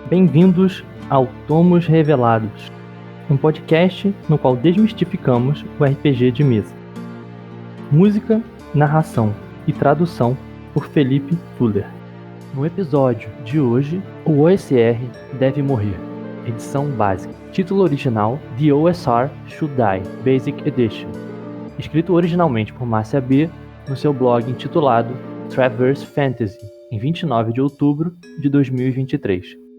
Bem-vindos ao Tomos Revelados, um podcast no qual desmistificamos o RPG de mesa. Música, narração e tradução por Felipe Fuller. No episódio de hoje, o OSR deve morrer. Edição básica. Título original: The OSR Should Die, Basic Edition. Escrito originalmente por Márcia B. no seu blog intitulado Traverse Fantasy, em 29 de outubro de 2023.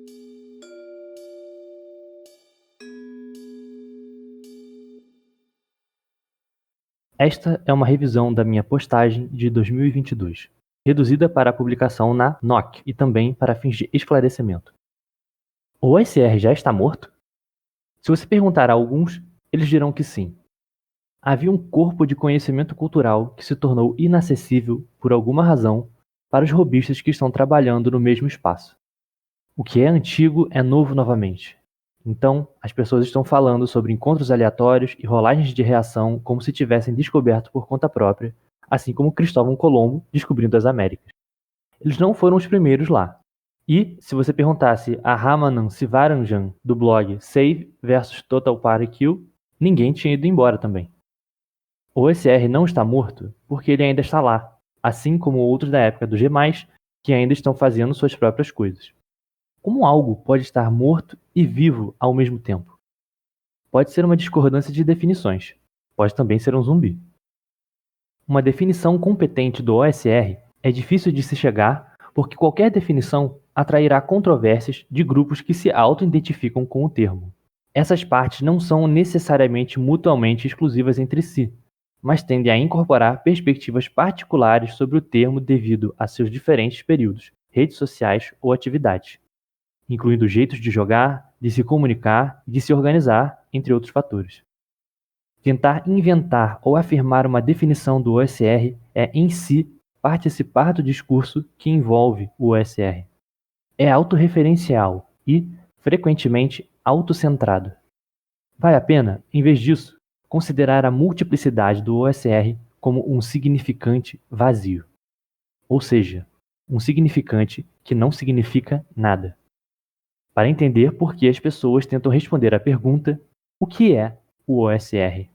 Esta é uma revisão da minha postagem de 2022, reduzida para a publicação na NOC e também para fins de esclarecimento. O OSR já está morto? Se você perguntar a alguns, eles dirão que sim. Havia um corpo de conhecimento cultural que se tornou inacessível, por alguma razão, para os robistas que estão trabalhando no mesmo espaço. O que é antigo é novo novamente. Então, as pessoas estão falando sobre encontros aleatórios e rolagens de reação como se tivessem descoberto por conta própria, assim como Cristóvão Colombo descobrindo as Américas. Eles não foram os primeiros lá. E, se você perguntasse a Ramanan Sivaranjan, do blog Save vs Total Party Kill, ninguém tinha ido embora também. O OSR não está morto porque ele ainda está lá, assim como outros da época do G+, que ainda estão fazendo suas próprias coisas. Como algo pode estar morto e vivo ao mesmo tempo? Pode ser uma discordância de definições. Pode também ser um zumbi. Uma definição competente do OSR é difícil de se chegar porque qualquer definição atrairá controvérsias de grupos que se auto-identificam com o termo. Essas partes não são necessariamente mutuamente exclusivas entre si, mas tendem a incorporar perspectivas particulares sobre o termo devido a seus diferentes períodos, redes sociais ou atividades, incluindo jeitos de jogar, de se comunicar e de se organizar, entre outros fatores. Tentar inventar ou afirmar uma definição do OSR é, em si, participar do discurso que envolve o OSR. É autorreferencial e, frequentemente, autocentrado. Vale a pena, em vez disso, considerar a multiplicidade do OSR como um significante vazio. Ou seja, um significante que não significa nada. Para entender por que as pessoas tentam responder à pergunta: o que é o OSR?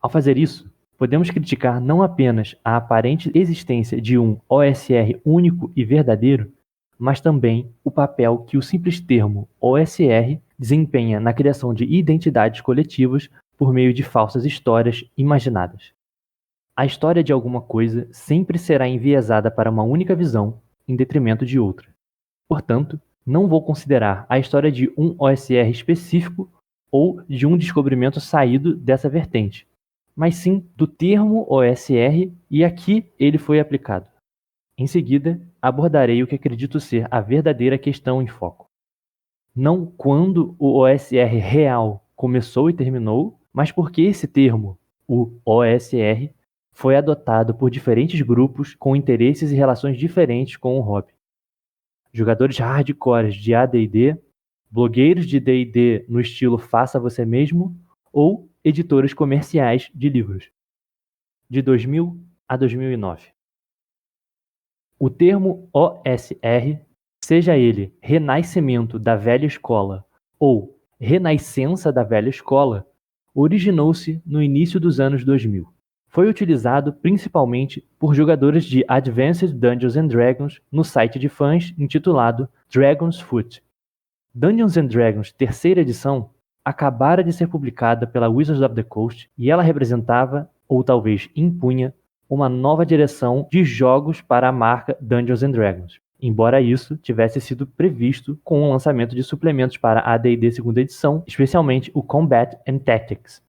Ao fazer isso, podemos criticar não apenas a aparente existência de um OSR único e verdadeiro, mas também o papel que o simples termo OSR desempenha na criação de identidades coletivas por meio de falsas histórias imaginadas. A história de alguma coisa sempre será enviesada para uma única visão, em detrimento de outra. Portanto, não vou considerar a história de um OSR específico ou de um descobrimento saído dessa vertente, mas sim do termo OSR e a que ele foi aplicado. Em seguida, abordarei o que acredito ser a verdadeira questão em foco. Não quando o OSR real começou e terminou, mas porque esse termo, o OSR, foi adotado por diferentes grupos com interesses e relações diferentes com o hobby. Jogadores hardcores de AD&D, blogueiros de D&D no estilo faça você mesmo ou editores comerciais de livros. De 2000 a 2009. O termo OSR, seja ele renascimento da velha escola ou renascença da velha escola, originou-se no início dos anos 2000. Foi utilizado principalmente por jogadores de Advanced Dungeons & Dragons no site de fãs intitulado Dragon's Foot. Dungeons & Dragons terceira edição acabara de ser publicada pela Wizards of the Coast e ela representava, ou talvez impunha, uma nova direção de jogos para a marca Dungeons & Dragons, embora isso tivesse sido previsto com o lançamento de suplementos para a AD&D segunda edição, especialmente o Combat and Tactics.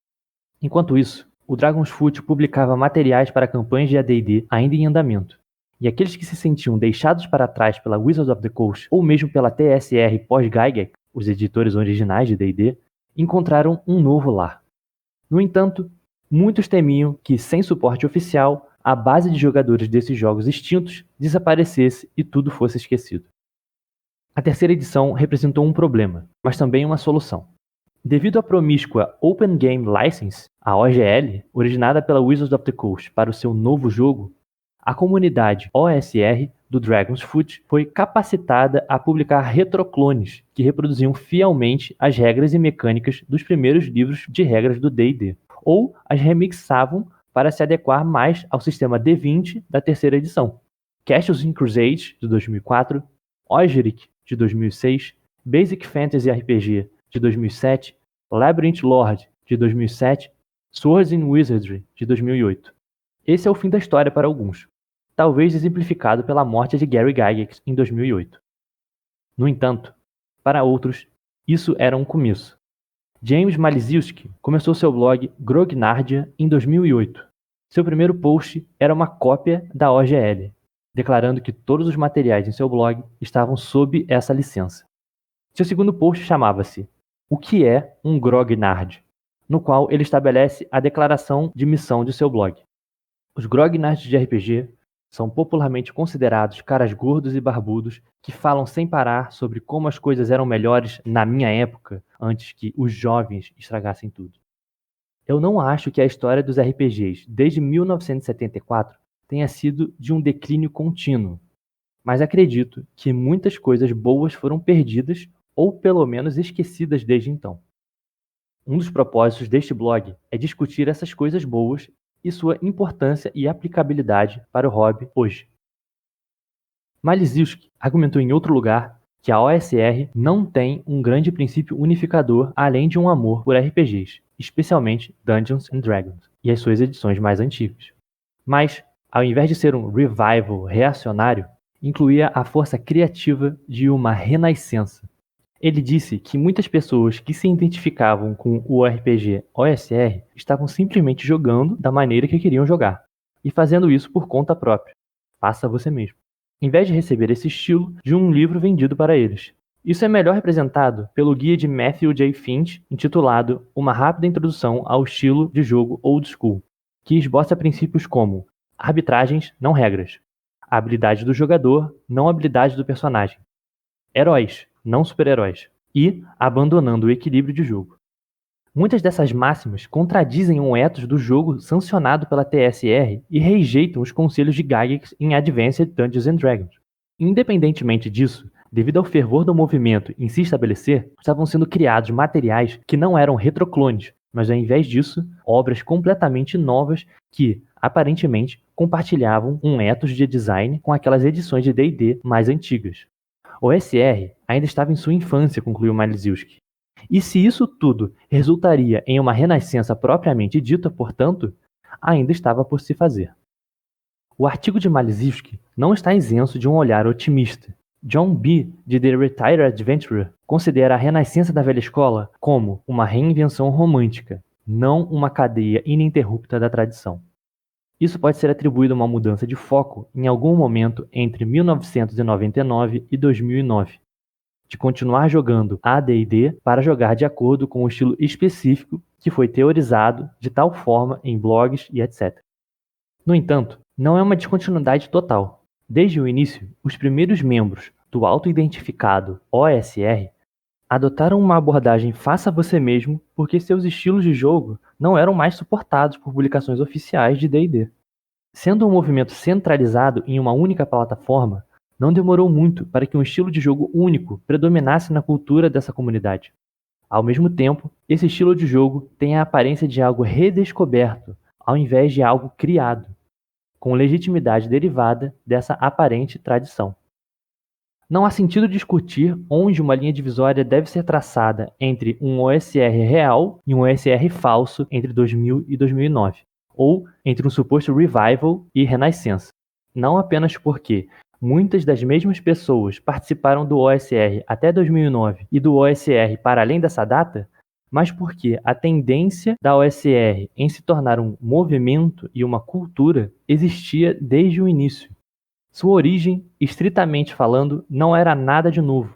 Enquanto isso, o Dragon's Foot publicava materiais para campanhas de AD&D ainda em andamento, e aqueles que se sentiam deixados para trás pela Wizards of the Coast ou mesmo pela TSR pós-Gygax, os editores originais de D&D, encontraram um novo lar. No entanto, muitos temiam que, sem suporte oficial, a base de jogadores desses jogos extintos desaparecesse e tudo fosse esquecido. A terceira edição representou um problema, mas também uma solução. Devido à promíscua Open Game License, a OGL, originada pela Wizards of the Coast para o seu novo jogo, a comunidade OSR do Dragon's Foot foi capacitada a publicar retroclones que reproduziam fielmente as regras e mecânicas dos primeiros livros de regras do D&D, ou as remixavam para se adequar mais ao sistema D20 da terceira edição. Castles in Crusade, de 2004, Ojeric, de 2006, Basic Fantasy RPG, de 2007, Labyrinth Lord, de 2007, Swords in Wizardry, de 2008. Esse é o fim da história para alguns, talvez exemplificado pela morte de Gary Gygax em 2008. No entanto, para outros, isso era um começo. James Maliziewski começou seu blog Grognardia em 2008. Seu primeiro post era uma cópia da OGL, declarando que todos os materiais em seu blog estavam sob essa licença. Seu segundo post chamava-se O que é um Grognard?, no qual ele estabelece a declaração de missão de seu blog. Os Grognards de RPG são popularmente considerados caras gordos e barbudos que falam sem parar sobre como as coisas eram melhores na minha época, antes que os jovens estragassem tudo. Eu não acho que a história dos RPGs desde 1974 tenha sido de um declínio contínuo, mas acredito que muitas coisas boas foram perdidas ou pelo menos esquecidas desde então. Um dos propósitos deste blog é discutir essas coisas boas e sua importância e aplicabilidade para o hobby hoje. Maliziewski argumentou em outro lugar que a OSR não tem um grande princípio unificador além de um amor por RPGs, especialmente Dungeons & Dragons e as suas edições mais antigas. Mas, ao invés de ser um revival reacionário, incluía a força criativa de uma renascença. Ele disse que muitas pessoas que se identificavam com o RPG OSR estavam simplesmente jogando da maneira que queriam jogar, e fazendo isso por conta própria. Faça você mesmo. Em vez de receber esse estilo de um livro vendido para eles. Isso é melhor representado pelo guia de Matthew J. Finch, intitulado Uma Rápida Introdução ao Estilo de Jogo Old School, que esboça princípios como arbitragens, não regras, a habilidade do jogador, não a habilidade do personagem, heróis, não super-heróis, e abandonando o equilíbrio de jogo. Muitas dessas máximas contradizem um ethos do jogo sancionado pela TSR e rejeitam os conselhos de Gygax em Advanced Dungeons & Dragons. Independentemente disso, devido ao fervor do movimento em se estabelecer, estavam sendo criados materiais que não eram retroclones, mas ao invés disso, obras completamente novas que, aparentemente, compartilhavam um ethos de design com aquelas edições de D&D mais antigas. O OSR ainda estava em sua infância, concluiu Maliziewski. E se isso tudo resultaria em uma renascença propriamente dita, portanto, ainda estava por se fazer. O artigo de Maliziewski não está isento de um olhar otimista. John B., de The Retired Adventurer, considera a renascença da velha escola como uma reinvenção romântica, não uma cadeia ininterrupta da tradição. Isso pode ser atribuído a uma mudança de foco em algum momento entre 1999 e 2009, de continuar jogando AD&D para jogar de acordo com o estilo específico que foi teorizado de tal forma em blogs e etc. No entanto, não é uma descontinuidade total. Desde o início, os primeiros membros do auto-identificado OSR adotaram uma abordagem faça você mesmo porque seus estilos de jogo não eram mais suportados por publicações oficiais de D&D. Sendo um movimento centralizado em uma única plataforma, não demorou muito para que um estilo de jogo único predominasse na cultura dessa comunidade. Ao mesmo tempo, esse estilo de jogo tem a aparência de algo redescoberto, ao invés de algo criado, com legitimidade derivada dessa aparente tradição. Não há sentido discutir onde uma linha divisória deve ser traçada entre um OSR real e um OSR falso entre 2000 e 2009, ou entre um suposto revival e renascença. Não apenas porque muitas das mesmas pessoas participaram do OSR até 2009 e do OSR para além dessa data, mas porque a tendência da OSR em se tornar um movimento e uma cultura existia desde o início. Sua origem, estritamente falando, não era nada de novo.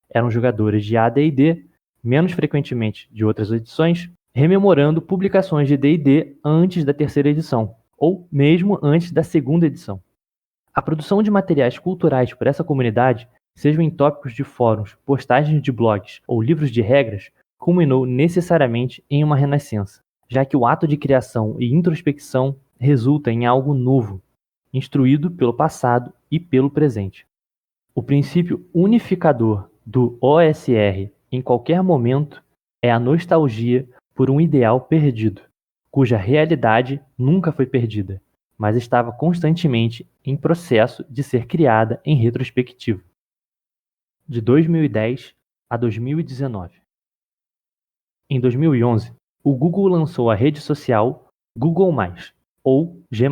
Eram jogadores de AD&D, menos frequentemente de outras edições, rememorando publicações de D&D antes da terceira edição, ou mesmo antes da segunda edição. A produção de materiais culturais por essa comunidade, sejam em tópicos de fóruns, postagens de blogs ou livros de regras, culminou necessariamente em uma renascença, já que o ato de criação e introspecção resulta em algo novo. instruído pelo passado e pelo presente. O princípio unificador do OSR em qualquer momento é a nostalgia por um ideal perdido, cuja realidade nunca foi perdida, mas estava constantemente em processo de ser criada em retrospectiva. De 2010 a 2019. Em 2011, o Google lançou a rede social Google+, ou G+,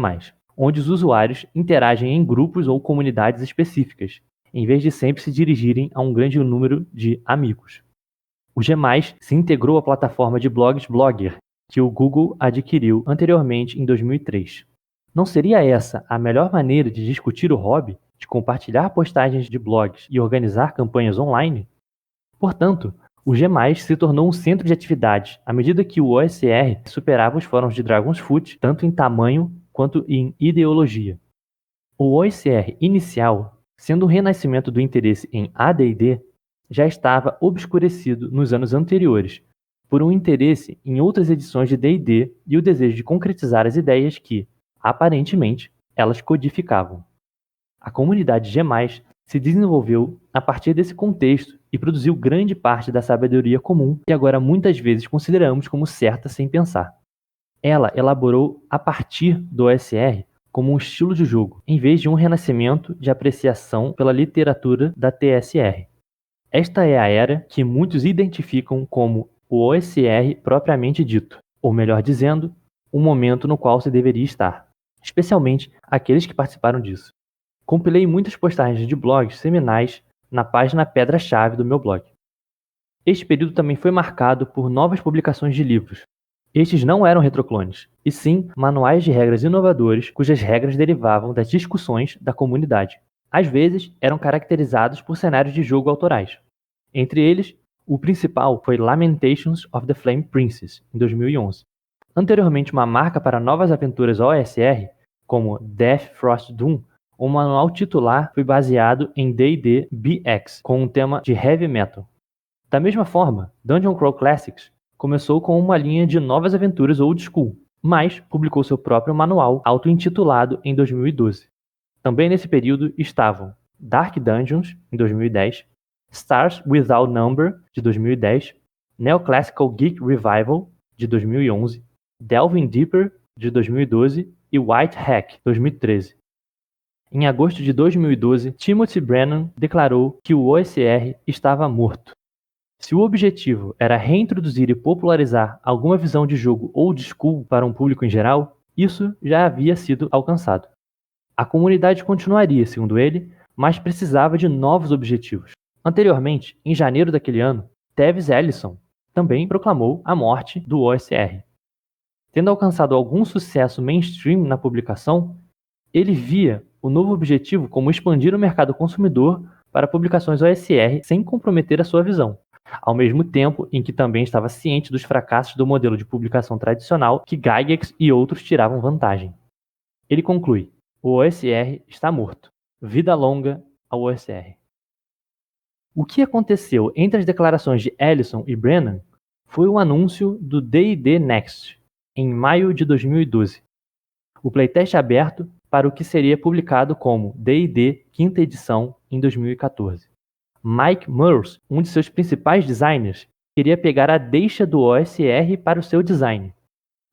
onde os usuários interagem em grupos ou comunidades específicas, em vez de sempre se dirigirem a um grande número de amigos. O G+, se integrou à plataforma de blogs Blogger, que o Google adquiriu anteriormente em 2003. Não seria essa a melhor maneira de discutir o hobby, de compartilhar postagens de blogs e organizar campanhas online? Portanto, o G+, se tornou um centro de atividades à medida que o OSR superava os fóruns de Dragon's tanto em tamanho quanto em ideologia. O OSR inicial, sendo um renascimento do interesse em AD&D, já estava obscurecido nos anos anteriores por um interesse em outras edições de D&D e o desejo de concretizar as ideias que, aparentemente, elas codificavam. A comunidade G+, se desenvolveu a partir desse contexto e produziu grande parte da sabedoria comum que agora muitas vezes consideramos como certa sem pensar. Ela elaborou a partir do OSR como um estilo de jogo, em vez de um renascimento de apreciação pela literatura da TSR. Esta é a era que muitos identificam como o OSR propriamente dito, ou melhor dizendo, o momento no qual se deveria estar, especialmente aqueles que participaram disso. Compilei muitas postagens de blogs seminais na página pedra-chave do meu blog. Este período também foi marcado por novas publicações de livros. Estes não eram retroclones, e sim manuais de regras inovadores cujas regras derivavam das discussões da comunidade. Às vezes, eram caracterizados por cenários de jogo autorais. Entre eles, o principal foi Lamentations of the Flame Princess, em 2011. Anteriormente uma marca para novas aventuras OSR, como Death Frost Doom, o manual titular foi baseado em D&D BX, com um tema de heavy metal. Da mesma forma, Dungeon Crawl Classics começou com uma linha de novas aventuras old school, mas publicou seu próprio manual auto-intitulado em 2012. Também nesse período estavam Dark Dungeons, em 2010, Stars Without Number, de 2010, Neoclassical Geek Revival, de 2011, Delving Deeper, de 2012 e White Hack, 2013. Em agosto de 2012, Timothy Brennan declarou que o OSR estava morto. Se o objetivo era reintroduzir e popularizar alguma visão de jogo old school para um público em geral, isso já havia sido alcançado. A comunidade continuaria, segundo ele, mas precisava de novos objetivos. Anteriormente, em janeiro daquele ano, Tevis Ellison também proclamou a morte do OSR. Tendo alcançado algum sucesso mainstream na publicação, ele via o novo objetivo como expandir o mercado consumidor para publicações OSR sem comprometer a sua visão, ao mesmo tempo em que também estava ciente dos fracassos do modelo de publicação tradicional que Gygax e outros tiravam vantagem. Ele conclui: o OSR está morto. Vida longa ao OSR. O que aconteceu entre as declarações de Ellison e Brennan foi o anúncio do D&D Next, em maio de 2012. O playtest aberto para o que seria publicado como D&D Quinta Edição em 2014. Mike Murs, um de seus principais designers, queria pegar a deixa do OSR para o seu design.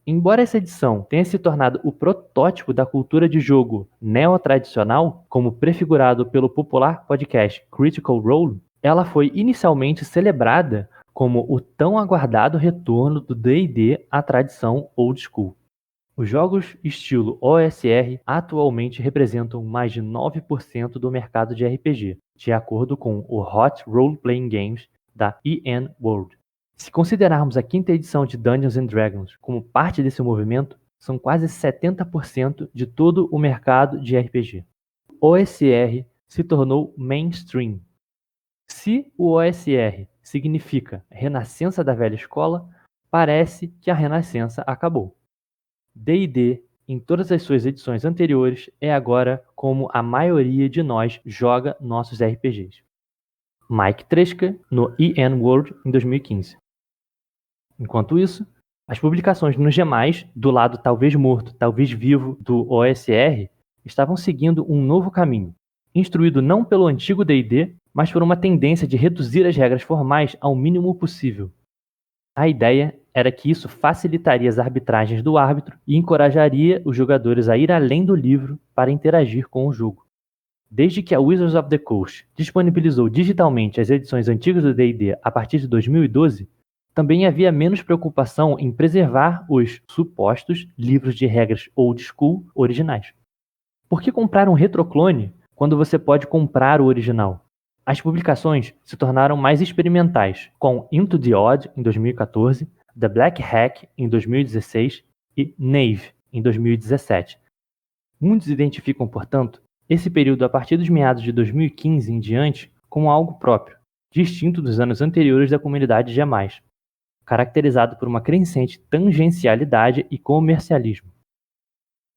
Embora essa edição tenha se tornado o protótipo da cultura de jogo neo-tradicional, como prefigurado pelo popular podcast Critical Role, ela foi inicialmente celebrada como o tão aguardado retorno do D&D à tradição old school. Os jogos estilo OSR atualmente representam mais de 9% do mercado de RPG, de acordo com o Hot Role Playing Games da EN World. Se considerarmos a quinta edição de Dungeons & Dragons como parte desse movimento, são quase 70% de todo o mercado de RPG. O OSR se tornou mainstream. Se o OSR significa renascença da velha escola, parece que a renascença acabou. D&D, em todas as suas edições anteriores, é agora como a maioria de nós joga nossos RPGs. Mike Treska, no EN World, em 2015. Enquanto isso, as publicações no G+, do lado talvez morto, talvez vivo do OSR, estavam seguindo um novo caminho, instruído não pelo antigo D&D, mas por uma tendência de reduzir as regras formais ao mínimo possível. A ideia era que isso facilitaria as arbitragens do árbitro e encorajaria os jogadores a ir além do livro para interagir com o jogo. Desde que a Wizards of the Coast disponibilizou digitalmente as edições antigas do D&D a partir de 2012, também havia menos preocupação em preservar os supostos livros de regras old school originais. Por que comprar um retroclone quando você pode comprar o original? As publicações se tornaram mais experimentais, com Into the Odd em 2014, The Black Hack em 2016 e Knave em 2017. Muitos identificam, portanto, esse período a partir dos meados de 2015 em diante como algo próprio, distinto dos anos anteriores da comunidade G+, caracterizado por uma crescente tangencialidade e comercialismo.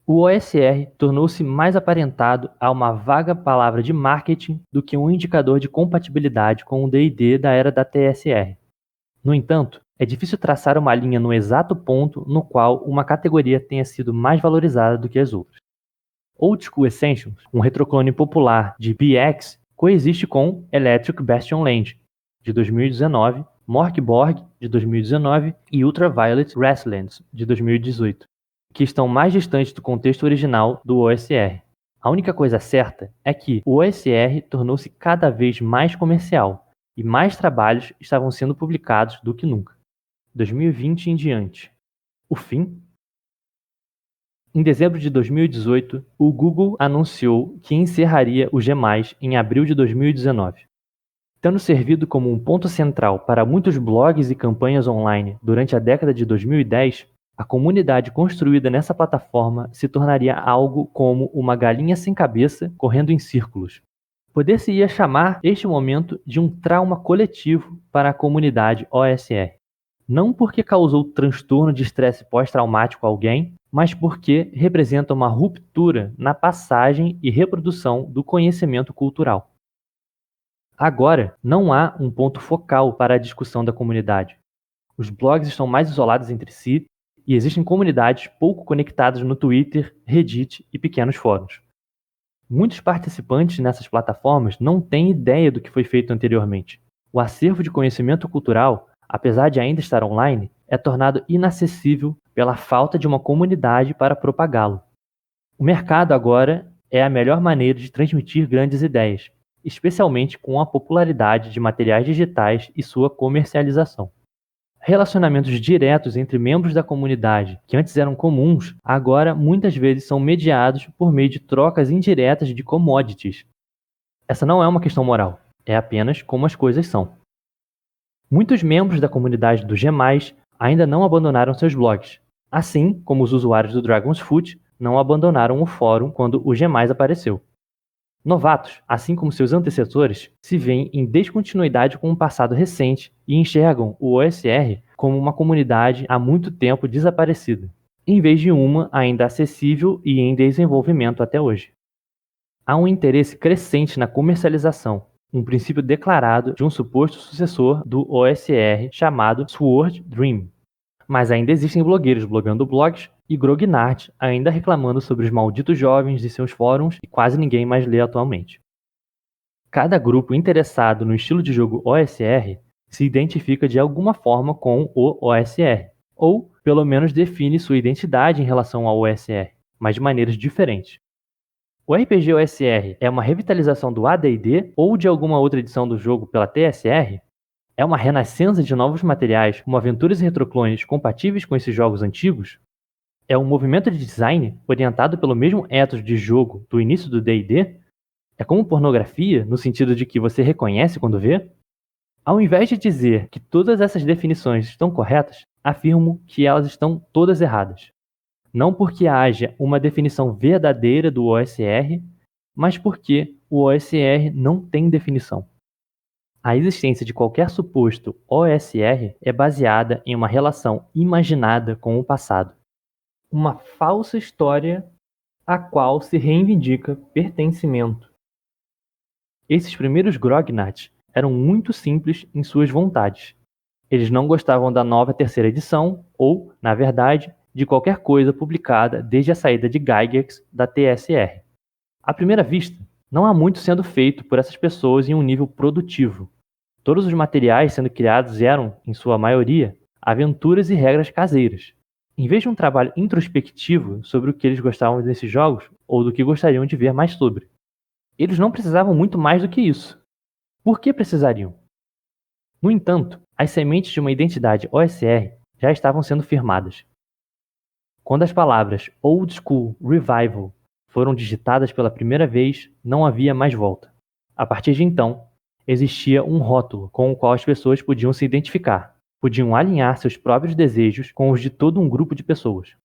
O OSR tornou-se mais aparentado a uma vaga palavra de marketing do que um indicador de compatibilidade com o D&D da era da TSR. No entanto, é difícil traçar uma linha no exato ponto no qual uma categoria tenha sido mais valorizada do que as outras. Old School Essentials, um retroclone popular de BX, coexiste com Electric Bastion Land, de 2019, Morkborg, de 2019 e Ultraviolet Wrestlands, de 2018. Que estão mais distantes do contexto original do OSR. A única coisa certa é que o OSR tornou-se cada vez mais comercial e mais trabalhos estavam sendo publicados do que nunca. 2020 em diante. O fim? Em dezembro de 2018, o Google anunciou que encerraria o G+, em abril de 2019. Tendo servido como um ponto central para muitos blogs e campanhas online durante a década de 2010, a comunidade construída nessa plataforma se tornaria algo como uma galinha sem cabeça correndo em círculos. Poder-se-ia chamar este momento de um trauma coletivo para a comunidade OSR. Não porque causou transtorno de estresse pós-traumático a alguém, mas porque representa uma ruptura na passagem e reprodução do conhecimento cultural. Agora, não há um ponto focal para a discussão da comunidade. Os blogs estão mais isolados entre si, e existem comunidades pouco conectadas no Twitter, Reddit e pequenos fóruns. Muitos participantes nessas plataformas não têm ideia do que foi feito anteriormente. O acervo de conhecimento cultural, apesar de ainda estar online, é tornado inacessível pela falta de uma comunidade para propagá-lo. O mercado agora é a melhor maneira de transmitir grandes ideias, especialmente com a popularidade de materiais digitais e sua comercialização. Relacionamentos diretos entre membros da comunidade, que antes eram comuns, agora muitas vezes são mediados por meio de trocas indiretas de commodities. Essa não é uma questão moral, é apenas como as coisas são. Muitos membros da comunidade do G+, ainda não abandonaram seus blogs, assim como os usuários do Dragon's Foot não abandonaram o fórum quando o G+, apareceu. Novatos, assim como seus antecessores, se veem em descontinuidade com o passado recente e enxergam o OSR como uma comunidade há muito tempo desaparecida, em vez de uma ainda acessível e em desenvolvimento até hoje. Há um interesse crescente na comercialização, um princípio declarado de um suposto sucessor do OSR chamado Sword Dream. Mas ainda existem blogueiros blogando blogs e grognard ainda reclamando sobre os malditos jovens de seus fóruns e quase ninguém mais lê atualmente. Cada grupo interessado no estilo de jogo OSR se identifica de alguma forma com o OSR, ou pelo menos define sua identidade em relação ao OSR, mas de maneiras diferentes. O RPG OSR é uma revitalização do AD&D ou de alguma outra edição do jogo pela TSR? É uma renascença de novos materiais, como aventuras e retroclones compatíveis com esses jogos antigos? É um movimento de design orientado pelo mesmo ethos de jogo do início do D&D? É como pornografia, no sentido de que você reconhece quando vê? Ao invés de dizer que todas essas definições estão corretas, afirmo que elas estão todas erradas. Não porque haja uma definição verdadeira do OSR, mas porque o OSR não tem definição. A existência de qualquer suposto OSR é baseada em uma relação imaginada com o passado. Uma falsa história a qual se reivindica pertencimento. Esses primeiros grognards eram muito simples em suas vontades. Eles não gostavam da nova terceira edição ou, na verdade, de qualquer coisa publicada desde a saída de Gygax da TSR. À primeira vista, não há muito sendo feito por essas pessoas em um nível produtivo. Todos os materiais sendo criados eram, em sua maioria, aventuras e regras caseiras. Em vez de um trabalho introspectivo sobre o que eles gostavam desses jogos ou do que gostariam de ver mais sobre. Eles não precisavam muito mais do que isso. Por que precisariam? No entanto, as sementes de uma identidade OSR já estavam sendo firmadas. Quando as palavras Old School Revival foram digitadas pela primeira vez, não havia mais volta. A partir de então, existia um rótulo com o qual as pessoas podiam se identificar, podiam alinhar seus próprios desejos com os de todo um grupo de pessoas.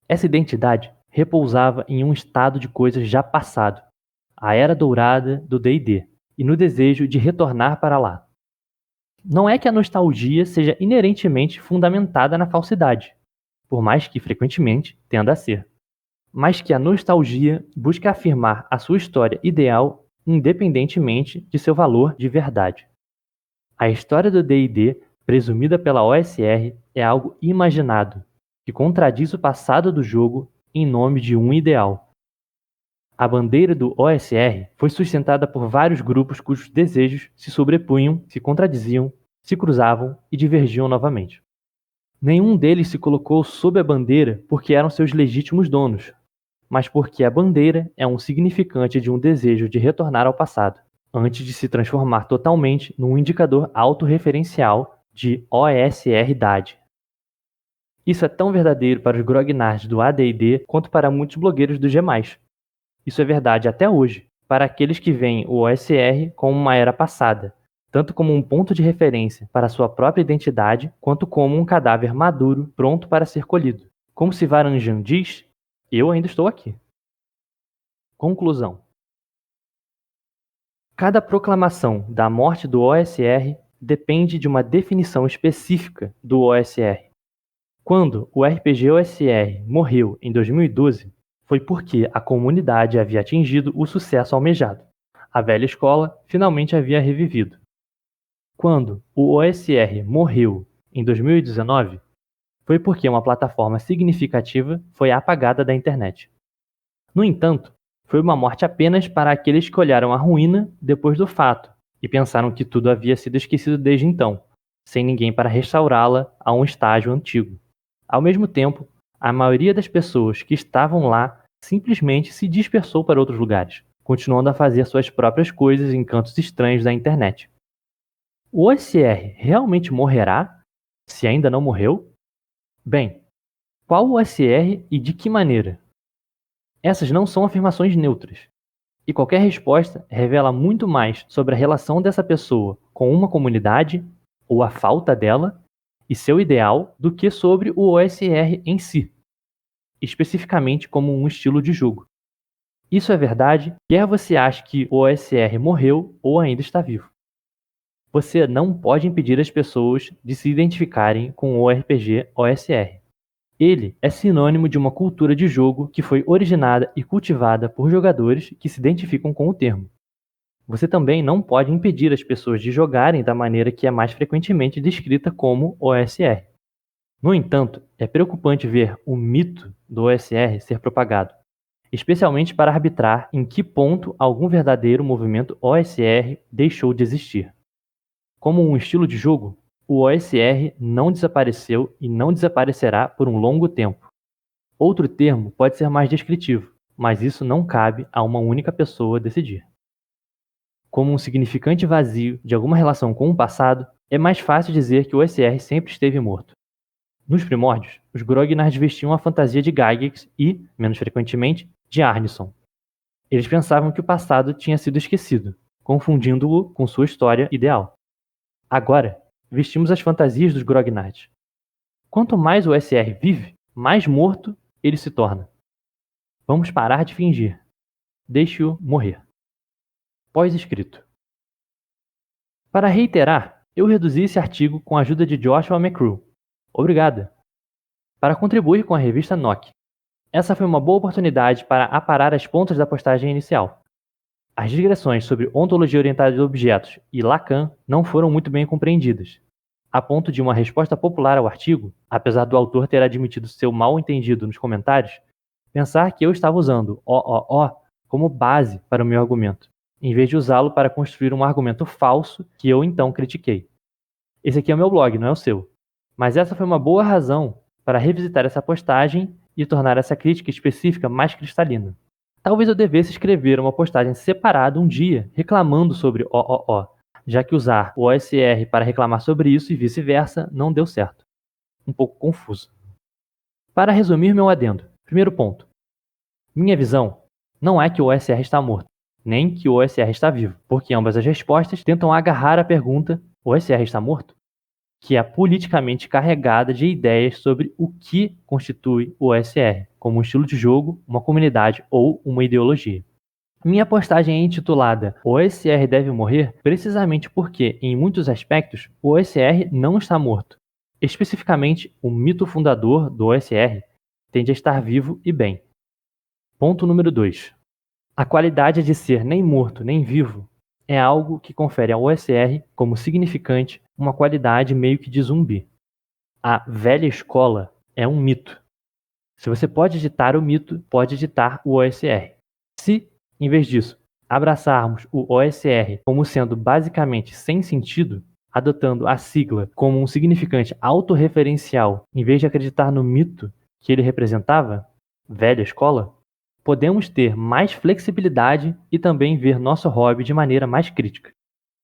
Essa identidade repousava em um estado de coisas já passado, a era dourada do D&D, e no desejo de retornar para lá. Não é que a nostalgia seja inerentemente fundamentada na falsidade, por mais que frequentemente tenda a ser, mas que a nostalgia busca afirmar a sua história ideal independentemente de seu valor de verdade. A história do D&D, presumida pela OSR, é algo imaginado, que contradiz o passado do jogo em nome de um ideal. A bandeira do OSR foi sustentada por vários grupos cujos desejos se sobrepunham, se contradiziam, se cruzavam e divergiam novamente. Nenhum deles se colocou sob a bandeira porque eram seus legítimos donos, mas porque a bandeira é um significante de um desejo de retornar ao passado, antes de se transformar totalmente num indicador autorreferencial de OSR-dade. Isso é tão verdadeiro para os grognards do AD&D quanto para muitos blogueiros do G+. Isso é verdade até hoje, para aqueles que veem o OSR como uma era passada, tanto como um ponto de referência para sua própria identidade, quanto como um cadáver maduro pronto para ser colhido. Como se Varanjan diz, eu ainda estou aqui. Conclusão. Cada proclamação da morte do OSR depende de uma definição específica do OSR. Quando o RPG OSR morreu em 2012, foi porque a comunidade havia atingido o sucesso almejado. A velha escola finalmente havia revivido. Quando o OSR morreu em 2019, foi porque uma plataforma significativa foi apagada da internet. No entanto, foi uma morte apenas para aqueles que olharam a ruína depois do fato e pensaram que tudo havia sido esquecido desde então, sem ninguém para restaurá-la a um estágio antigo. Ao mesmo tempo, a maioria das pessoas que estavam lá simplesmente se dispersou para outros lugares, continuando a fazer suas próprias coisas em cantos estranhos da internet. O OSR realmente morrerá, se ainda não morreu? Bem, qual o OSR e de que maneira? Essas não são afirmações neutras, e qualquer resposta revela muito mais sobre a relação dessa pessoa com uma comunidade, ou a falta dela, e seu ideal, do que sobre o OSR em si, especificamente como um estilo de jogo. Isso é verdade, quer você ache que o OSR morreu ou ainda está vivo. Você não pode impedir as pessoas de se identificarem com o RPG OSR. Ele é sinônimo de uma cultura de jogo que foi originada e cultivada por jogadores que se identificam com o termo. Você também não pode impedir as pessoas de jogarem da maneira que é mais frequentemente descrita como OSR. No entanto, é preocupante ver o mito do OSR ser propagado, especialmente para arbitrar em que ponto algum verdadeiro movimento OSR deixou de existir. Como um estilo de jogo, o OSR não desapareceu e não desaparecerá por um longo tempo. Outro termo pode ser mais descritivo, mas isso não cabe a uma única pessoa decidir. Como um significante vazio de alguma relação com o passado, é mais fácil dizer que o OSR sempre esteve morto. Nos primórdios, os grognards vestiam a fantasia de Gygax e, menos frequentemente, de Arneson. Eles pensavam que o passado tinha sido esquecido, confundindo-o com sua história ideal. Agora, vestimos as fantasias dos grognards. Quanto mais o OSR vive, mais morto ele se torna. Vamos parar de fingir. Deixe-o morrer. Pós-escrito. Para reiterar, eu reduzi esse artigo com a ajuda de Joshua McCrew. Obrigado. Para contribuir com a revista Nock. Essa foi uma boa oportunidade para aparar as pontas da postagem inicial. As digressões sobre ontologia orientada de objetos e Lacan não foram muito bem compreendidas, a ponto de uma resposta popular ao artigo, apesar do autor ter admitido seu mal entendido nos comentários, pensar que eu estava usando OOO como base para o meu argumento, em vez de usá-lo para construir um argumento falso que eu então critiquei. Esse aqui é o meu blog, não é o seu. Mas essa foi uma boa razão para revisitar essa postagem e tornar essa crítica específica mais cristalina. Talvez eu devesse escrever uma postagem separada um dia reclamando sobre OOO, já que usar o OSR para reclamar sobre isso e vice-versa não deu certo. Um pouco confuso. Para resumir meu adendo, primeiro ponto. Minha visão não é que o OSR está morto, nem que o OSR está vivo, porque ambas as respostas tentam agarrar a pergunta: o OSR está morto? Que é politicamente carregada de ideias sobre o que constitui o OSR, como um estilo de jogo, uma comunidade ou uma ideologia. Minha postagem é intitulada "O OSR deve morrer" precisamente porque, em muitos aspectos, o OSR não está morto. Especificamente, o mito fundador do OSR tende a estar vivo e bem. Ponto número 2. A qualidade de ser nem morto nem vivo é algo que confere ao OSR, como significante, uma qualidade meio que de zumbi. A velha escola é um mito. Se você pode editar o mito, pode editar o OSR. Se, em vez disso, abraçarmos o OSR como sendo basicamente sem sentido, adotando a sigla como um significante autorreferencial, em vez de acreditar no mito que ele representava, velha escola, podemos ter mais flexibilidade e também ver nosso hobby de maneira mais crítica.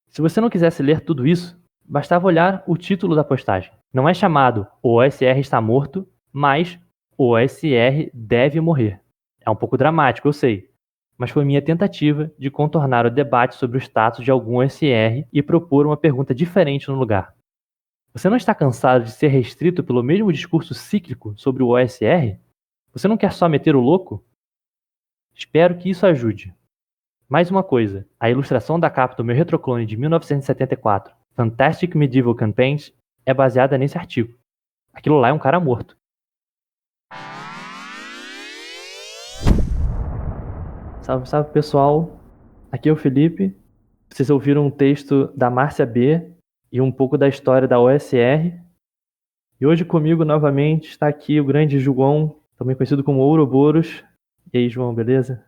Se você não quisesse ler tudo isso, bastava olhar o título da postagem. Não é chamado "O OSR está morto", mas "O OSR deve morrer". É um pouco dramático, eu sei, mas foi minha tentativa de contornar o debate sobre o status de algum OSR e propor uma pergunta diferente no lugar. Você não está cansado de ser restrito pelo mesmo discurso cíclico sobre o OSR? Você não quer só meter o louco? Espero que isso ajude. Mais uma coisa, a ilustração da capa do meu retroclone de 1974, Fantastic Medieval Campaigns, é baseada nesse artigo. Aquilo lá é um cara morto. Salve, salve pessoal, aqui é o Felipe. Vocês ouviram um texto da Márcia B e um pouco da história da OSR. E hoje comigo novamente está aqui o grande João, também conhecido como Ouroboros. E aí, João, beleza?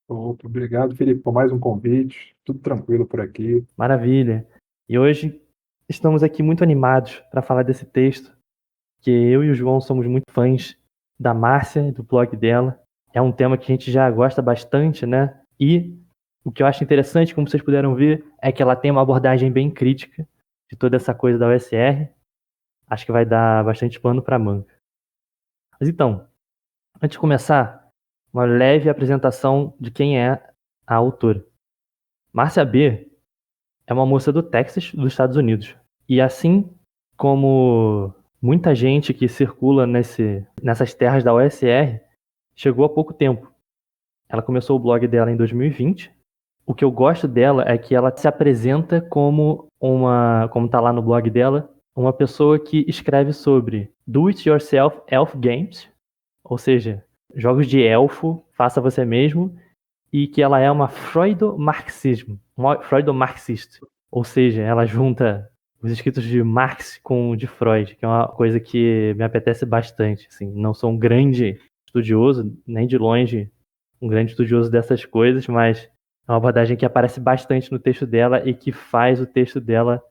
Opa, obrigado, Felipe, por mais um convite. Tudo tranquilo por aqui. Maravilha. E hoje estamos aqui muito animados para falar desse texto, que eu e o João somos muito fãs da Márcia e do blog dela. É um tema que a gente já gosta bastante, né? E o que eu acho interessante, como vocês puderam ver, é que ela tem uma abordagem bem crítica de toda essa coisa da OSR. Acho que vai dar bastante pano para manga. Mas então, antes de começar, uma leve apresentação de quem é a autora. Márcia B é uma moça do Texas, dos Estados Unidos. E assim como muita gente que circula nessas terras da OSR, chegou há pouco tempo. Ela começou o blog dela em 2020. O que eu gosto dela é que ela se apresenta como tá lá no blog dela, uma pessoa que escreve sobre do-it-yourself elf games, ou seja, jogos de elfo, faça você mesmo, e que ela é uma freudomarxista, ou seja, ela junta os escritos de Marx com o de Freud, que é uma coisa que me apetece bastante. Assim, não sou um grande estudioso, nem de longe um grande estudioso dessas coisas, mas é uma abordagem que aparece bastante no texto dela e que faz o texto dela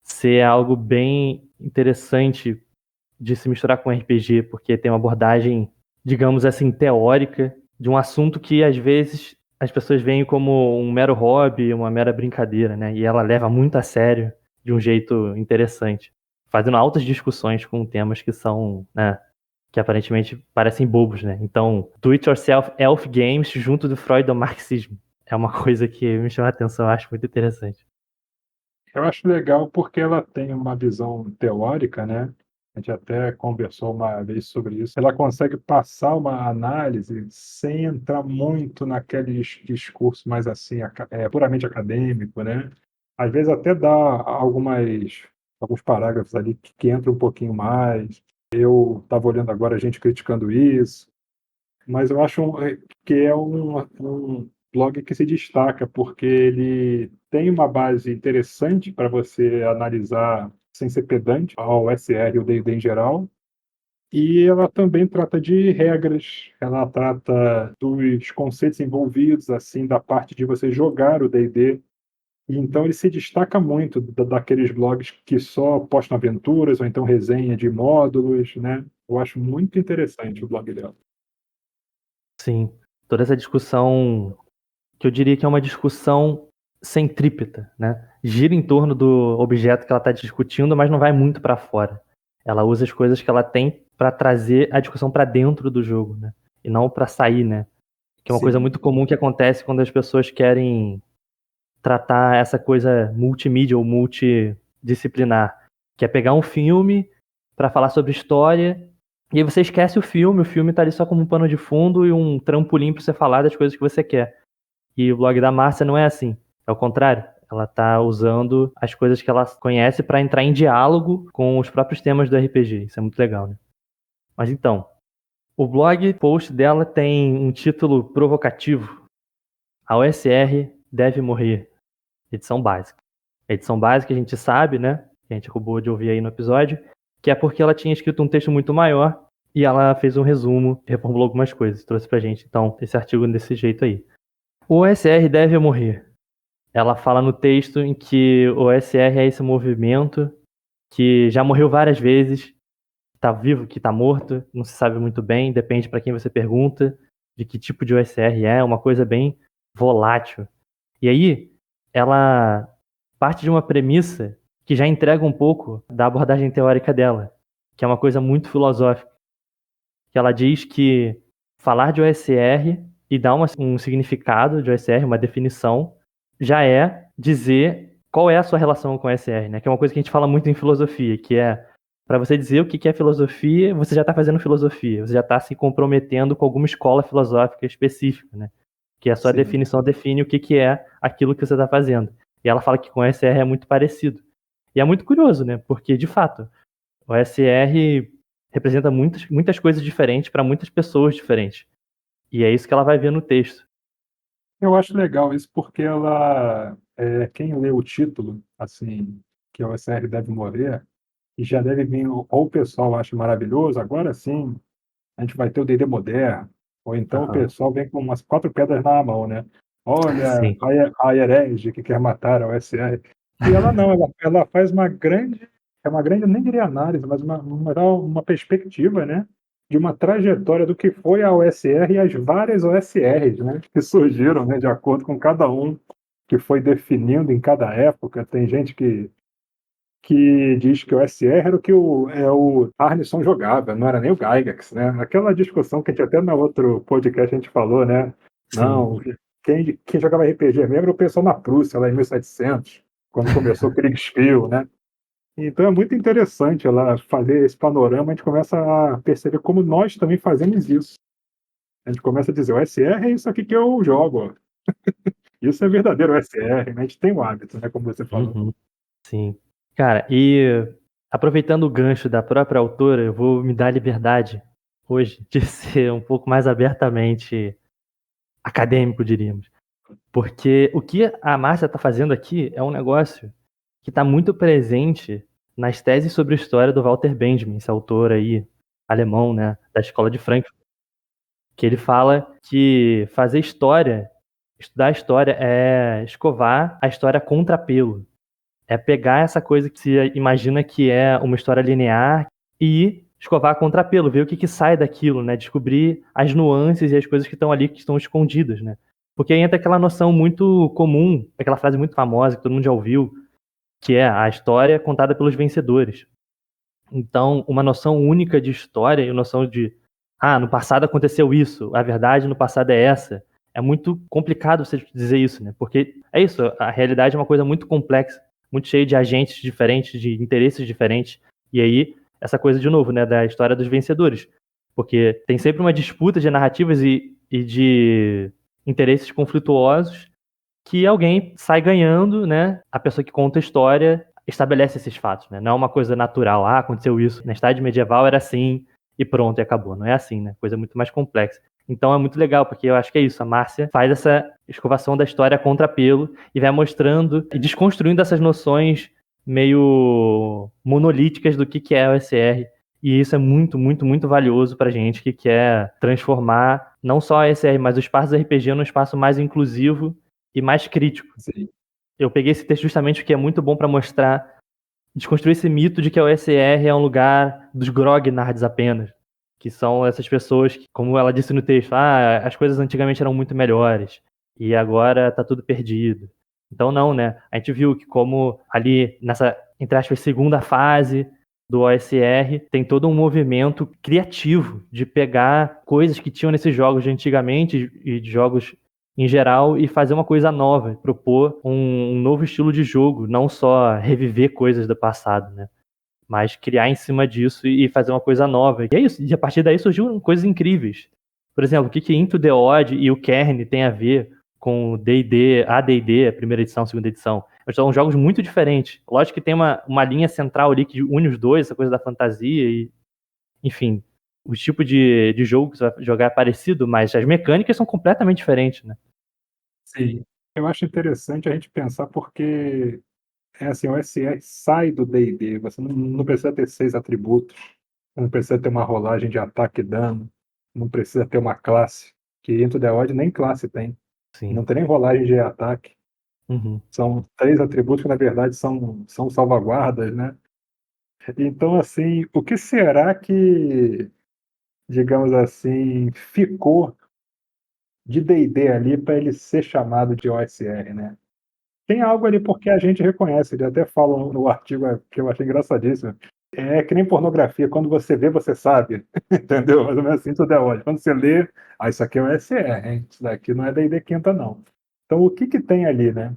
ser algo bem interessante de se misturar com RPG, porque tem uma abordagem, digamos assim, teórica de um assunto que às vezes as pessoas veem como um mero hobby, uma mera brincadeira, né? E ela leva muito a sério de um jeito interessante, fazendo altas discussões com temas que são, né, que aparentemente parecem bobos, né? Então, do it yourself elf games junto do Freud do marxismo é uma coisa que me chama a atenção, eu acho muito interessante. Eu acho legal porque ela tem uma visão teórica, né? A gente até conversou uma vez sobre isso. Ela consegue passar uma análise sem entrar muito naquele discurso mais assim, puramente acadêmico, né? Às vezes até dá alguns parágrafos ali que entram um pouquinho mais. Eu estava olhando agora a gente criticando isso. Mas eu acho que é um blog que se destaca, porque ele tem uma base interessante para você analisar sem ser pedante ao SR e o D&D em geral, E ela também trata de regras, ela trata dos conceitos envolvidos, assim, da parte de você jogar o D&D. E então ele se destaca muito daqueles blogs que só postam aventuras ou então resenha de módulos, né. Eu acho muito interessante o blog dela. Sim, toda essa discussão, que eu diria que é uma discussão centrípeta, né, gira em torno do objeto que ela está discutindo, mas não vai muito para fora. Ela usa as coisas que ela tem para trazer a discussão para dentro do jogo, né, e não para sair, né, que é uma coisa Sim, muito comum que acontece quando as pessoas querem tratar essa coisa multimídia ou multidisciplinar, que é pegar um filme para falar sobre história, e aí você esquece o filme tá ali só como um pano de fundo e um trampolim para você falar das coisas que você quer. E o blog da Márcia não é assim, é o contrário. Ela tá usando as coisas que ela conhece para entrar em diálogo com os próprios temas do RPG. Isso é muito legal, né? Mas então, o blog post dela tem um título provocativo. A OSR deve morrer. Edição básica. A edição básica a gente sabe, né? Que a gente acabou de ouvir aí no episódio, que é porque ela tinha escrito um texto muito maior e ela fez um resumo, reformulou algumas coisas, trouxe pra gente, então, esse artigo desse jeito aí. O OSR deve morrer. Ela fala no texto em que o OSR é esse movimento que já morreu várias vezes, tá vivo, que tá morto, não se sabe muito bem, depende para quem você pergunta, de que tipo de OSR é, uma coisa bem volátil. E aí, ela parte de uma premissa que já entrega um pouco da abordagem teórica dela, que é uma coisa muito filosófica, que ela diz que falar de OSR e dar um significado de OSR, uma definição, já é dizer qual é a sua relação com o OSR, né? Que é uma coisa que a gente fala muito em filosofia, que é para você dizer o que é filosofia, você já está fazendo filosofia, você já está se comprometendo com alguma escola filosófica específica, né? Que a sua sim. definição define o que é aquilo que você está fazendo. E ela fala que com o OSR é muito parecido. E é muito curioso, né? Porque, de fato, o OSR representa muitas coisas diferentes para muitas pessoas diferentes. E é isso que ela vai ver no texto. Eu acho legal isso porque ela, quem lê o título, assim, que o OSR deve morrer, e já deve vir ou o pessoal acha maravilhoso, agora sim a gente vai ter o D&D moderno, ou então o Aham. pessoal vem com umas 4 pedras na mão, né. Olha, Sim. a herege que quer matar a OSR. E ela não, ela faz uma grande nem diria análise, mas uma perspectiva, né, de uma trajetória do que foi a OSR e as várias OSRs, né, que surgiram, né, de acordo com cada um que foi definindo em cada época. Tem gente que diz que o SR era o Arneson jogava, não era nem o Gygax, né. Aquela discussão que a gente até no outro podcast a gente falou, né, Sim. não, quem jogava RPG mesmo era o pessoal na Prússia, lá em 1700, quando começou o Kriegspiel, né. Então é muito interessante ela fazer esse panorama, a gente começa a perceber como nós também fazemos isso. A gente começa a dizer: "O SR é isso aqui que eu jogo, ó. Isso é verdadeiro SR", né, a gente tem o hábito, né, como você falou. Uhum. Sim. Cara, e aproveitando o gancho da própria autora, eu vou me dar a liberdade hoje de ser um pouco mais abertamente acadêmico, diríamos. Porque o que a Márcia está fazendo aqui é um negócio que está muito presente nas teses sobre história do Walter Benjamin, esse autor aí alemão, né, da escola de Frankfurt, que ele fala que fazer história, estudar história é escovar a história a contrapelo. É pegar essa coisa que se imagina que é uma história linear e escovar a contrapelo, ver o que sai daquilo, né? Descobrir as nuances e as coisas que estão ali, que estão escondidas, né? Porque aí entra aquela noção muito comum, aquela frase muito famosa que todo mundo já ouviu, que é a história contada pelos vencedores. Então, uma noção única de história e a noção de, no passado aconteceu isso, a verdade no passado é essa. É muito complicado você dizer isso, né? Porque é isso, a realidade é uma coisa muito complexa, muito cheia de agentes diferentes, de interesses diferentes. E aí, essa coisa de novo, né, da história dos vencedores. Porque tem sempre uma disputa de narrativas e de interesses conflituosos que alguém sai ganhando, né? A pessoa que conta a história estabelece esses fatos, né? Não é uma coisa natural, aconteceu isso, na idade medieval era assim e pronto, e acabou. Não é assim, né? Coisa muito mais complexa. Então é muito legal, porque eu acho que é isso, a Márcia faz essa escovação da história a contrapelo e vai mostrando e desconstruindo essas noções meio monolíticas do que é o SR E isso é muito, muito, muito valioso pra gente que quer transformar não só a SR, mas o espaço RPG num espaço mais inclusivo e mais crítico. Sim. Eu peguei esse texto justamente porque é muito bom pra mostrar, desconstruir esse mito de que a OSR é um lugar dos grognards apenas. Que são essas pessoas que, como ela disse no texto, as coisas antigamente eram muito melhores e agora tá tudo perdido. Então não, né? A gente viu que como ali nessa, entre aspas, segunda fase do OSR, tem todo um movimento criativo de pegar coisas que tinham nesses jogos de antigamente e de jogos em geral e fazer uma coisa nova, propor um novo estilo de jogo, não só reviver coisas do passado, né? Mas criar em cima disso e fazer uma coisa nova. E é isso, e a partir daí surgiram coisas incríveis. Por exemplo, o que Into the Odd e o Kern tem a ver com o D&D, a D&D, a primeira edição, a segunda edição. São jogos muito diferentes. Lógico que tem uma linha central ali que une os dois, essa coisa da fantasia e, enfim, o tipo de jogo que você vai jogar é parecido, mas as mecânicas são completamente diferentes, né? Sim. Eu acho interessante a gente pensar porque, assim, o SR sai do D&D, você não precisa ter 6 atributos, não precisa ter uma rolagem de ataque e dano, não precisa ter uma classe, que Into the Odd nem classe tem, Sim. não tem nem rolagem de ataque. Uhum. São 3 atributos que, na verdade, são salvaguardas, né. Então, assim, o que será que, digamos assim, ficou de D&D ali para ele ser chamado de OSR, né? Tem algo ali porque a gente reconhece, ele até fala no artigo que eu achei engraçadíssimo. É que nem pornografia, quando você vê, você sabe, entendeu? Mais ou menos assim, tudo é ódio. Quando você lê, isso aqui é o SR, hein? Isso daqui não é D&D quinta, não. Então, o que que tem ali, né?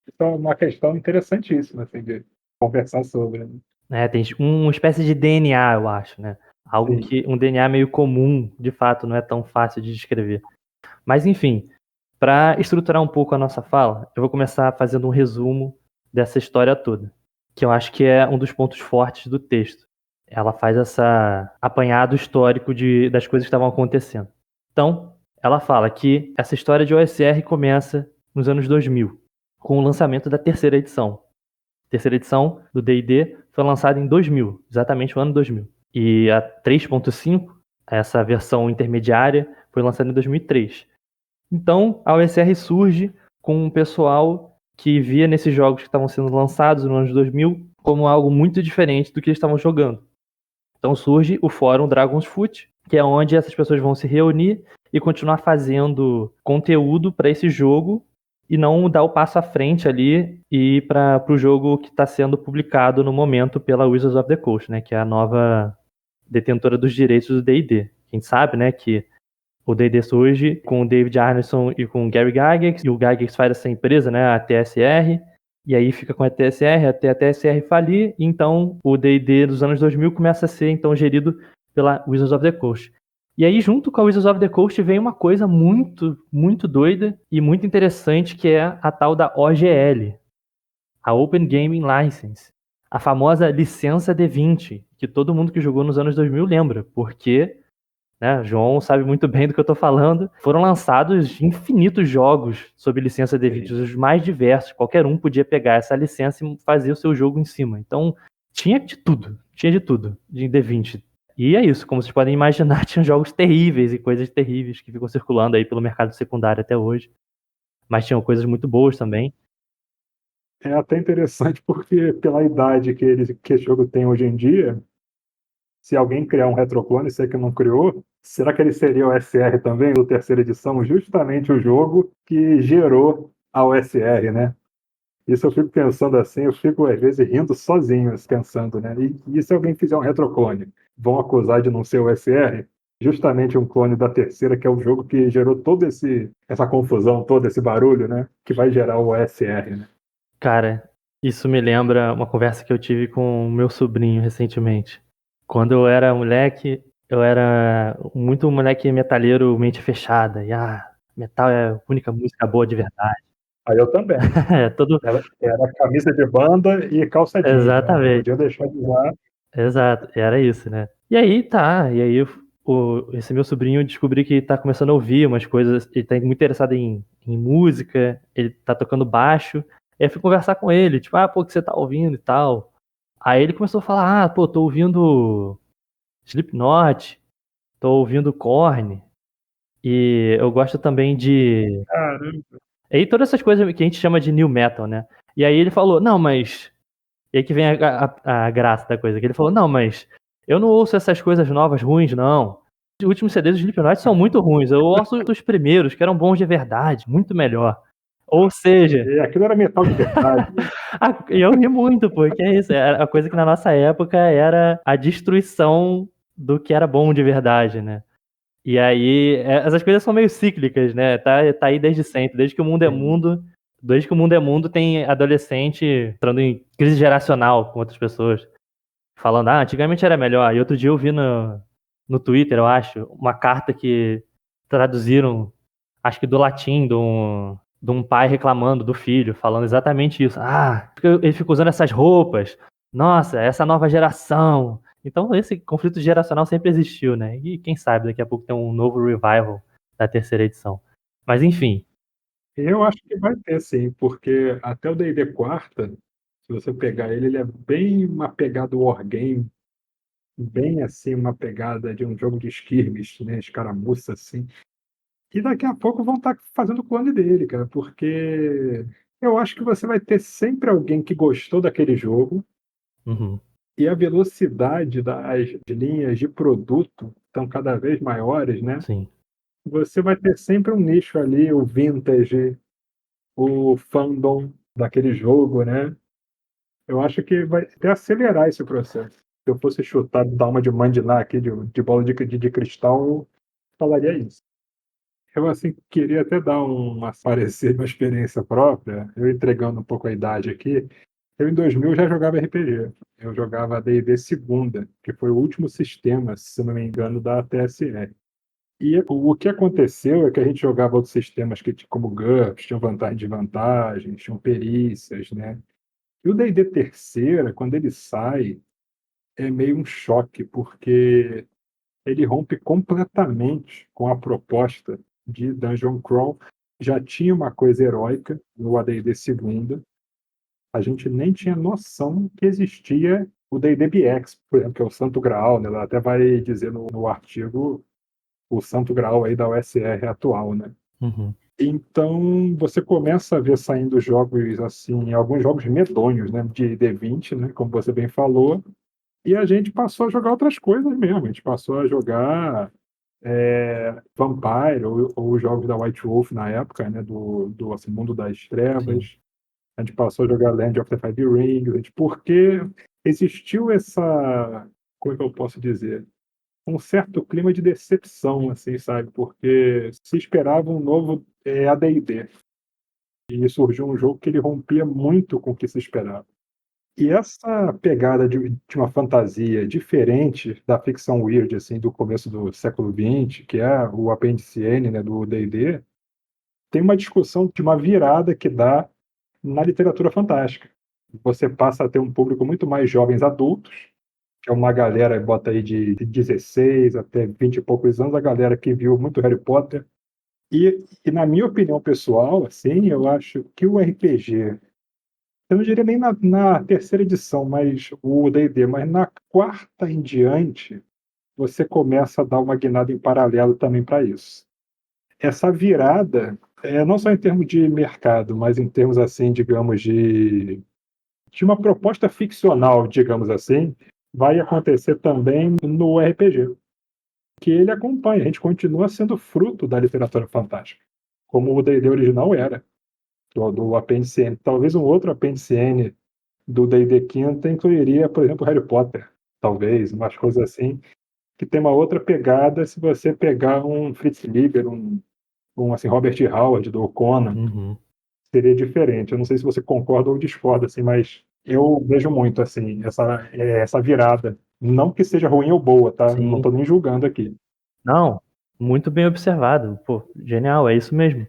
Isso é uma questão interessantíssima, assim, de conversar sobre, né? Tem uma espécie de DNA, eu acho, né? Algo Sim. que um DNA meio comum, de fato, não é tão fácil de descrever. Mas enfim, para estruturar um pouco a nossa fala, eu vou começar fazendo um resumo dessa história toda, que eu acho que é um dos pontos fortes do texto. Ela faz essa apanhado histórico das coisas que estavam acontecendo. Então, ela fala que essa história de OSR começa nos anos 2000, com o lançamento da terceira edição. A terceira edição do D&D foi lançada em 2000, exatamente o ano 2000. E a 3.5, essa versão intermediária, foi lançada em 2003. Então, a OSR surge com um pessoal que via nesses jogos que estavam sendo lançados no ano de 2000 como algo muito diferente do que eles estavam jogando. Então surge o fórum Dragon's Foot, que é onde essas pessoas vão se reunir e continuar fazendo conteúdo para esse jogo e não dar o passo à frente ali e ir para o jogo que está sendo publicado no momento pela Wizards of the Coast, né, que é a nova detentora dos direitos do D&D. A gente sabe, né, que o D&D surge com o David Arneson e com o Gary Gygax, e o Gygax faz essa empresa, né, a TSR, e aí fica com a TSR até a TSR falir, e então o D&D dos anos 2000 começa a ser então gerido pela Wizards of the Coast. E aí junto com a Wizards of the Coast vem uma coisa muito, muito doida e muito interessante, que é a tal da OGL, a Open Gaming License, a famosa licença D20, que todo mundo que jogou nos anos 2000 lembra, porque, né, João sabe muito bem do que eu estou falando. Foram lançados infinitos jogos sob licença D20, os mais diversos. Qualquer um podia pegar essa licença e fazer o seu jogo em cima. Então, tinha de tudo de D20. E é isso, como vocês podem imaginar, tinham jogos terríveis e coisas terríveis que ficam circulando aí pelo mercado secundário até hoje. Mas tinham coisas muito boas também. É até interessante porque pela idade que esse jogo tem hoje em dia, se alguém criar um retroclone, você que não criou, será que ele seria o SR também, do terceira edição? Justamente o jogo que gerou a OSR, né? Isso eu fico pensando assim, eu fico às vezes rindo sozinho, pensando, né? E se alguém fizer um retroclone? Vão acusar de não ser o SR? Justamente um clone da terceira, que é o jogo que gerou toda essa confusão, todo esse barulho, né? Que vai gerar o OSR, né? Cara, isso me lembra uma conversa que eu tive com o meu sobrinho recentemente. Quando eu era moleque, eu era muito moleque metalheiro, mente fechada. E, metal é a única música boa de verdade. Aí eu também. É, todo... Era camisa de banda e calça jeans, né? Não Exatamente, podia deixar de usar. exato, era isso, né? E aí tá, e aí esse meu sobrinho descobri que tá começando a ouvir umas coisas, ele tá muito interessado em música, ele tá tocando baixo. Aí eu fui conversar com ele, tipo, pô, o que você tá ouvindo e tal. Aí ele começou a falar, pô, tô ouvindo Slipknot, tô ouvindo Korn, e eu gosto também de... Caramba. E todas essas coisas que a gente chama de new metal, né? E aí ele falou, não, mas... E aí que vem a graça da coisa, que ele falou, não, mas eu não ouço essas coisas novas ruins, não. Os últimos CDs do Slipknot são muito ruins, eu ouço os primeiros, que eram bons de verdade, muito melhor. Ou seja, Aquilo era metal de verdade. e eu ri muito, porque é isso, a coisa que na nossa época era a destruição do que era bom de verdade, né? E aí, essas coisas são meio cíclicas, né? Tá aí desde sempre, desde que o mundo é Sim. mundo. Desde que o mundo é mundo, tem adolescente entrando em crise geracional com outras pessoas. Falando, antigamente era melhor. E outro dia eu vi no Twitter, eu acho, uma carta que traduziram, acho que do latim, de um pai reclamando do filho, falando exatamente isso. Porque ele fica usando essas roupas. Nossa, essa nova geração. Então esse conflito geracional sempre existiu, né? E quem sabe daqui a pouco tem um novo revival da terceira edição. Mas enfim. Eu acho que vai ter sim, porque até o D&D quarta, se você pegar ele, ele é bem uma pegada wargame, bem assim uma pegada de um jogo de skirmish, né, escaramuça assim. E daqui a pouco vão estar fazendo clone dele, cara, porque eu acho que você vai ter sempre alguém que gostou daquele jogo Uhum, e a velocidade das linhas de produto estão cada vez maiores, né? sim. Você vai ter sempre um nicho ali, o vintage, o fandom daquele jogo, né? Eu acho que vai até acelerar esse processo. Se eu fosse chutar, dar uma de mandinar aqui de bola de cristal, eu falaria isso. Eu, assim, queria até dar uma parecer, uma experiência própria, eu entregando um pouco a idade aqui. Eu, em 2000, já jogava RPG. Eu jogava D&D segunda, que foi o último sistema, se não me engano, da TSR. E o que aconteceu é que a gente jogava outros sistemas que, como GURPS, tinham vantagem e desvantagens, tinham perícias, né? E o D&D terceira, quando ele sai, é meio um choque, porque ele rompe completamente com a proposta de Dungeon Crawl. Já tinha uma coisa heróica no AD&D segunda. A gente nem tinha noção que existia o D&D BX, por exemplo, que é o Santo Graal, né? Ela até vai dizer no artigo o Santo Graal aí da OSR atual, né? Uhum, Então, você começa a ver saindo jogos assim, alguns jogos medonhos, né, de D20, né, como você bem falou, e a gente passou a jogar outras coisas mesmo. A gente passou a jogar Vampire ou os jogos da White Wolf na época, né, do assim, Mundo das sim. Trevas. A gente passou a jogar Land of the Five Rings, porque existiu essa, como é que eu posso dizer? Um certo clima de decepção, assim, sabe? Porque se esperava um novo AD&D. E surgiu um jogo que ele rompia muito com o que se esperava. E essa pegada de uma fantasia diferente da ficção weird, assim, do começo do século XX, que é o apêndice N, né, do D&D, tem uma discussão de uma virada que dá na literatura fantástica. Você passa a ter um público muito mais jovens adultos, que é uma galera, bota aí de 16 até 20 e poucos anos, a galera que viu muito Harry Potter. E na minha opinião pessoal, assim, eu acho que o RPG, eu não diria nem na terceira edição, mas o D&D, mas na quarta em diante, você começa a dar uma guinada em paralelo também para isso. Essa virada, não só em termos de mercado, mas em termos, assim, digamos, de uma proposta ficcional, digamos assim, vai acontecer também no RPG, que ele acompanha, a gente continua sendo fruto da literatura fantástica, como o D&D original era, do apêndice N. Talvez um outro apêndice N do D&D quinta incluiria, por exemplo, Harry Potter, talvez, umas coisas assim, que tem uma outra pegada se você pegar um Fritz Lieber, um assim, Robert Howard, do Conan, Uhum, seria diferente. Eu não sei se você concorda ou discorda, assim, mas eu vejo muito assim essa virada. Não que seja ruim ou boa, tá? Não sim. estou nem julgando aqui. Não, muito bem observado. Pô, genial, é isso mesmo.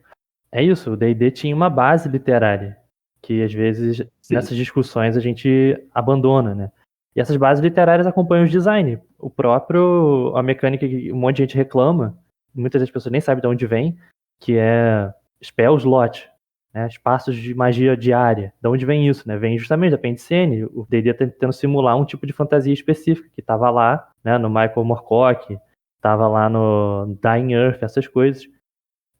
É isso, o D&D tinha uma base literária, que às vezes Sim, nessas discussões a gente abandona, né? E essas bases literárias acompanham os design. A mecânica que um monte de gente reclama, muitas das pessoas nem sabem de onde vem, que é spell slot. né? Espaços de magia diária. De onde vem isso, né? Vem justamente da Apêndice N. O D&D tentando simular um tipo de fantasia específica que estava lá, né? No Michael Moorcock, estava lá no Dying Earth, essas coisas.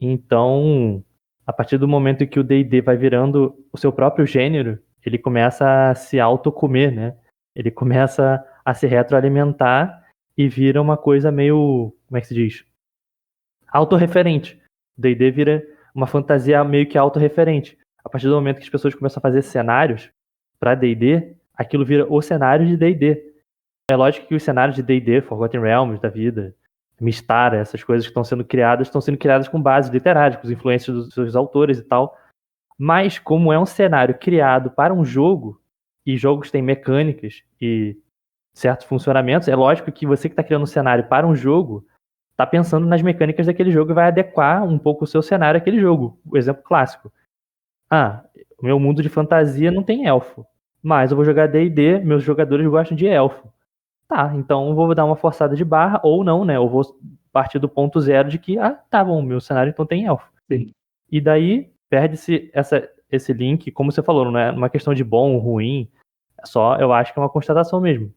Então, a partir do momento em que o D&D vai virando o seu próprio gênero, ele começa a se autocomer, né? Ele começa a se retroalimentar e vira uma coisa meio, como é que se diz? Autorreferente. O D&D vira uma fantasia meio que autorreferente. A partir do momento que as pessoas começam a fazer cenários para D&D, aquilo vira o cenário de D&D. É lógico que os cenários de D&D, Forgotten Realms da vida, Mistara, essas coisas que estão sendo criadas com bases literárias, com as influências dos seus autores e tal. Mas como é um cenário criado para um jogo, e jogos têm mecânicas e certos funcionamentos, é lógico que você que está criando um cenário para um jogo está pensando nas mecânicas daquele jogo e vai adequar um pouco o seu cenário àquele jogo. O exemplo clássico. O meu mundo de fantasia não tem elfo, mas eu vou jogar D&D, meus jogadores gostam de elfo. Tá, então eu vou dar uma forçada de barra, ou não, né? Eu vou partir do ponto zero de que, tá bom, meu cenário então tem elfo. Sim. E daí perde-se esse link, como você falou, não é uma questão de bom ou ruim, é só, eu acho que é uma constatação mesmo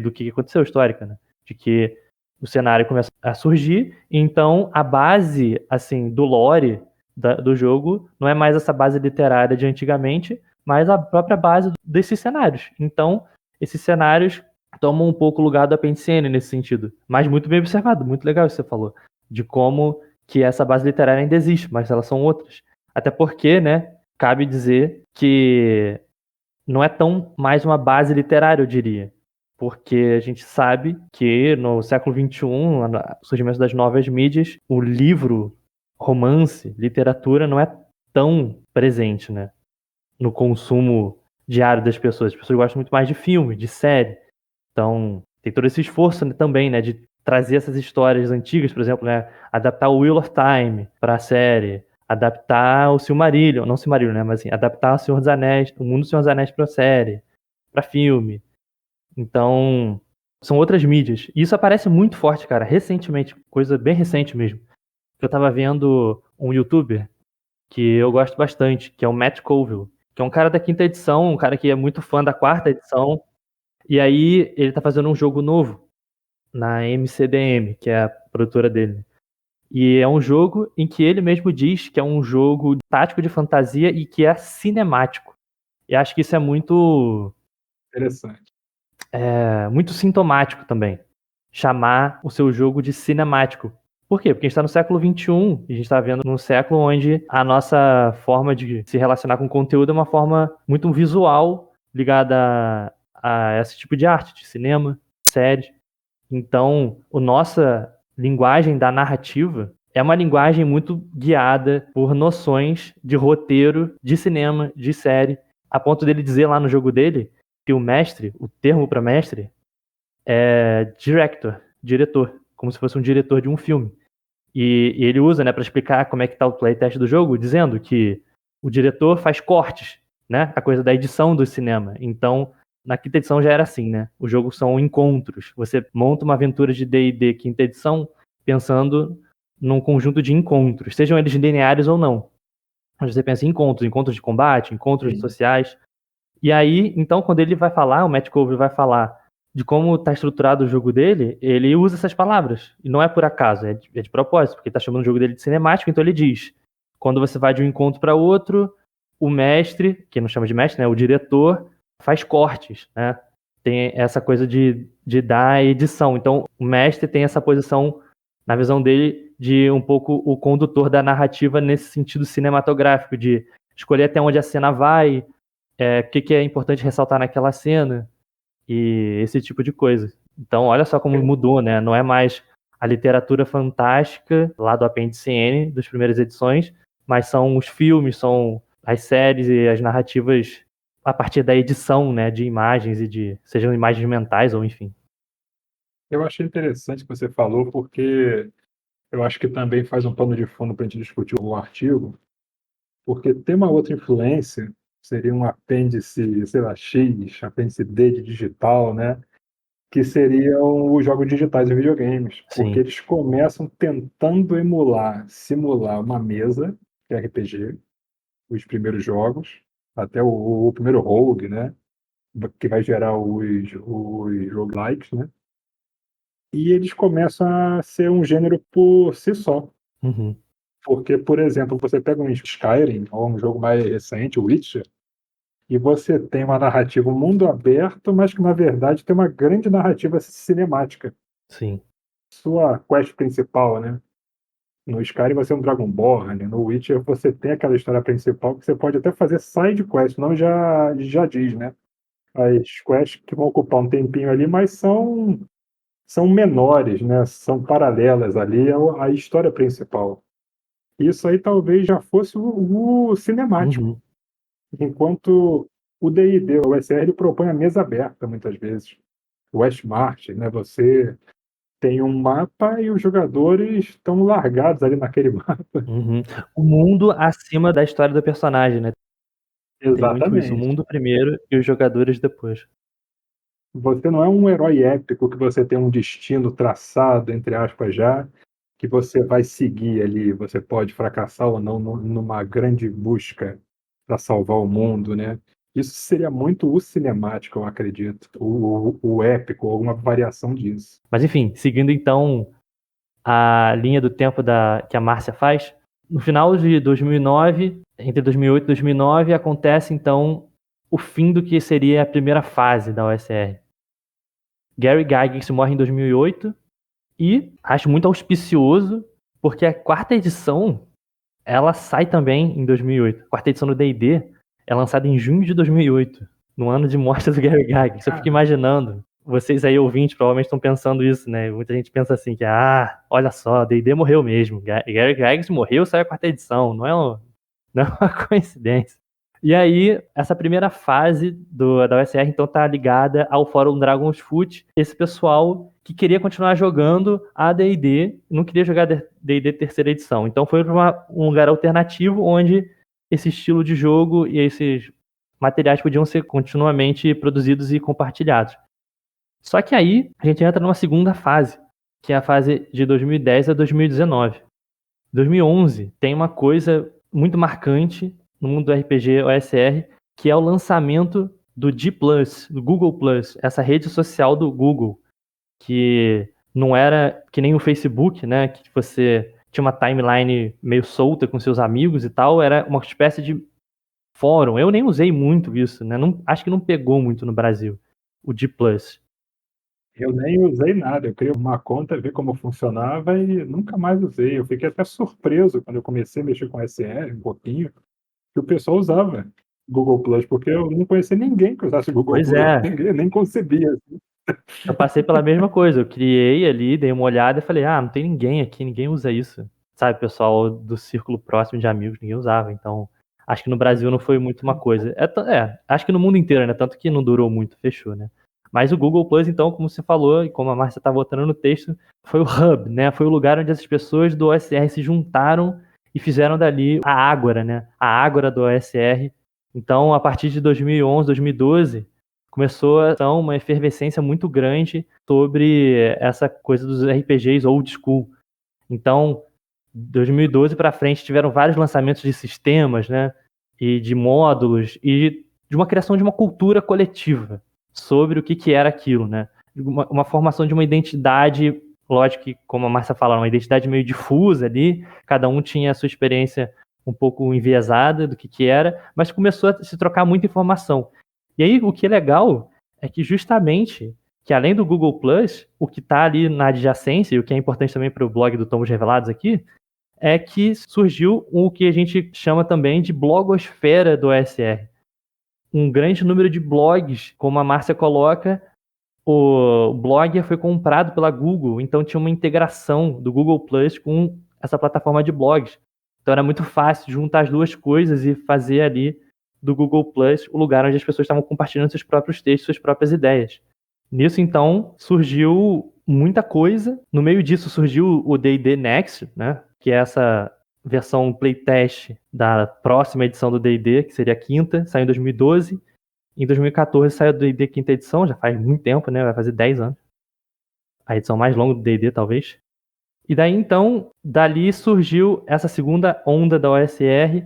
do que aconteceu histórica, né? De que o cenário começa a surgir, então a base, assim, do lore do jogo não é mais essa base literária de antigamente, mas a própria base desses cenários. Então, esses cenários tomam um pouco o lugar do Apêndice N nesse sentido. Mas muito bem observado, muito legal isso que você falou. De como que essa base literária ainda existe, mas elas são outras. Até porque, né, cabe dizer que não é tão mais uma base literária, eu diria. Porque a gente sabe que no século XXI, no surgimento das novas mídias, o livro, romance, literatura não é tão presente, né, no consumo diário das pessoas. As pessoas gostam muito mais de filme, de série. Então, tem todo esse esforço, né, também, né, de trazer essas histórias antigas, por exemplo, né, adaptar o Wheel of Time para a série, adaptar o Silmarillion, não o Silmarillion, né, mas assim, adaptar o Senhor dos Anéis, o mundo do Senhor dos Anéis para série, para filme. Então, são outras mídias. E isso aparece muito forte, cara, recentemente, coisa bem recente mesmo. Eu tava vendo um youtuber que eu gosto bastante, que é o Matt Colville, que é um cara da quinta edição, um cara que é muito fã da quarta edição, e aí ele tá fazendo um jogo novo na MCDM, que é a produtora dele. E é um jogo em que ele mesmo diz que é um jogo tático de fantasia e que é cinemático. E acho que isso é Interessante. muito sintomático também. Chamar o seu jogo de cinemático. Por quê? Porque a gente está no século XXI e a gente está vendo num século onde a nossa forma de se relacionar com o conteúdo é uma forma muito visual ligada a esse tipo de arte, de cinema, séries. Então, a nossa linguagem da narrativa é uma linguagem muito guiada por noções de roteiro, de cinema, de série, a ponto dele dizer lá no jogo dele que o mestre, o termo para mestre, é director, diretor, como se fosse um diretor de um filme. E ele usa, né, para explicar como é que tá o playtest do jogo, dizendo que o diretor faz cortes, né, a coisa da edição do cinema. Então, na quinta edição já era assim, né? O jogo são encontros. Você monta uma aventura de D&D quinta edição pensando num conjunto de encontros, sejam eles lineares ou não. Mas você pensa em encontros, encontros de combate, encontros Sim. sociais. E aí, então, quando ele vai falar, o Matt Colville vai falar de como está estruturado o jogo dele, ele usa essas palavras. E não é por acaso, é de propósito, porque ele está chamando o jogo dele de cinemático, então ele diz: quando você vai de um encontro para outro, o mestre, que não chama de mestre, né, o diretor, faz cortes, né? Tem essa coisa de dar edição. Então, o mestre tem essa posição, na visão dele, de um pouco o condutor da narrativa nesse sentido cinematográfico, de escolher até onde a cena vai, o que é importante ressaltar naquela cena, e esse tipo de coisa. Então, olha só como mudou, né? Não é mais a literatura fantástica lá do Apêndice N, das primeiras edições, mas são os filmes, são as séries e as narrativas a partir da edição, né, de imagens sejam imagens mentais ou enfim. Eu achei interessante o que você falou, porque eu acho que também faz um pano de fundo para a gente discutir o artigo, porque tem uma outra influência, seria um apêndice, sei lá, X, apêndice D de digital, né? Que seriam os jogos digitais de videogames, porque Sim, eles começam tentando simular uma mesa de RPG, os primeiros jogos, até o primeiro Rogue, né? Que vai gerar os roguelikes, né? E eles começam a ser um gênero por si só. Uhum. Porque, por exemplo, você pega um Skyrim, ou um jogo mais recente, o Witcher, e você tem uma narrativa, um mundo aberto, mas que na verdade tem uma grande narrativa cinemática. Sim. Sua quest principal, né? No Skyrim você é um Dragonborn, no Witcher você tem aquela história principal que você pode até fazer side quest, não já diz, né? As quests que vão ocupar um tempinho ali, mas são menores, né? São paralelas ali à história principal. Isso aí talvez já fosse o cinemático, Uhum. enquanto o D&D, o OSR, ele propõe a mesa aberta muitas vezes. O Westmarch, né? Você tem um mapa e os jogadores estão largados ali naquele mapa. Uhum. O mundo acima da história do personagem, né? Tem muito isso. O Exatamente. mundo primeiro e os jogadores depois. Você não é um herói épico que você tem um destino traçado, entre aspas, já, que você vai seguir ali. Você pode fracassar ou não numa grande busca para salvar o mundo, né? Isso seria muito o cinemático, eu acredito. O épico, alguma variação disso. Mas enfim, seguindo então a linha do tempo que a Márcia faz, no final de 2009, entre 2008 e 2009, acontece então o fim do que seria a primeira fase da OSR. Gary Gygax morre em 2008 e acho muito auspicioso porque a quarta edição ela sai também em 2008. A quarta edição do D&D é lançada em junho de 2008, no ano de morte do Gary Gygax. Eu fico Caramba. imaginando, vocês aí ouvintes provavelmente estão pensando isso, né? Muita gente pensa assim que, olha só, D&D morreu mesmo. Gary Gygax morreu, saiu a quarta edição. Não é uma coincidência. E aí, essa primeira fase da OSR, então, tá ligada ao Fórum Dragon's Foot. Esse pessoal que queria continuar jogando a D&D, não queria jogar D&D terceira edição. Então, foi para um lugar alternativo, onde esse estilo de jogo e esses materiais podiam ser continuamente produzidos e compartilhados. Só que aí, a gente entra numa segunda fase, que é a fase de 2010 a 2019. 2011 tem uma coisa muito marcante no mundo do RPG OSR, que é o lançamento do G+, do Google+, essa rede social do Google, que não era que nem o Facebook, né, que você tinha uma timeline meio solta com seus amigos e tal, era uma espécie de fórum. Eu nem usei muito isso, né, acho que não pegou muito no Brasil, o G+. Eu nem usei nada, eu criei uma conta, vi como funcionava e nunca mais usei. Eu fiquei até surpreso quando eu comecei a mexer com SR um pouquinho, que o pessoal usava Google Plus, porque eu não conhecia ninguém que usasse Google Pois Plus, é, ninguém nem concebia. eu passei pela mesma coisa. Eu criei ali, dei uma olhada e falei, não tem ninguém aqui, ninguém usa isso. Sabe, pessoal do círculo próximo de amigos, ninguém usava. Então, acho que no Brasil não foi muito uma coisa. Acho que no mundo inteiro, né? Tanto que não durou muito, fechou, né? Mas o Google Plus, então, como você falou, e como a Márcia tá botando no texto, foi o hub, né? Foi o lugar onde essas pessoas do OSR se juntaram e fizeram dali a ágora, né? A ágora do OSR. Então, a partir de 2011, 2012, começou então uma efervescência muito grande sobre essa coisa dos RPGs old school. Então, 2012 para frente tiveram vários lançamentos de sistemas, né, e de módulos e de uma criação de uma cultura coletiva sobre o que era aquilo, né? Uma formação de uma identidade, lógico que, como a Márcia falou, uma identidade meio difusa ali, cada um tinha a sua experiência um pouco enviesada do que era, mas começou a se trocar muita informação. E aí, o que é legal é que justamente que além do Google Plus, o que está ali na adjacência, e o que é importante também para o blog do Tomos Revelados aqui, é que surgiu o que a gente chama também de blogosfera do OSR. Um grande número de blogs, como a Márcia coloca, o Blogger foi comprado pela Google, então tinha uma integração do Google Plus com essa plataforma de blogs. Então era muito fácil juntar as duas coisas e fazer ali do Google Plus o lugar onde as pessoas estavam compartilhando seus próprios textos, suas próprias ideias. Nisso, então, surgiu muita coisa. No meio disso surgiu o D&D Next, né? Que é essa versão playtest da próxima edição do D&D, que seria a quinta, saiu em 2012. Em 2014 saiu o D&D quinta edição, já faz muito tempo, né? Vai fazer 10 anos. A edição mais longa do D&D, talvez. E daí, então, dali surgiu essa segunda onda da OSR,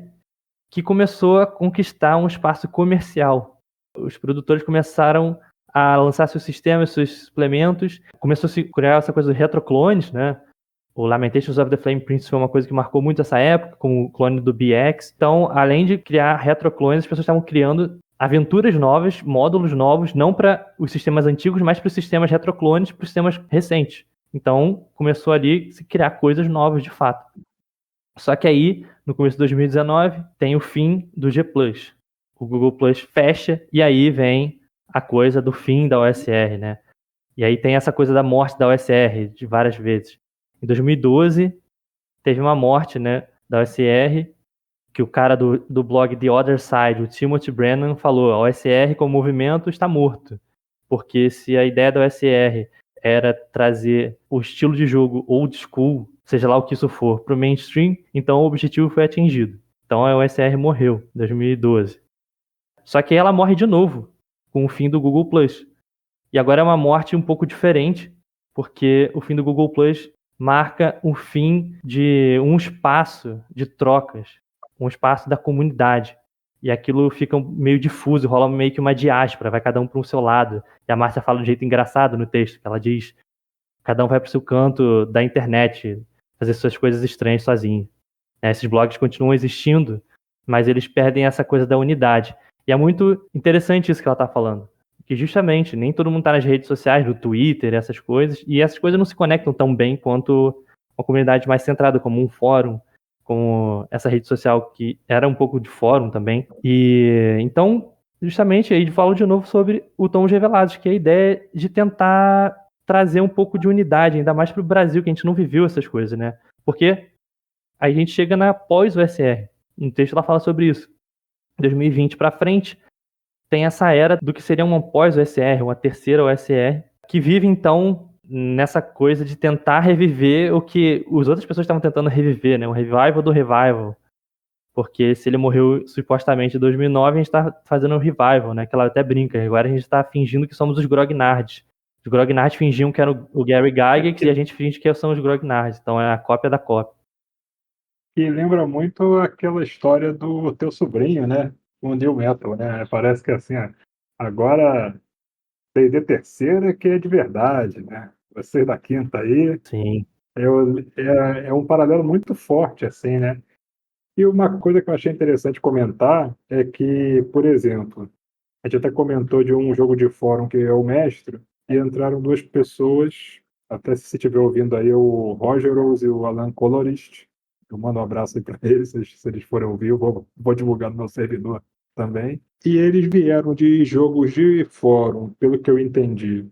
que começou a conquistar um espaço comercial. Os produtores começaram a lançar seus sistemas, seus suplementos, começou a se criar essa coisa do retroclones, né? O Lamentations of the Flame Prince foi uma coisa que marcou muito essa época, como o clone do BX. Então, além de criar retroclones, as pessoas estavam criando aventuras novas, módulos novos, não para os sistemas antigos, mas para os sistemas retroclones, para os sistemas recentes. Então, começou ali a se criar coisas novas de fato. Só que aí, no começo de 2019, tem o fim do G+. O Google Plus fecha e aí vem a coisa do fim da OSR, né? E aí tem essa coisa da morte da OSR de várias vezes. Em 2012, teve uma morte, né, da OSR, que o cara do blog The Other Side, o Timothy Brennan, falou: a OSR como movimento está morto. Porque se a ideia da OSR era trazer o estilo de jogo old school, seja lá o que isso for, para o mainstream, então o objetivo foi atingido. Então a OSR morreu em 2012. Só que ela morre de novo com o fim do Google Plus. E agora é uma morte um pouco diferente, porque o fim do Google Plus marca o fim de um espaço de trocas, um espaço da comunidade. E aquilo fica meio difuso, rola meio que uma diáspora, vai cada um para o seu lado. E a Márcia fala de um jeito engraçado no texto, que ela diz: cada um vai para o seu canto da internet, fazer suas coisas estranhas sozinho. Esses blogs continuam existindo, mas eles perdem essa coisa da unidade. E é muito interessante isso que ela está falando. Que justamente nem todo mundo está nas redes sociais, no Twitter, essas coisas, e essas coisas não se conectam tão bem quanto uma comunidade mais centrada, como um fórum, como essa rede social que era um pouco de fórum também. E então, justamente, aí falo de novo sobre o Tomos Revelados, que é a ideia de tentar trazer um pouco de unidade, ainda mais para o Brasil, que a gente não viveu essas coisas, né? Porque aí a gente chega na pós-OSR. No texto ela fala sobre isso. 2020 para frente, tem essa era do que seria uma pós-OSR, uma terceira OSR, que vive, então, nessa coisa de tentar reviver o que as outras pessoas estavam tentando reviver, né? Um revival do revival. Porque se ele morreu supostamente em 2009, a gente está fazendo um revival, né? Que ela até brinca. Agora a gente está fingindo que somos os Grognards. Os Grognards fingiam que era o Gary Gygax e a gente finge que são os Grognards. Então é a cópia da cópia. E lembra muito aquela história do teu sobrinho, né? O New Metal, né? Parece que assim, agora D&D terceira que é de verdade, né? Vocês da quinta aí, Sim. é um paralelo muito forte, assim, né? E uma coisa que eu achei interessante comentar é que, por exemplo, a gente até comentou de um jogo de fórum que é o Mestre, e entraram duas pessoas, até se você estiver ouvindo aí, o Roger Rose e o Alan Colorist. Eu mando um abraço aí para eles, se eles forem ouvir, eu vou divulgar no meu servidor também. E eles vieram de jogos de fórum, pelo que eu entendi,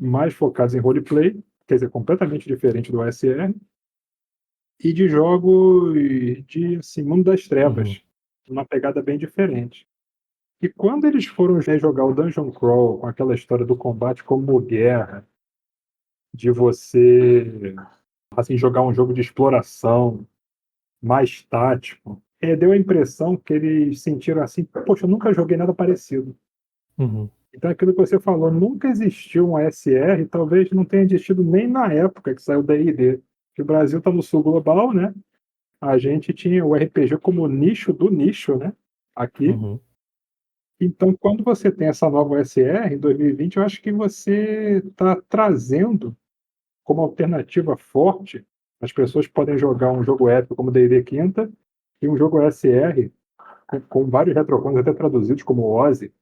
mais focados em roleplay, quer dizer, completamente diferente do OSR, e de jogos de assim, Mundo das Trevas, uma pegada bem diferente. E quando eles foram jogar o Dungeon Crawl com aquela história do combate como guerra, de você assim jogar um jogo de exploração mais tático, deu a impressão que eles sentiram assim, poxa, eu nunca joguei nada parecido. Uhum. Então aquilo que você falou, nunca existiu um ASR, talvez não tenha existido nem na época que saiu o D&D. O Brasil está no sul global, né? A gente tinha o RPG como nicho do nicho, né? Aqui. Uhum. Então, quando você tem essa nova OSR em 2020, eu acho que você está trazendo como alternativa forte, as pessoas podem jogar um jogo épico como D&D Quinta e um jogo OSR com vários retrocons até traduzidos como OSI,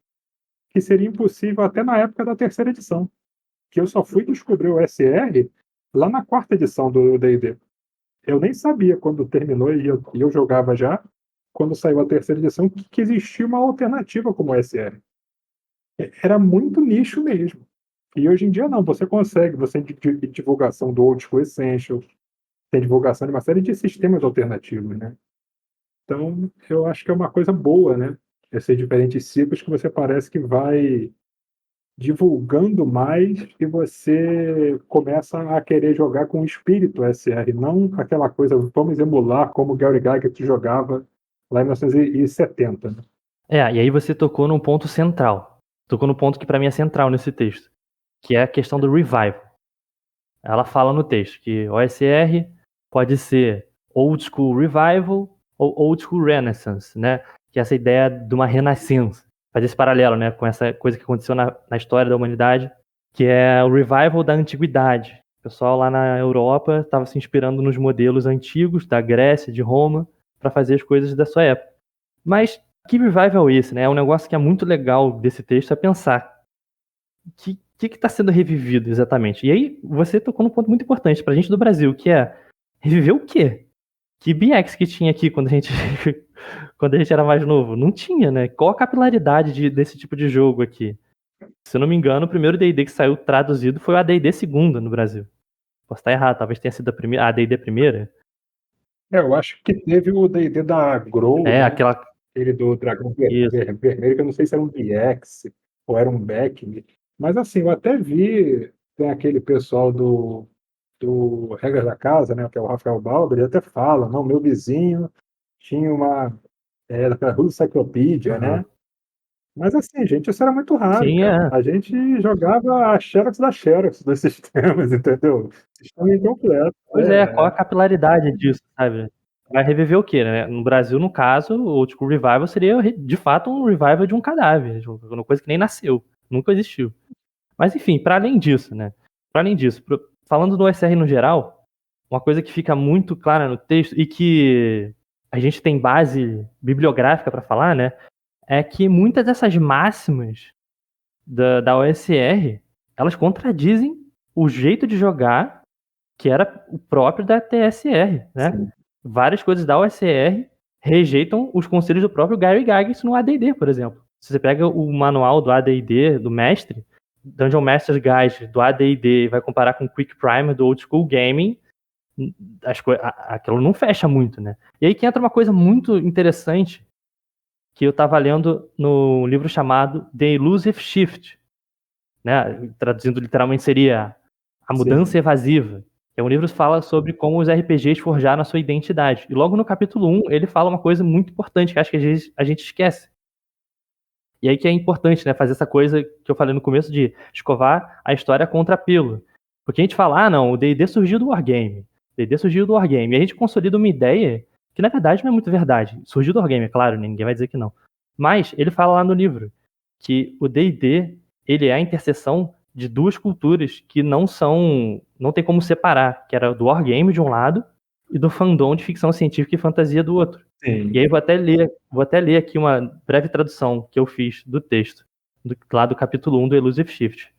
que seria impossível até na época da terceira edição, que eu só fui descobrir o OSR lá na quarta edição do D&D. Eu nem sabia quando terminou e eu jogava já, quando saiu a terceira edição, que existia uma alternativa como OSR. Era muito nicho mesmo. E hoje em dia não, você consegue, você tem divulgação do Old School Essentials, tem divulgação de uma série de sistemas alternativos, né? Então, eu acho que é uma coisa boa, né? Esses diferentes ciclos que você parece que vai divulgando mais e você começa a querer jogar com o espírito SR, não aquela coisa, vamos emular como o Gary Gygax jogava lá em 1970. Né? E aí você tocou num ponto central. Tocou no ponto que para mim é central nesse texto, que é a questão do revival. Ela fala no texto que OSR pode ser old school revival ou Old School Renaissance, né? Que é essa ideia de uma renascença. Fazer esse paralelo, né? Com essa coisa que aconteceu na história da humanidade, que é o revival da antiguidade. O pessoal lá na Europa estava se inspirando nos modelos antigos da Grécia, de Roma, para fazer as coisas da sua época. Mas que revival é esse, né? É um negócio que é muito legal desse texto, é pensar o que está sendo revivido exatamente. E aí você tocou num ponto muito importante para a gente do Brasil, que é reviver o quê? Que BX que tinha aqui quando a gente quando a gente era mais novo? Não tinha, né? Qual a capilaridade desse tipo de jogo aqui? Se eu não me engano, o primeiro D&D que saiu traduzido foi o AD&D segundo no Brasil. Posso estar errado, talvez tenha sido a AD&D primeira. Eu acho que teve o D&D da Grow, né? Aquela... Aquele do Dragão Isso. Vermelho, que eu não sei se era um BX ou era um Beck. Mas assim, eu até vi, tem aquele pessoal do Regras da Casa, né? Que é o Rafael Balber, ele até fala, não, meu vizinho tinha daquela Rua Enciclopédia, né? Mas assim, gente, isso era muito raro, Sim, cara. é. A gente jogava a Xerox da Xerox dos sistemas, entendeu? Sistema incompleto. Pois é, qual a capilaridade disso, sabe? Vai reviver o quê, né? No Brasil, no caso, o Old School Revival seria, de fato, um revival de um cadáver, de uma coisa que nem nasceu, nunca existiu. Mas, enfim, para além disso, né? Para além disso, falando do OSR no geral, uma coisa que fica muito clara no texto e que a gente tem base bibliográfica para falar, né? É que muitas dessas máximas da OSR, elas contradizem o jeito de jogar que era o próprio da TSR, né? Sim. Várias coisas da OSR rejeitam os conselhos do próprio Gary Gygax no AD&D, por exemplo. Se você pega o manual do AD&D, do mestre, Dungeon Master's Guide do AD&D, e vai comparar com o Quick Primer do Old School Gaming, aquilo não fecha muito, né? E aí que entra uma coisa muito interessante que eu estava lendo no livro chamado The Elusive Shift, né? Traduzindo literalmente seria A Mudança Evasiva. É um livro que fala sobre como os RPGs forjaram a sua identidade. E logo no capítulo 1, ele fala uma coisa muito importante, que acho que às vezes a gente esquece. E aí que é importante, né, fazer essa coisa que eu falei no começo de escovar a história contra pelo. Porque a gente fala, não, o D&D surgiu do Wargame. O D&D surgiu do Wargame. E a gente consolida uma ideia que, na verdade, não é muito verdade. Surgiu do Wargame, é claro, ninguém vai dizer que não. Mas ele fala lá no livro que o D&D, ele é a interseção de duas culturas que não tem como separar, que era do Wargame de um lado e do fandom de ficção científica e fantasia do outro. Sim. E aí vou até ler aqui uma breve tradução que eu fiz do texto, lá do capítulo 1 do Elusive Shift.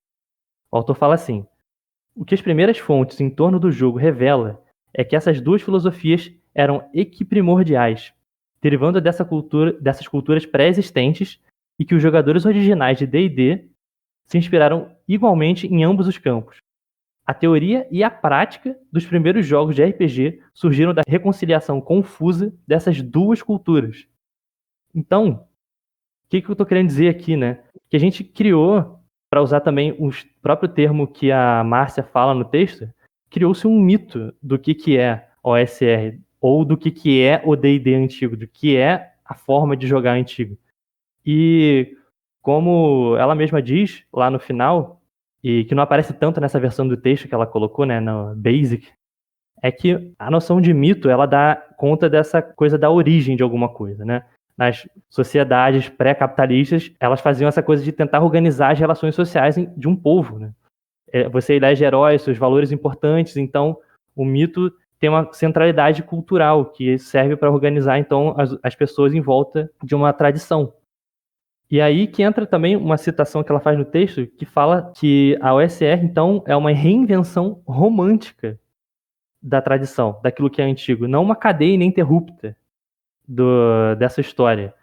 O autor fala assim: o que as primeiras fontes em torno do jogo revela é que essas duas filosofias eram equiprimordiais, derivando dessas culturas pré-existentes, e que os jogadores originais de D&D se inspiraram igualmente em ambos os campos. A teoria e a prática dos primeiros jogos de RPG surgiram da reconciliação confusa dessas duas culturas. Então, o que eu estou querendo dizer aqui, né? Que a gente criou, para usar também o próprio termo que a Márcia fala no texto, criou-se um mito do que é OSR, ou do que é o D&D antigo, do que é a forma de jogar antigo. E como ela mesma diz lá no final, e que não aparece tanto nessa versão do texto que ela colocou, né, no Basic, é que a noção de mito, ela dá conta dessa coisa da origem de alguma coisa, né? Nas sociedades pré-capitalistas, elas faziam essa coisa de tentar organizar as relações sociais de um povo, né? Você elege heróis, seus valores importantes, então o mito tem uma centralidade cultural que serve para organizar, então, as pessoas em volta de uma tradição. E aí que entra também uma citação que ela faz no texto, que fala que a OSR, então, é uma reinvenção romântica da tradição, daquilo que é antigo, não uma cadeia ininterrupta dessa história.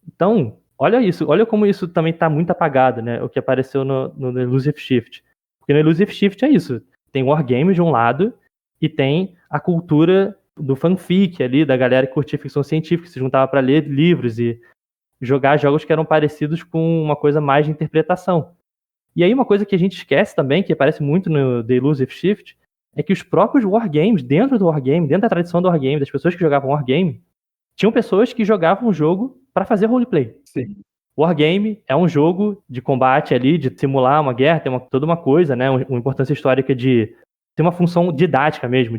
Então, olha isso, olha como isso também está muito apagado, né? O que apareceu no Elusive Shift. Porque no Elusive Shift é isso. Tem o Wargame de um lado e tem a cultura do fanfic ali, da galera que curtia ficção científica, que se juntava para ler livros e jogar jogos que eram parecidos com uma coisa mais de interpretação. E aí uma coisa que a gente esquece também, que aparece muito no The Elusive Shift, é que os próprios wargames, dentro do wargame, dentro da tradição do wargame, das pessoas que jogavam wargame, tinham pessoas que jogavam o jogo para fazer roleplay. Sim. Wargame é um jogo de combate ali, de simular uma guerra, tem toda uma coisa, né, uma importância histórica de tem uma função didática mesmo,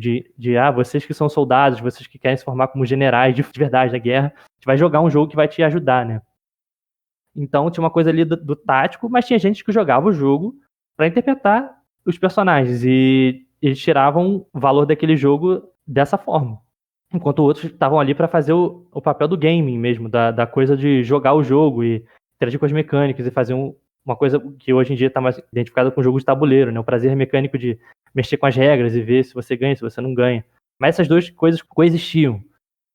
vocês que são soldados, vocês que querem se formar como generais de verdade da guerra, a gente vai jogar um jogo que vai te ajudar, né? Então tinha uma coisa ali do tático, mas tinha gente que jogava o jogo para interpretar os personagens, e eles tiravam o valor daquele jogo dessa forma. Enquanto outros estavam ali para fazer o papel do gaming mesmo, da coisa de jogar o jogo e interagir com as mecânicas e fazer uma coisa que hoje em dia está mais identificada com o jogo de tabuleiro, né? O prazer mecânico de mexer com as regras e ver se você ganha, se você não ganha. Mas essas duas coisas coexistiam.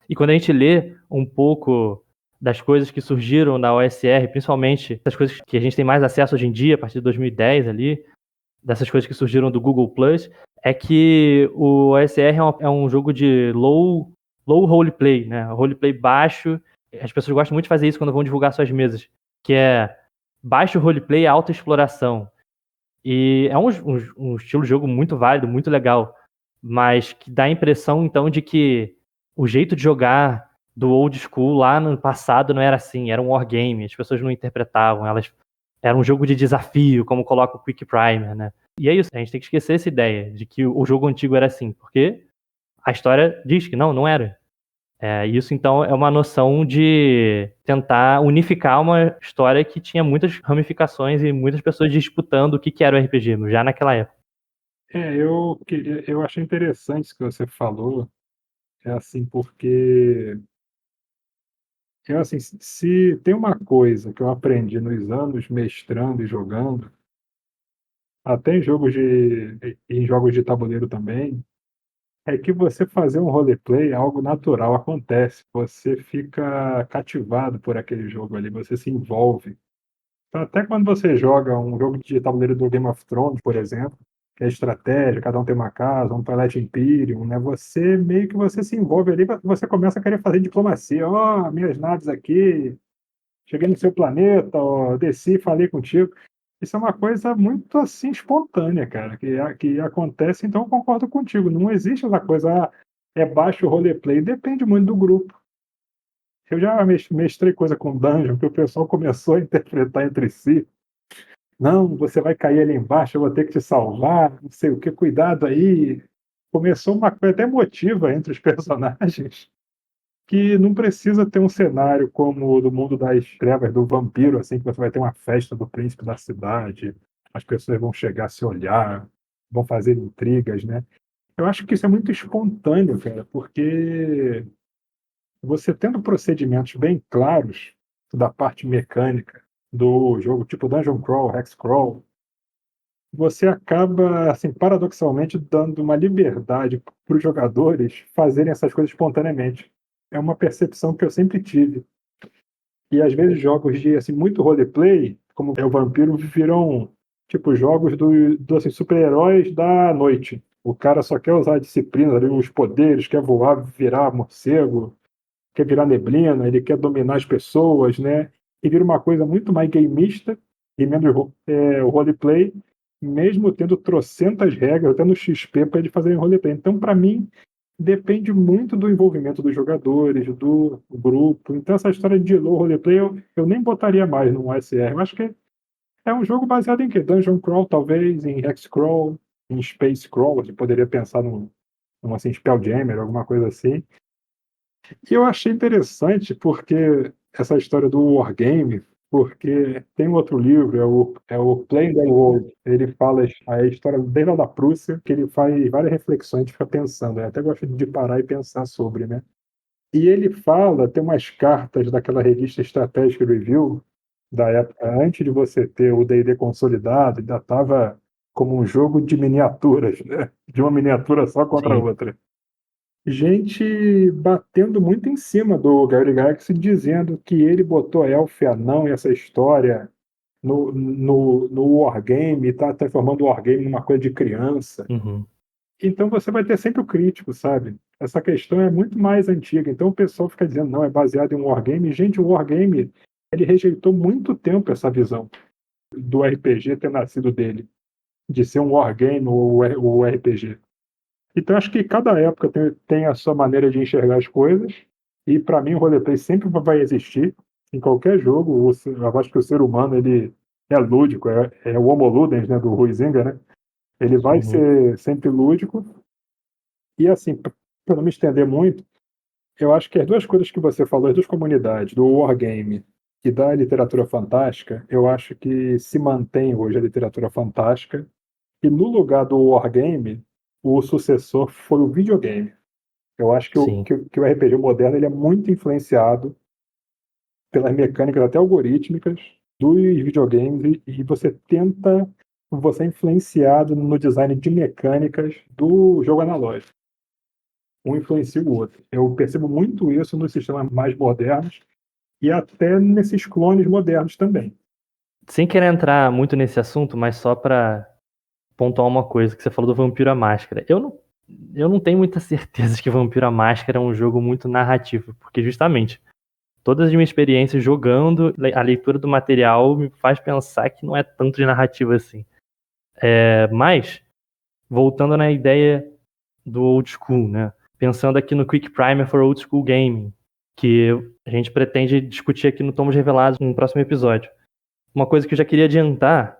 E quando a gente lê um pouco das coisas que surgiram na OSR, principalmente das coisas que a gente tem mais acesso hoje em dia, a partir de 2010 ali, dessas coisas que surgiram do Google Plus, é que o OSR é um jogo de low roleplay, né? Roleplay baixo. As pessoas gostam muito de fazer isso quando vão divulgar suas mesas, que é baixo roleplay e alta exploração. E é um estilo de jogo muito válido, muito legal, mas que dá a impressão, então, de que o jeito de jogar do old school lá no passado não era assim, era um wargame, as pessoas não interpretavam, era um jogo de desafio, como coloca o Quick Primer, né? E é isso, a gente tem que esquecer essa ideia de que o jogo antigo era assim, porque a história diz que não era. Isso, então, é uma noção de tentar unificar uma história que tinha muitas ramificações e muitas pessoas disputando o que era o RPG, já naquela época. Eu achei interessante isso que você falou, assim, porque assim, se tem uma coisa que eu aprendi nos anos mestrando e jogando, até em jogos de tabuleiro também, é que você fazer um roleplay é algo natural, acontece. Você fica cativado por aquele jogo ali, você se envolve. Então, até quando você joga um jogo de tabuleiro do Game of Thrones, por exemplo, que é estratégia, cada um tem uma casa, um Twilight Imperium, né? Você meio que você se envolve ali, você começa a querer fazer diplomacia. Ó, minhas naves aqui, cheguei no seu planeta, ó, desci, falei contigo. Isso é uma coisa muito assim espontânea, cara, que acontece, então eu concordo contigo. Não existe essa coisa, é baixo roleplay, depende muito do grupo. Eu já mestrei coisa com dungeon, que o pessoal começou a interpretar entre si. Não, você vai cair ali embaixo, eu vou ter que te salvar, não sei o que, cuidado aí. Começou uma coisa até emotiva entre os personagens, que não precisa ter um cenário como o do mundo das trevas, do vampiro, assim, que você vai ter uma festa do príncipe da cidade, as pessoas vão chegar a se olhar, vão fazer intrigas, né? Eu acho que isso é muito espontâneo, cara, porque você tendo procedimentos bem claros da parte mecânica do jogo, tipo Dungeon Crawl, Hex Crawl, você acaba, assim, paradoxalmente, dando uma liberdade para os jogadores fazerem essas coisas espontaneamente. É uma percepção que eu sempre tive. E às vezes jogos de assim, muito roleplay, como é o Vampiro, viram tipo jogos assim, super-heróis da noite. O cara só quer usar a disciplina, ali, os poderes, quer voar, virar morcego, quer virar neblina, ele quer dominar as pessoas, né? E vira uma coisa muito mais gameista e menos o roleplay, mesmo tendo trocentas regras, até no XP, para ele fazer roleplay. Então, para mim, depende muito do envolvimento dos jogadores, do grupo. Então, essa história de low roleplay eu nem botaria mais no OSR. Eu acho que é um jogo baseado em quê? Dungeon Crawl, talvez, em Hex Crawl, em Space Crawl. Você poderia pensar num assim, Spelljammer, alguma coisa assim. E eu achei interessante porque essa história do wargame, porque tem um outro livro, é o Playing the World. Ele fala a história desde lá da Prússia, que ele faz várias reflexões, a gente fica pensando. Eu até gosto de parar e pensar sobre, né? E ele fala, tem umas cartas daquela revista Strategic Review, da época antes de você ter o D&D consolidado, ainda estava como um jogo de miniaturas, né? De uma miniatura só contra a Sim. outra, gente batendo muito em cima do Gary Gygax, dizendo que ele botou elfo e anão e essa história no Wargame, e está transformando o Wargame numa coisa de criança. Uhum. Então você vai ter sempre o crítico, sabe? Essa questão é muito mais antiga. Então o pessoal fica dizendo, não, é baseado em um Wargame. Gente, o Wargame, ele rejeitou muito tempo essa visão do RPG ter nascido dele, de ser um Wargame ou o RPG. Então, acho que cada época tem a sua maneira de enxergar as coisas, e para mim o roleplay sempre vai existir, em qualquer jogo. Eu acho que o ser humano ele é lúdico, é o homo ludens, né, do Huizinga, né? Ele vai Uhum. ser sempre lúdico. E assim, para não me estender muito, eu acho que as duas coisas que você falou, as duas comunidades, do wargame e da literatura fantástica, eu acho que se mantém hoje a literatura fantástica, e no lugar do wargame, o sucessor foi o videogame. Eu acho que Sim. que o RPG moderno ele é muito influenciado pelas mecânicas até algorítmicas dos videogames, e você é influenciado no design de mecânicas do jogo analógico. Um influencia o outro. Eu percebo muito isso nos sistemas mais modernos e até nesses clones modernos também. Sem querer entrar muito nesse assunto, mas só pra pontuar uma coisa que você falou do Vampiro à Máscara. Eu não tenho muita certeza de que Vampiro à Máscara é um jogo muito narrativo, porque justamente todas as minhas experiências jogando, a leitura do material me faz pensar que não é tanto de narrativa assim. Mas, voltando na ideia do old school, né? Pensando aqui no Quick Primer for Old School Gaming, que a gente pretende discutir aqui no Tomos Revelados no próximo episódio. Uma coisa que eu já queria adiantar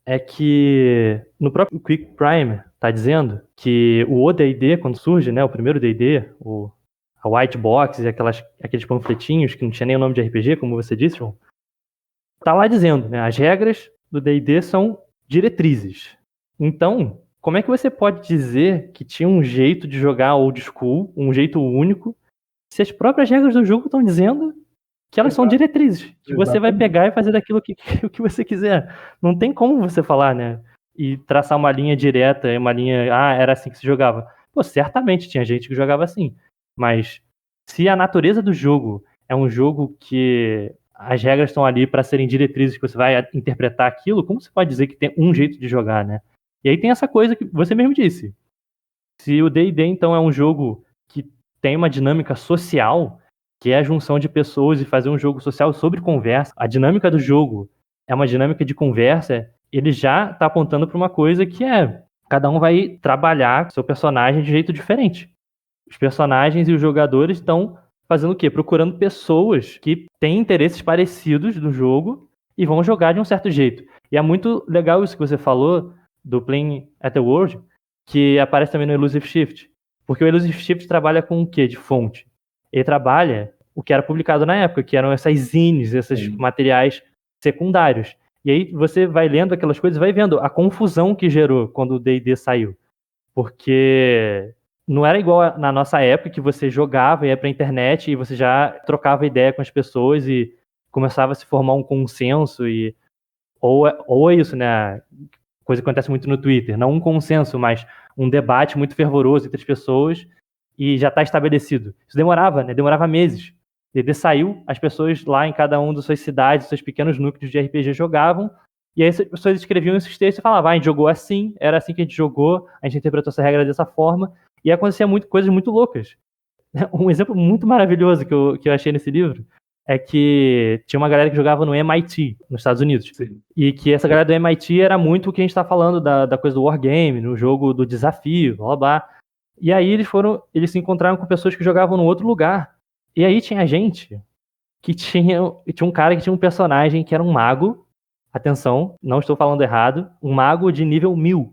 é que no próprio Quick Primer tá dizendo que o ODD, quando surge, né, o primeiro D&D, a White Box e aqueles panfletinhos que não tinha nem o nome de RPG, como você disse, João, tá lá dizendo, né, as regras do D&D são diretrizes. Então, como é que você pode dizer que tinha um jeito de jogar old school, um jeito único, se as próprias regras do jogo estão dizendo que elas são Exato, diretrizes, que você vai exatamente. pegar e fazer daquilo o que você quiser. Não tem como você falar, né? E traçar uma linha direta, uma linha, era assim que se jogava. Pô, certamente tinha gente que jogava assim. Mas se a natureza do jogo é um jogo que as regras estão ali para serem diretrizes que você vai interpretar aquilo, como você pode dizer que tem um jeito de jogar, né? E aí tem essa coisa que você mesmo disse. Se o D&D então é um jogo que tem uma dinâmica social, que é a junção de pessoas e fazer um jogo social sobre conversa, a dinâmica do jogo é uma dinâmica de conversa, ele já está apontando para uma coisa que é cada um vai trabalhar seu personagem de jeito diferente. Os personagens e os jogadores estão fazendo o quê? Procurando pessoas que têm interesses parecidos do jogo e vão jogar de um certo jeito. E é muito legal isso que você falou do Playing at the World, que aparece também no Elusive Shift. Porque o Elusive Shift trabalha com o quê de fonte? Ele trabalha o que era publicado na época, que eram essas zines, esses Sim. materiais secundários. E aí você vai lendo aquelas coisas, vai vendo a confusão que gerou quando o D&D saiu. Porque não era igual na nossa época que você jogava, ia pra internet e você já trocava ideia com as pessoas e começava a se formar um consenso ou é isso, né? Coisa que acontece muito no Twitter, não um consenso, mas um debate muito fervoroso entre as pessoas e já está estabelecido. Isso demorava, né? Demorava meses. D&D saiu, as pessoas lá em cada um das suas cidades, seus pequenos núcleos de RPG jogavam, e aí as pessoas escreviam esses textos e falavam, a gente jogou assim, era assim que a gente jogou, a gente interpretou essa regra dessa forma, e acontecia coisas muito loucas. Um exemplo muito maravilhoso que eu achei nesse livro é que tinha uma galera que jogava no MIT, nos Estados Unidos. Sim. E que essa galera do MIT era muito o que a gente está falando da coisa do wargame, no jogo do desafio, blá blá. E aí eles se encontraram com pessoas que jogavam no outro lugar. E aí tinha gente que tinha um cara que tinha um personagem que era um mago. Atenção, não estou falando errado, um mago de nível 1000.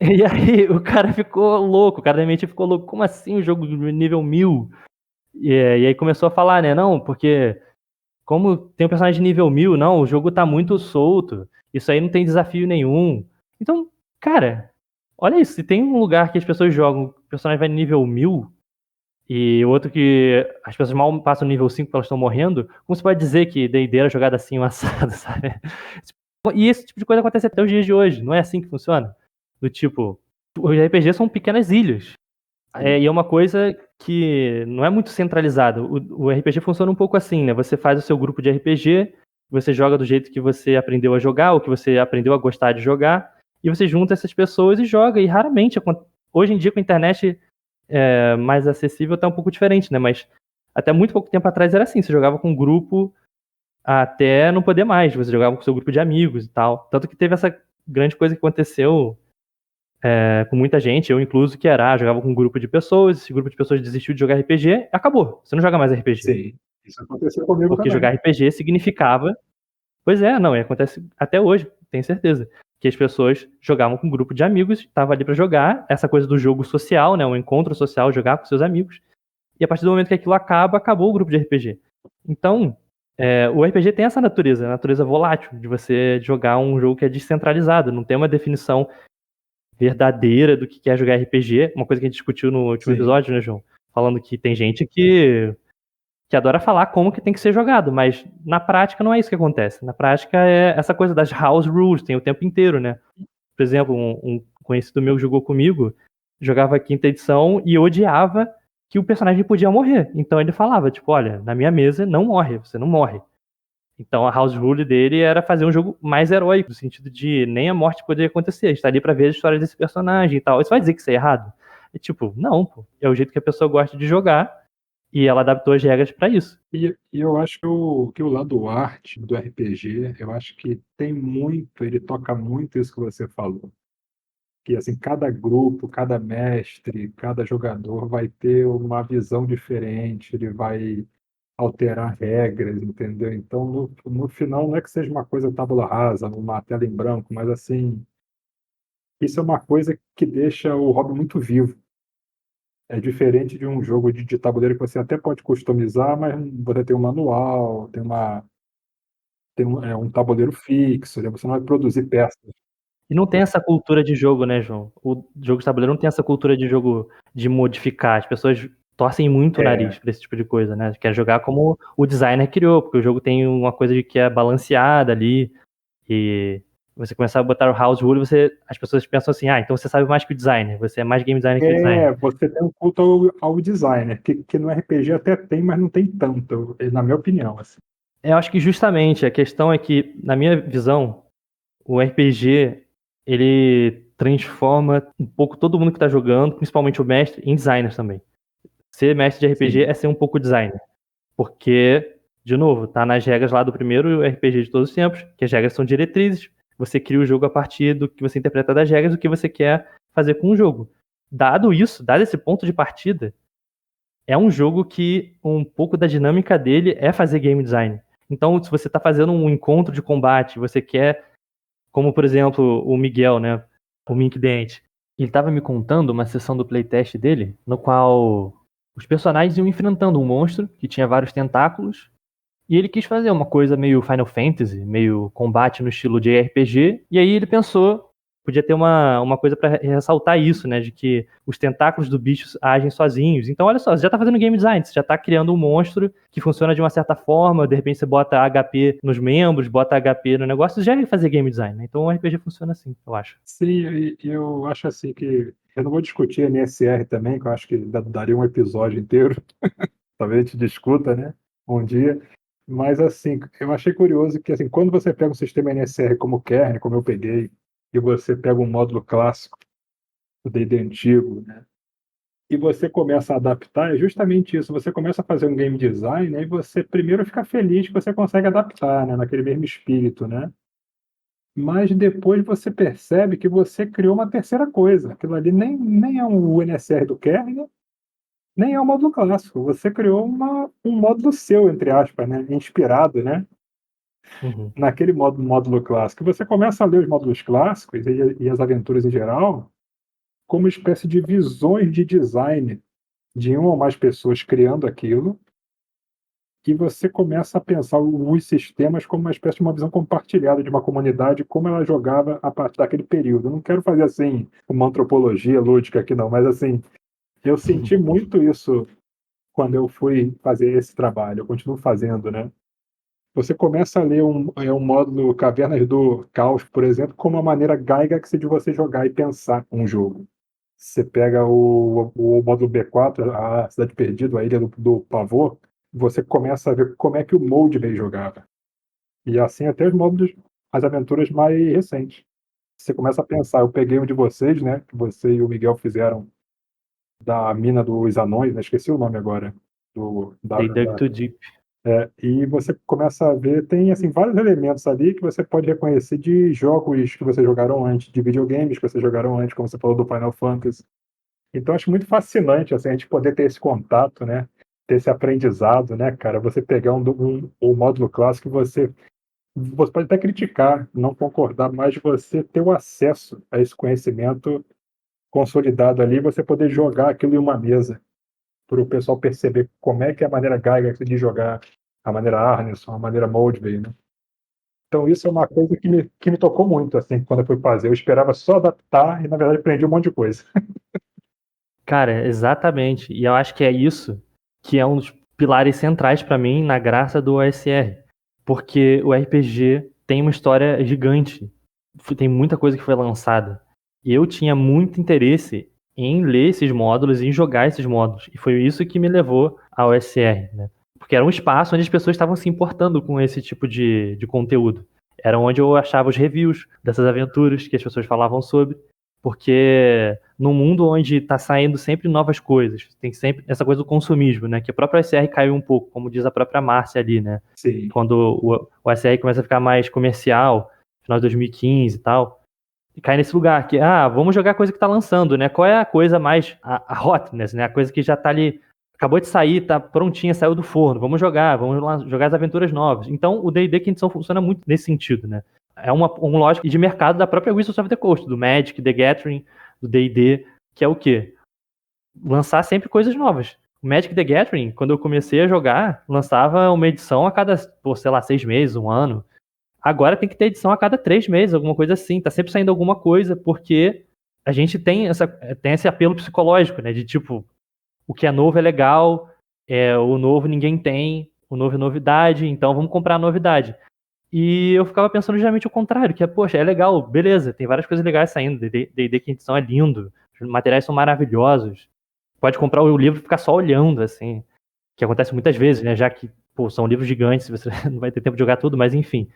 E aí o cara ficou louco, o cara da MIT ficou louco. Como assim o jogo de nível 1000? E aí começou a falar, né? Não, porque como tem um personagem de nível 1000, não, o jogo tá muito solto. Isso aí não tem desafio nenhum. Então, cara, olha isso. Se tem um lugar que as pessoas jogam, o personagem vai nível 1000 e outro que as pessoas mal passam nível 5 porque elas estão morrendo, como você pode dizer que D&D era jogado assim, um assado, sabe? E esse tipo de coisa acontece até os dias de hoje. Não é assim que funciona? Do tipo, os RPGs são pequenas ilhas. E é uma coisa que não é muito centralizada. O RPG funciona um pouco assim, né? Você faz o seu grupo de RPG, você joga do jeito que você aprendeu a jogar, ou que você aprendeu a gostar de jogar, e você junta essas pessoas e joga. E raramente, hoje em dia com a internet mais acessível, tá um pouco diferente, né? Mas até muito pouco tempo atrás era assim, você jogava com um grupo até não poder mais, você jogava com o seu grupo de amigos e tal. Tanto que teve essa grande coisa que aconteceu com muita gente, eu incluso, que era, jogava com um grupo de pessoas, esse grupo de pessoas desistiu de jogar RPG, acabou, você não joga mais RPG. Sim, isso aconteceu comigo Porque também. jogar RPG significava. Pois é, não, e acontece até hoje, tenho certeza. que as pessoas jogavam com um grupo de amigos, estavam ali para jogar, essa coisa do jogo social, né, um encontro social, jogar com seus amigos, e a partir do momento que aquilo acabou o grupo de RPG. Então, o RPG tem essa natureza, a natureza volátil, de você jogar um jogo que é descentralizado, não tem uma definição verdadeira do que é jogar RPG, uma coisa que a gente discutiu no último episódio, né, João? Falando que tem gente que adora falar como que tem que ser jogado, mas na prática não é isso que acontece. Na prática é essa coisa das house rules, tem o tempo inteiro, né? Por exemplo, um conhecido meu que jogou comigo, jogava a quinta edição e odiava que o personagem podia morrer. Então ele falava, tipo, olha, na minha mesa não morre, você não morre. Então a house rule dele era fazer um jogo mais heróico, no sentido de nem a morte poderia acontecer, a gente tá ali pra ver a história desse personagem e tal. Isso vai dizer que isso é errado? É tipo, não, pô. É o jeito que a pessoa gosta de jogar e ela adaptou as regras pra isso. E eu acho que o lado arte do RPG, eu acho que tem muito, ele toca muito isso que você falou. Que assim, cada grupo, cada mestre, cada jogador vai ter uma visão diferente, ele vai alterar regras, entendeu? Então, no final, não é que seja uma coisa tábula rasa, uma tela em branco, mas assim, isso é uma coisa que deixa o hobby muito vivo. É diferente de um jogo de tabuleiro que você até pode customizar, mas você tem um manual, tem um tabuleiro fixo, né? Você não vai produzir peças. E não tem essa cultura de jogo, né, João? O jogo de tabuleiro não tem essa cultura de jogo de modificar. As pessoas torcem muito o É, nariz pra esse tipo de coisa, né? Quer jogar como o designer criou, porque o jogo tem uma coisa de que é balanceada ali. E você começar a botar o house rule, as pessoas pensam assim, então você sabe mais que o designer, você é mais game designer que o designer. você tem um culto ao designer, que no RPG até tem, mas não tem tanto, na minha opinião, assim. Eu acho que justamente a questão é que, na minha visão, o RPG, ele transforma um pouco todo mundo que tá jogando, principalmente o mestre, em designers também. Ser mestre de RPG Sim. é ser um pouco designer. Porque, de novo, tá nas regras lá do primeiro RPG de todos os tempos, que as regras são diretrizes. Você cria o jogo a partir do que você interpreta das regras, do que você quer fazer com o jogo. Dado isso, dado esse ponto de partida, é um jogo que um pouco da dinâmica dele é fazer game design. Então, se você está fazendo um encontro de combate, você quer, como por exemplo o Miguel, né, o Mink Dente, ele estava me contando uma sessão do playtest dele, no qual os personagens iam enfrentando um monstro que tinha vários tentáculos, e ele quis fazer uma coisa meio Final Fantasy, meio combate no estilo de RPG, e aí ele pensou, podia ter uma coisa para ressaltar isso, né, de que os tentáculos do bicho agem sozinhos. Então, olha só, você já tá fazendo game design, você já tá criando um monstro que funciona de uma certa forma, de repente você bota HP nos membros, bota HP no negócio, você já ia fazer game design, né? Então o RPG funciona assim, eu acho. Sim, e eu acho assim que eu não vou discutir NSR também, que eu acho que daria um episódio inteiro, talvez a gente discuta, né, um dia. Mas assim, eu achei curioso que assim, quando você pega um sistema NSR como o Kern, como eu peguei, e você pega um módulo clássico do D&D antigo, né, e você começa a adaptar, é justamente isso, você começa a fazer um game design, né, e você primeiro fica feliz que você consegue adaptar, né, naquele mesmo espírito, né, mas depois você percebe que você criou uma terceira coisa, aquilo ali nem é o NSR do kernel, nem é o módulo clássico, você criou um módulo seu, entre aspas, né, inspirado, né, Uhum. naquele módulo clássico. Você começa a ler os módulos clássicos e as aventuras em geral como uma espécie de visões de design de uma ou mais pessoas criando aquilo, e você começa a pensar os sistemas como uma espécie de uma visão compartilhada de uma comunidade, como ela jogava a partir daquele período. Eu não quero fazer assim uma antropologia lúdica aqui não, mas assim, eu senti muito isso quando eu fui fazer esse trabalho, eu continuo fazendo, né. Você começa a ler um módulo Cavernas do Caos, por exemplo, como uma maneira Gygax de você jogar e pensar um jogo. Você pega o módulo B4, a Cidade Perdida, a Ilha do Pavor, você começa a ver como é que o Moldvay jogava. E assim até os módulos, as aventuras mais recentes. Você começa a pensar, eu peguei um de vocês, né, que você e o Miguel fizeram da mina dos anões, né, esqueci o nome agora, do da They dug da too deep. e você começa a ver, tem assim vários elementos ali que você pode reconhecer de jogos que vocês jogaram antes, de videogames que vocês jogaram antes, como você falou do Final Fantasy. Então acho muito fascinante, assim, a gente poder ter esse contato, né, ter esse aprendizado, né, cara, você pegar o módulo clássico e você você pode até criticar, não concordar, mas você ter o acesso a esse conhecimento consolidado ali, você poder jogar aquilo em uma mesa, para o pessoal perceber como é que é a maneira Gygax de jogar, a maneira Arneson, a maneira Moldvay, né. Então isso é uma coisa que me tocou muito, assim, quando eu fui fazer. Eu esperava só adaptar e, na verdade, aprendi um monte de coisa. Cara, exatamente. E eu acho que é isso que é um dos pilares centrais pra mim na graça do OSR. Porque o RPG tem uma história gigante. Tem muita coisa que foi lançada. E eu tinha muito interesse em ler esses módulos e em jogar esses módulos. E foi isso que me levou ao OSR, né? Porque era um espaço onde as pessoas estavam se importando com esse tipo de conteúdo. Era onde eu achava os reviews dessas aventuras que as pessoas falavam sobre. Porque num mundo onde está saindo sempre novas coisas, tem sempre essa coisa do consumismo, né? Que a própria SR caiu um pouco, como diz a própria Márcia ali, né? Sim. Quando o SR começa a ficar mais comercial, final de 2015 e tal, e cai nesse lugar que, vamos jogar a coisa que tá lançando, né? Qual é a coisa mais, a hotness, né? A coisa que já tá ali, acabou de sair, tá prontinha, saiu do forno, vamos jogar, jogar as aventuras novas. Então o D&D Quinta Edição funciona muito nesse sentido, né? É um lógico de mercado da própria Wizards of the Coast, do Magic, The Gathering, do D&D, que é o quê? Lançar sempre coisas novas. O Magic the Gathering, quando eu comecei a jogar, lançava uma edição a cada, sei lá, 6 meses, um ano. Agora tem que ter edição a cada 3 meses, alguma coisa assim. Tá sempre saindo alguma coisa, porque a gente tem esse apelo psicológico, né? De tipo, o que é novo é legal, o novo ninguém tem, o novo é novidade, então vamos comprar a novidade. E eu ficava pensando justamente o contrário, que poxa, é legal, beleza, tem várias coisas legais saindo, D&D Quinta Edição é lindo, os materiais são maravilhosos, pode comprar o livro e ficar só olhando, assim, que acontece muitas vezes, né, já que, são livros gigantes, você não vai ter tempo de jogar tudo, mas enfim.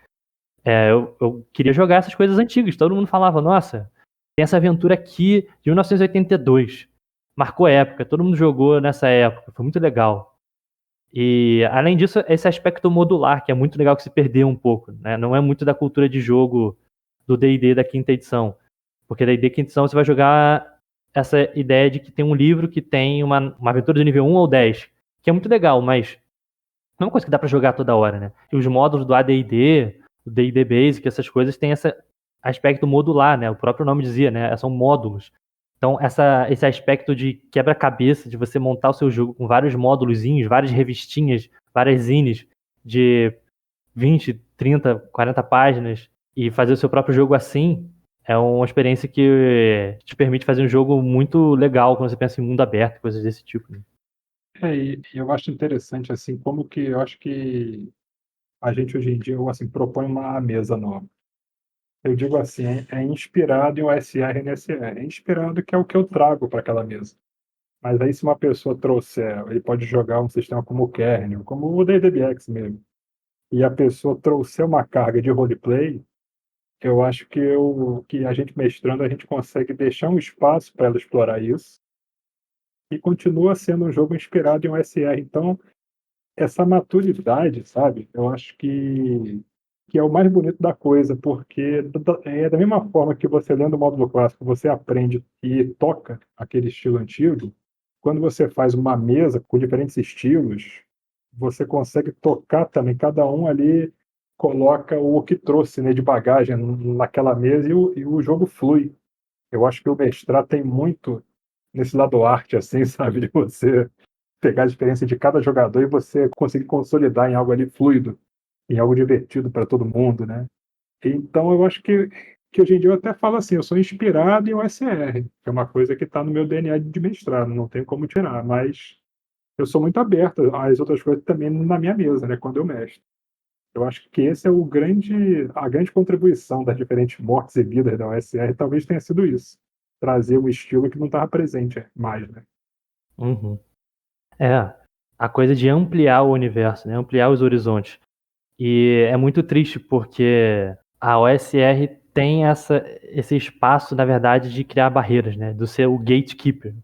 Eu queria jogar essas coisas antigas, todo mundo falava, nossa, tem essa aventura aqui de 1982, marcou época, todo mundo jogou nessa época, foi muito legal. E, além disso, esse aspecto modular, que é muito legal que se perdeu um pouco, né? Não é muito da cultura de jogo do D&D da quinta edição. Porque D&D quinta edição você vai jogar essa ideia de que tem um livro que tem uma aventura de nível 1 ou 10, que é muito legal, mas não é uma coisa que dá pra jogar toda hora, né? E os módulos do AD&D, do D&D Basic, essas coisas têm esse aspecto modular, né? O próprio nome dizia, né? São módulos. Então, esse aspecto de quebra-cabeça, de você montar o seu jogo com vários módulozinhos, várias revistinhas, várias zines de 20, 30, 40 páginas e fazer o seu próprio jogo assim, é uma experiência que te permite fazer um jogo muito legal quando você pensa em mundo aberto, coisas desse tipo, né? E eu acho interessante, assim, como que eu acho que a gente hoje em dia, assim, propõe uma mesa nova. Eu digo assim, é inspirado em OSR e NSR, é inspirado que é o que eu trago para aquela mesa. Mas aí se uma pessoa trouxer, ele pode jogar um sistema como o Kernel, como o DDBX mesmo, e a pessoa trouxer uma carga de roleplay, eu acho que a gente mestrando, a gente consegue deixar um espaço para ela explorar isso, e continua sendo um jogo inspirado em OSR. Então, essa maturidade, sabe, eu acho que é o mais bonito da coisa, porque da mesma forma que você lendo o módulo clássico, você aprende e toca aquele estilo antigo, quando você faz uma mesa com diferentes estilos, você consegue tocar também, cada um ali coloca o que trouxe, né, de bagagem naquela mesa e o jogo flui. Eu acho que o mestrado tem muito nesse lado arte, assim, sabe, de você pegar a experiência de cada jogador e você conseguir consolidar em algo ali fluido, em algo divertido para todo mundo, né. Então eu acho que hoje em dia eu até falo assim, eu sou inspirado em OSR, que é uma coisa que está no meu DNA de mestrado, não tem como tirar, mas eu sou muito aberto às outras coisas também na minha mesa, né, quando eu mestro. Eu acho que esse é a grande contribuição das diferentes mortes e vidas da OSR talvez tenha sido isso, trazer um estilo que não estava presente mais, né. Uhum. A coisa de ampliar o universo, né? Ampliar os horizontes. E é muito triste porque a OSR tem esse espaço, na verdade, de criar barreiras, né? Do ser o gatekeeper,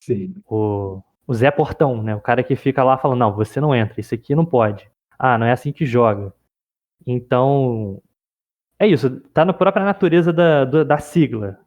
Sim, o Zé Portão, né? O cara que fica lá falando, não, você não entra, isso aqui não pode. Ah, não é assim que joga. Então, é isso, tá na própria natureza da sigla.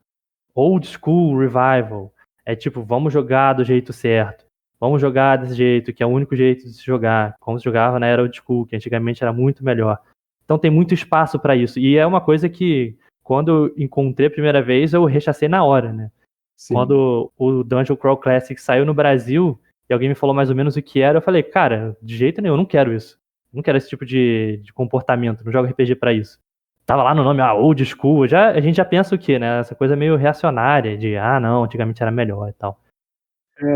Old School Revival. É tipo, vamos jogar do jeito certo. Vamos jogar desse jeito, que é o único jeito de se jogar. Como se jogava na era Old School, que antigamente era muito melhor. Então tem muito espaço para isso. E é uma coisa que, quando eu encontrei a primeira vez, eu rechacei na hora, né? Sim. Quando o Dungeon Crawl Classic saiu no Brasil e alguém me falou mais ou menos o que era, eu falei, cara, de jeito nenhum, eu não quero isso. Eu não quero esse tipo de comportamento, não jogo RPG pra isso. Tava lá no nome, old school, a gente já pensa o quê, né? Essa coisa meio reacionária, de, não, antigamente era melhor e tal.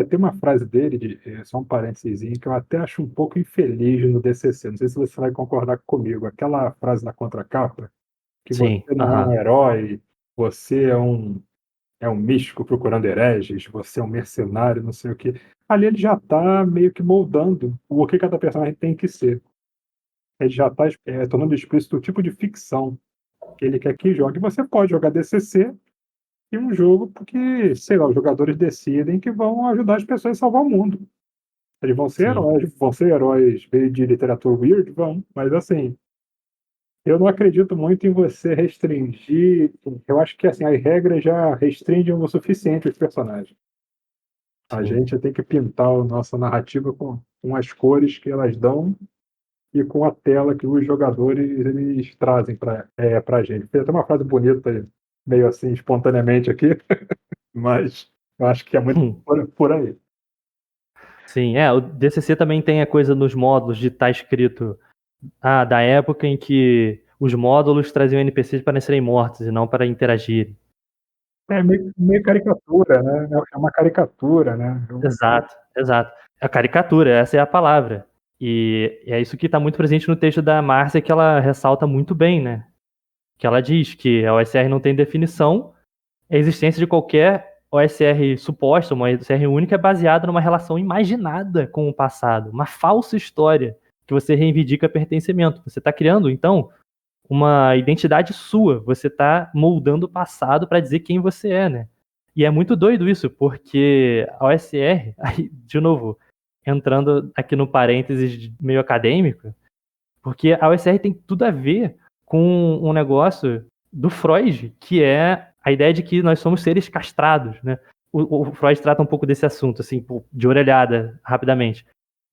Tem uma frase dele, só um parênteses, que eu até acho um pouco infeliz no DCC, não sei se você vai concordar comigo, aquela frase na contracapa, que você Sim, não é um herói, você é um místico procurando hereges, você é um mercenário, não sei o quê. Ali ele já está meio que moldando o que cada personagem tem que ser. Ele já está tornando explícito o tipo de ficção que ele quer que jogue. Você pode jogar DCC e um jogo porque, sei lá, os jogadores decidem que vão ajudar as pessoas a salvar o mundo. Eles sim. vão ser heróis meio de literatura weird? Vão, mas assim, eu não acredito muito em você restringir. Eu acho que assim, as regras já restringem o suficiente os personagens. A Sim. gente tem que pintar a nossa narrativa com as cores que elas dão e com a tela que os jogadores eles trazem para a gente. Tem até uma frase bonita, meio assim, espontaneamente aqui, mas eu acho que é muito por aí. Sim, o DCC também tem a coisa nos módulos de estar escrito da época em que os módulos traziam NPCs para serem mortos e não para interagirem. É meio caricatura, né? É uma caricatura, né? Exato, exato. A caricatura, essa é a palavra. E é isso que está muito presente no texto da Márcia, que ela ressalta muito bem, né? Que ela diz que a OSR não tem definição, a existência de qualquer OSR suposta, uma OSR única, é baseada numa relação imaginada com o passado, uma falsa história que você reivindica pertencimento. Você está criando, então, uma identidade sua, você está moldando o passado para dizer quem você é, né? E é muito doido isso, porque a OSR, aí, de novo, entrando aqui no parênteses meio acadêmico, porque a OSR tem tudo a ver com um negócio do Freud, que é a ideia de que nós somos seres castrados, né? O Freud trata um pouco desse assunto, assim, de orelhada, rapidamente.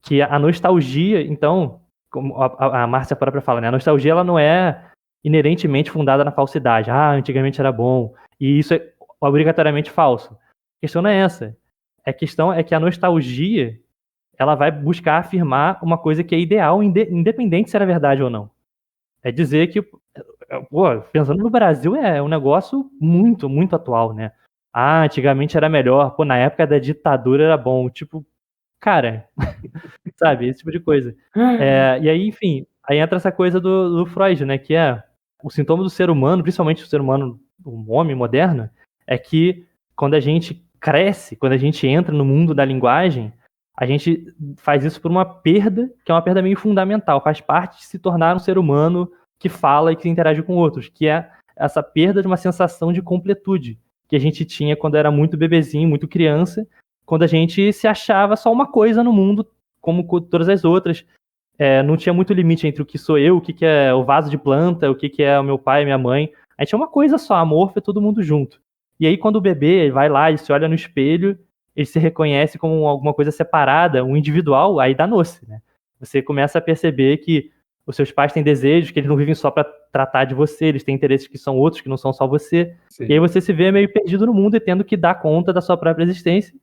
Que a nostalgia, então, como a Márcia própria fala, né? A nostalgia, ela não é inerentemente fundada na falsidade. Antigamente era bom. E isso é obrigatoriamente falso. A questão não é essa. A questão é que a nostalgia, ela vai buscar afirmar uma coisa que é ideal, independente se era verdade ou não. É dizer que, pensando no Brasil, é um negócio muito, muito atual, né? Antigamente era melhor, na época da ditadura era bom. Tipo, cara, sabe? Esse tipo de coisa. E aí, enfim, aí entra essa coisa do Freud, né? Que é o sintoma do ser humano, principalmente o ser humano, o homem moderno, é que quando a gente cresce, quando a gente entra no mundo da linguagem, a gente faz isso por uma perda, que é uma perda meio fundamental, faz parte de se tornar um ser humano que fala e que interage com outros, que é essa perda de uma sensação de completude que a gente tinha quando era muito bebezinho, muito criança, quando a gente se achava só uma coisa no mundo, como todas as outras. Não tinha muito limite entre o que sou eu, o que é o vaso de planta, o que é o meu pai e minha mãe. A gente é uma coisa só, amorfa, todo mundo junto. E aí, quando o bebê vai lá e se olha no espelho, ele se reconhece como alguma coisa separada, um individual, aí danou-se, né? Você começa a perceber que os seus pais têm desejos, que eles não vivem só para tratar de você, eles têm interesses que são outros, que não são só você. Sim. E aí você se vê meio perdido no mundo e tendo que dar conta da sua própria existência.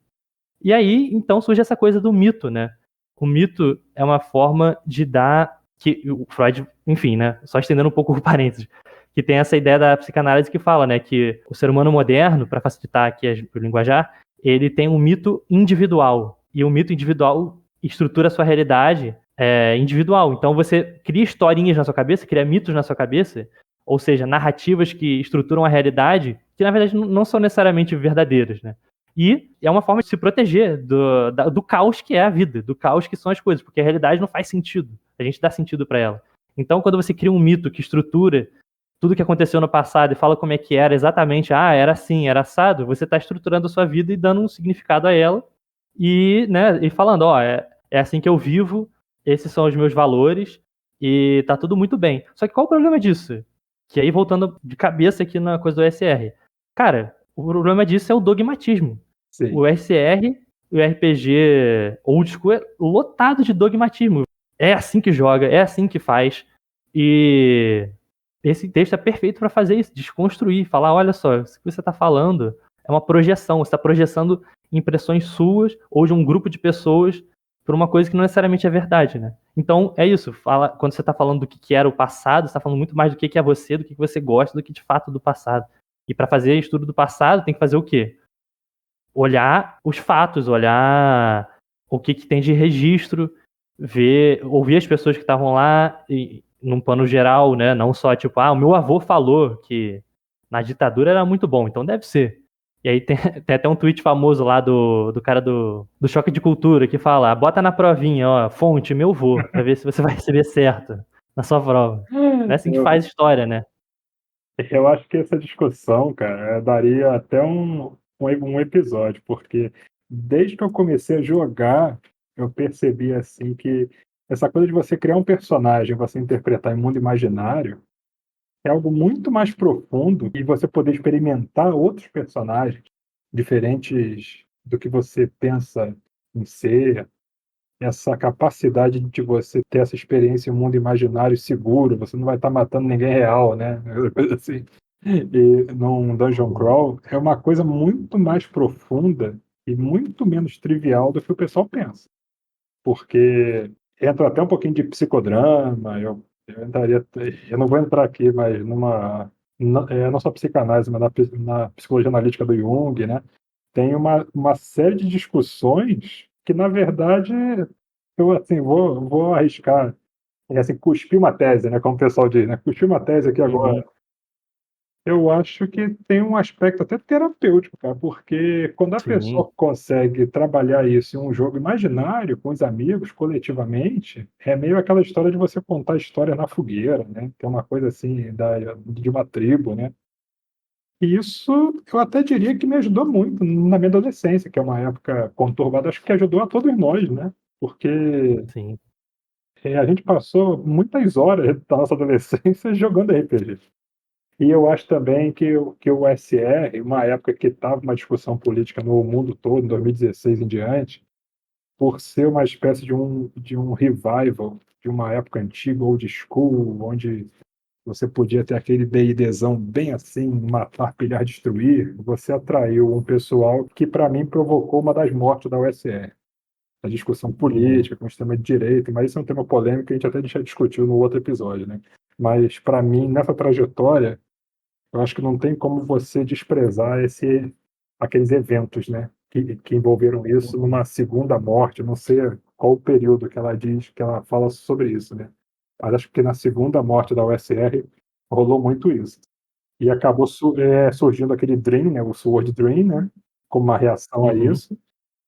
E aí, então, surge essa coisa do mito, né? O mito é uma forma de dar, que o Freud, enfim, né? Só estendendo um pouco o parênteses, que tem essa ideia da psicanálise que fala, né? Que o ser humano moderno, para facilitar aqui o linguajar, ele tem um mito individual. E o mito individual estrutura a sua realidade individual. Então você cria historinhas na sua cabeça, cria mitos na sua cabeça, ou seja, narrativas que estruturam a realidade, que na verdade não são necessariamente verdadeiras, né? E é uma forma de se proteger do caos que é a vida, do caos que são as coisas, porque a realidade não faz sentido. A gente dá sentido para ela. Então, quando você cria um mito que estrutura tudo que aconteceu no passado e fala como é que era exatamente, era assim, era assado, você está estruturando a sua vida e dando um significado a ela e, né, e falando, é assim que eu vivo, esses são os meus valores e tá tudo muito bem. Só que qual o problema disso? Que aí, voltando de cabeça aqui na coisa do SR. Cara, o problema disso é o dogmatismo. Sim. O SR, o RPG old school é lotado de dogmatismo. É assim que joga, é assim que faz. E esse texto é perfeito para fazer isso, desconstruir, falar, olha só, isso que você está falando é uma projeção, você está projetando impressões suas ou de um grupo de pessoas por uma coisa que não necessariamente é verdade, né? Então, é isso, quando você está falando do que era o passado, você está falando muito mais do que é você, do que você gosta, do que de fato do passado. E para fazer estudo do passado, tem que fazer o quê? Olhar os fatos, olhar o que tem de registro, ouvir as pessoas que estavam lá, num plano geral, né? Não só tipo, o meu avô falou que na ditadura era muito bom, então deve ser. E aí tem até um tweet famoso lá do cara do Choque de Cultura que fala: bota na provinha, ó, fonte, meu avô, pra ver se você vai receber certo na sua prova. Não é assim que Eu, faz história, né? eu acho que essa discussão, cara, daria até um episódio, porque desde que eu comecei a jogar, eu percebi assim que essa coisa de você criar um personagem, você interpretar em mundo imaginário, é algo muito mais profundo e você poder experimentar outros personagens diferentes do que você pensa em ser, essa capacidade de você ter essa experiência em um mundo imaginário seguro, você não vai estar matando ninguém real, né, coisa assim. E num dungeon crawl é uma coisa muito mais profunda e muito menos trivial do que o pessoal pensa, porque entra até um pouquinho de psicodrama, eu entraria, eu não vou entrar aqui, mas não só psicanálise, mas na psicologia analítica do Jung, né, tem uma série de discussões que, na verdade, eu assim, vou arriscar, assim, cuspir uma tese, né, como o pessoal diz, né, cuspir uma tese aqui agora. Uhum, Eu acho que tem um aspecto até terapêutico, cara, porque quando a sim, pessoa consegue trabalhar isso em um jogo imaginário, com os amigos, coletivamente, é meio aquela história de você contar a história na fogueira, né, tem uma coisa assim de uma tribo, né. E isso eu até diria que me ajudou muito na minha adolescência, que é uma época conturbada, acho que ajudou a todos nós, né, porque, sim. a gente passou muitas horas da nossa adolescência jogando RPG. E eu acho também que o SR, uma época que estava uma discussão política no mundo todo, em 2016 em diante, por ser uma espécie de um revival de uma época antiga, old school, onde você podia ter aquele D&Dzão bem assim, matar, pilhar, destruir, você atraiu um pessoal que para mim provocou uma das mortes da USR. A discussão Uhum, política com o sistema de direito, mas isso é um tema polêmico que a gente até já discutiu no outro episódio, né. Mas para mim, nessa trajetória, eu acho que não tem como você desprezar aqueles eventos, né, que envolveram isso uhum, numa segunda morte, não sei qual o período que ela diz, que ela fala sobre isso, né. Mas acho que na segunda morte da USR rolou muito isso. E acabou surgindo aquele Dream, né, o Sword Dream, né, como uma reação a uhum. isso,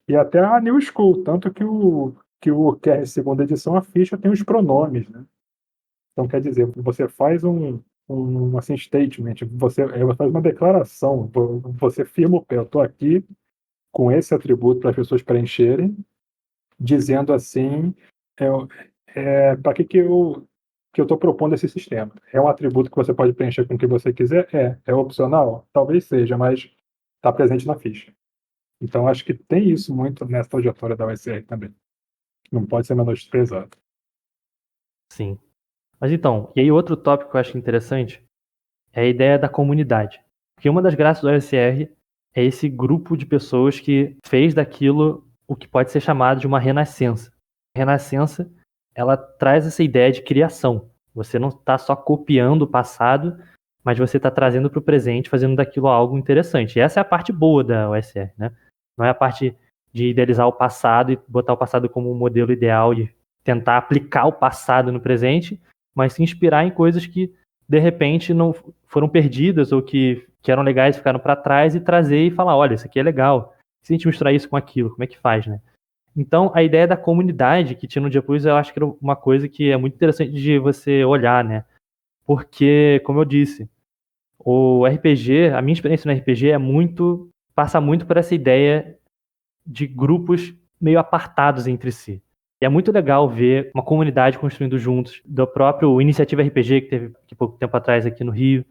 e até a New School, tanto que o QR segunda edição, a ficha tem os pronomes, né. Então, quer dizer, você faz assim, statement, você faz uma declaração, você firma o pé, eu estou aqui com esse atributo para as pessoas preencherem, dizendo assim, para que eu estou propondo esse sistema. É um atributo que você pode preencher com o que você quiser? É opcional? Talvez seja, mas está presente na ficha. Então, acho que tem isso muito nessa trajetória da USR também. Não pode ser menosprezado. Sim. Mas então, e aí outro tópico que eu acho interessante é a ideia da comunidade. Porque uma das graças do OSR é esse grupo de pessoas que fez daquilo o que pode ser chamado de uma renascença. A renascença, ela traz essa ideia de criação. Você não está só copiando o passado, mas você está trazendo para o presente, fazendo daquilo algo interessante. E essa é a parte boa da OSR, né? Não é a parte de idealizar o passado e botar o passado como um modelo ideal e tentar aplicar o passado no presente, mas se inspirar em coisas que de repente não foram perdidas ou que eram legais ficaram para trás e trazer e falar, olha, isso aqui é legal. Se a gente misturar isso com aquilo, como é que faz, né? Então, a ideia da comunidade que tinha no Dia Plus, eu acho que era uma coisa que é muito interessante de você olhar, né? Porque, como eu disse, o RPG, a minha experiência no RPG passa muito por essa ideia de grupos meio apartados entre si. E é muito legal ver uma comunidade construindo juntos, do próprio Iniciativa RPG que teve aqui pouco tempo atrás aqui no Rio,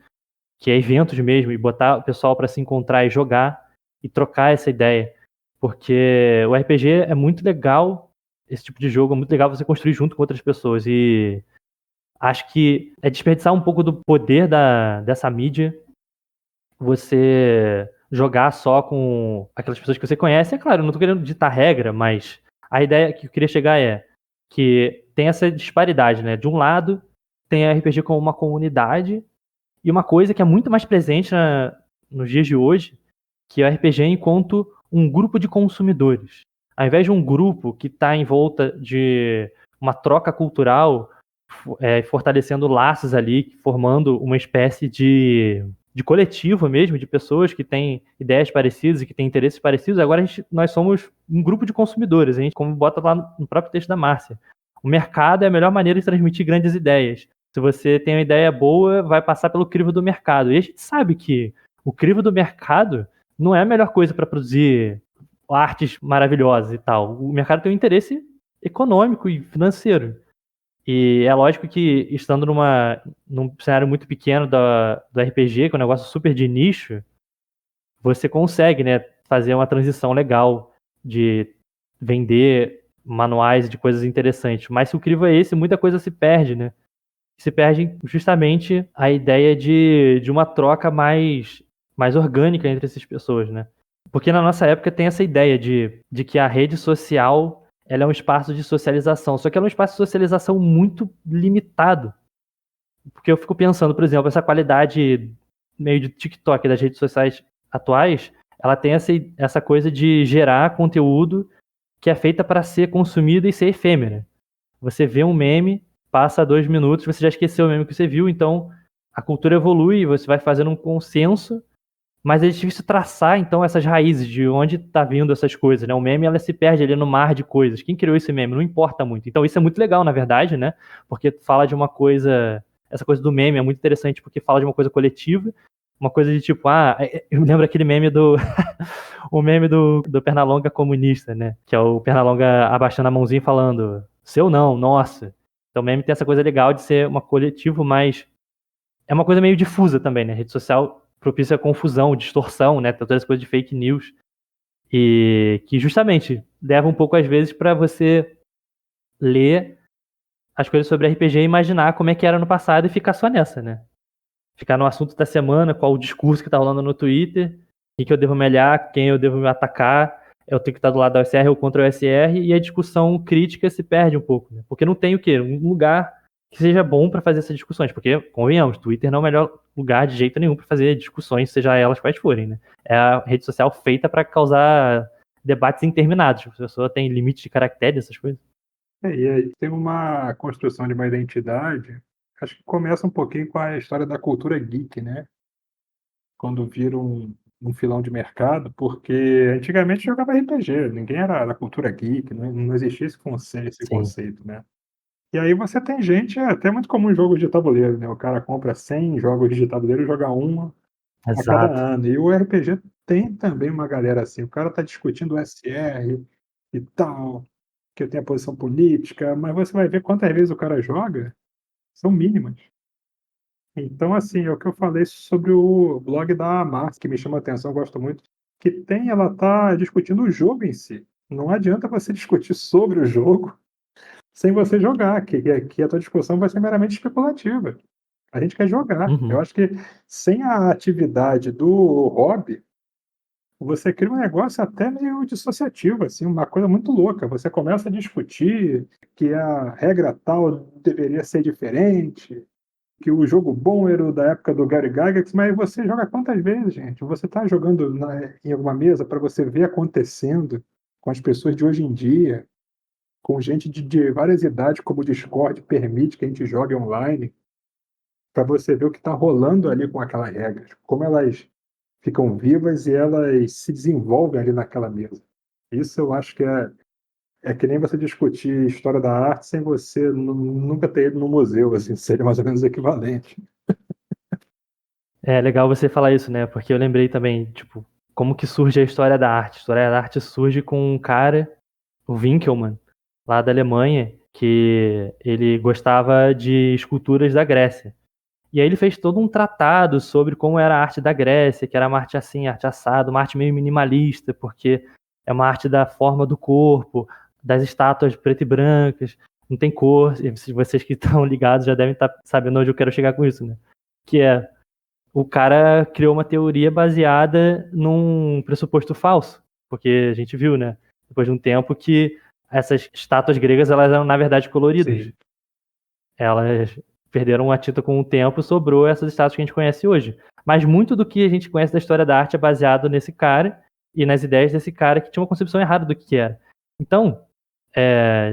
que é eventos mesmo, e botar o pessoal para se encontrar e jogar e trocar essa ideia. Porque o RPG é muito legal, esse tipo de jogo é muito legal você construir junto com outras pessoas. E Acho que é desperdiçar um pouco do poder dessa mídia, você jogar só com aquelas pessoas que você conhece. É claro, eu não tô querendo ditar regra, mas a ideia que eu queria chegar é que tem essa disparidade, né? De um lado, tem a RPG como uma comunidade, e uma coisa que é muito mais presente nos dias de hoje, que é o RPG enquanto um grupo de consumidores. Ao invés de um grupo que está em volta de uma troca cultural, fortalecendo laços ali, formando uma espécie de coletivo mesmo, de pessoas que têm ideias parecidas e que têm interesses parecidos, agora nós somos um grupo de consumidores, a gente, como bota lá no próprio texto da Márcia. O mercado é a melhor maneira de transmitir grandes ideias. Se você tem uma ideia boa, vai passar pelo crivo do mercado. E a gente sabe que o crivo do mercado não é a melhor coisa para produzir artes maravilhosas e tal. O mercado tem um interesse econômico e financeiro. E é lógico que, estando num cenário muito pequeno do RPG, que é um negócio super de nicho, você consegue, né, fazer uma transição legal de vender manuais de coisas interessantes. Mas se o crivo é esse, muita coisa se perde, né? Se perde justamente a ideia de uma troca mais orgânica entre essas pessoas, né? Porque na nossa época tem essa ideia de que a rede social ela é um espaço de socialização, só que ela é um espaço de socialização muito limitado. Porque eu fico pensando, por exemplo, essa qualidade meio de TikTok das redes sociais atuais, ela tem essa coisa de gerar conteúdo que é feita para ser consumido e ser efêmera. Você vê um meme, passa 2 minutos, você já esqueceu o meme que você viu, então a cultura evolui, você vai fazendo um consenso, mas é difícil traçar, então, essas raízes de onde tá vindo essas coisas, né? O meme, ela se perde ali no mar de coisas. Quem criou esse meme? Não importa muito. Então, isso é muito legal, na verdade, né? Porque fala de uma coisa... Essa coisa do meme é muito interessante porque fala de uma coisa coletiva, uma coisa de tipo, eu me lembro aquele meme o meme do Pernalonga comunista, né? Que é o Pernalonga abaixando a mãozinha e falando, seu não, nossa. Então, o meme tem essa coisa legal de ser uma coletivo, mas é uma coisa meio difusa também, né? A rede social propicia confusão, distorção, né? Todas as coisas de fake news. E que justamente leva um pouco, às vezes, para você ler as coisas sobre RPG e imaginar como é que era no passado e ficar só nessa, né? Ficar no assunto da semana, qual o discurso que tá rolando no Twitter, o que eu devo me olhar, quem eu devo me atacar, eu tenho que estar do lado da OSR ou contra o OSR, e a discussão crítica se perde um pouco, né? Porque não tem o quê? Um lugar que seja bom para fazer essas discussões, porque, convenhamos, Twitter não é o melhor lugar de jeito nenhum para fazer discussões, seja elas quais forem, né? É a rede social feita para causar debates interminados. A pessoa tem limite de caracteres, essas coisas. E aí tem uma construção de uma identidade, acho que começa um pouquinho com a história da cultura geek, né? Quando vira um filão de mercado, porque antigamente jogava RPG, ninguém era da cultura geek, não existia esse Sim, conceito, né? E aí você tem gente, é até muito comum em jogos de tabuleiro, né? O cara compra 100 jogos de tabuleiro e joga um a cada exato. ano. E o RPG tem também uma galera assim, o cara tá discutindo o SR e tal, que tem a posição política, mas você vai ver quantas vezes o cara joga, são mínimas. Então, assim, é o que eu falei sobre o blog da Márcia, que me chama a atenção, eu gosto muito, que ela tá discutindo o jogo em si. Não adianta você discutir sobre o jogo sem você jogar, que a tua discussão vai ser meramente especulativa. A gente quer jogar. Eu Uhum. acho que sem a atividade do hobby, você cria um negócio até meio dissociativo, assim, uma coisa muito louca. Você começa a discutir que a regra tal deveria ser diferente, que o jogo bom era o da época do Gary Gygax, mas você joga quantas vezes, gente? Você está jogando em alguma mesa para você ver acontecendo com as pessoas de hoje em dia, com gente de várias idades, como o Discord permite que a gente jogue online, para você ver o que está rolando ali com aquelas regras, como elas ficam vivas e elas se desenvolvem ali naquela mesa. Isso eu acho que é que nem você discutir história da arte sem você nunca ter ido no museu, assim, seria mais ou menos equivalente. É legal você falar isso, né? Porque eu lembrei também, tipo, como que surge a história da arte. A história da arte surge com um cara, o Winkelmann, lá da Alemanha, que ele gostava de esculturas da Grécia. E aí ele fez todo um tratado sobre como era a arte da Grécia, que era uma arte assim, arte assada, uma arte meio minimalista, porque é uma arte da forma do corpo, das estátuas preto e brancas. não tem cor, e vocês que estão ligados já devem estar sabendo onde eu quero chegar com isso, né? Que é, o cara criou uma teoria baseada num pressuposto falso, porque a gente viu, né, depois de um tempo que essas estátuas gregas, elas eram na verdade coloridas. Sim. Elas perderam a tinta com o tempo, sobrou essas estátuas que a gente conhece hoje. Mas muito do que a gente conhece da história da arte é baseado nesse cara e nas ideias desse cara que tinha uma concepção errada do que era. Então,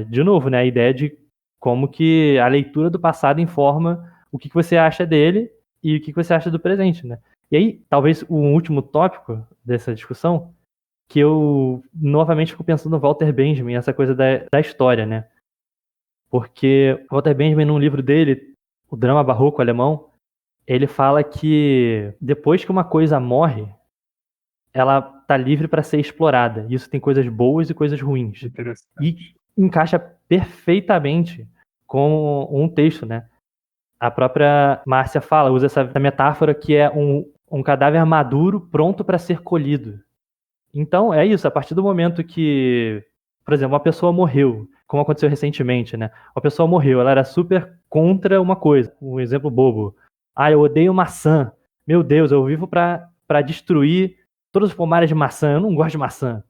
de novo, né, a ideia de como que a leitura do passado informa o que você acha dele e o que você acha do presente, né? E aí, talvez o último tópico dessa discussão, que eu novamente fico pensando no Walter Benjamin, essa coisa da história, né? Porque Walter Benjamin, num livro dele, O Drama Barroco Alemão, ele fala que depois que uma coisa morre, ela tá livre para ser explorada. Isso tem coisas boas e coisas ruins. Interessante. E encaixa perfeitamente com um texto, né? A própria Márcia fala, usa essa metáfora que é um cadáver maduro pronto para ser colhido. Então, é isso. A partir do momento que, por exemplo, uma pessoa morreu, como aconteceu recentemente, né? Uma pessoa morreu, ela era super contra uma coisa. Um exemplo bobo. Ah, eu odeio maçã. Meu Deus, eu vivo para destruir todos os pomares de maçã. Eu não gosto de maçã.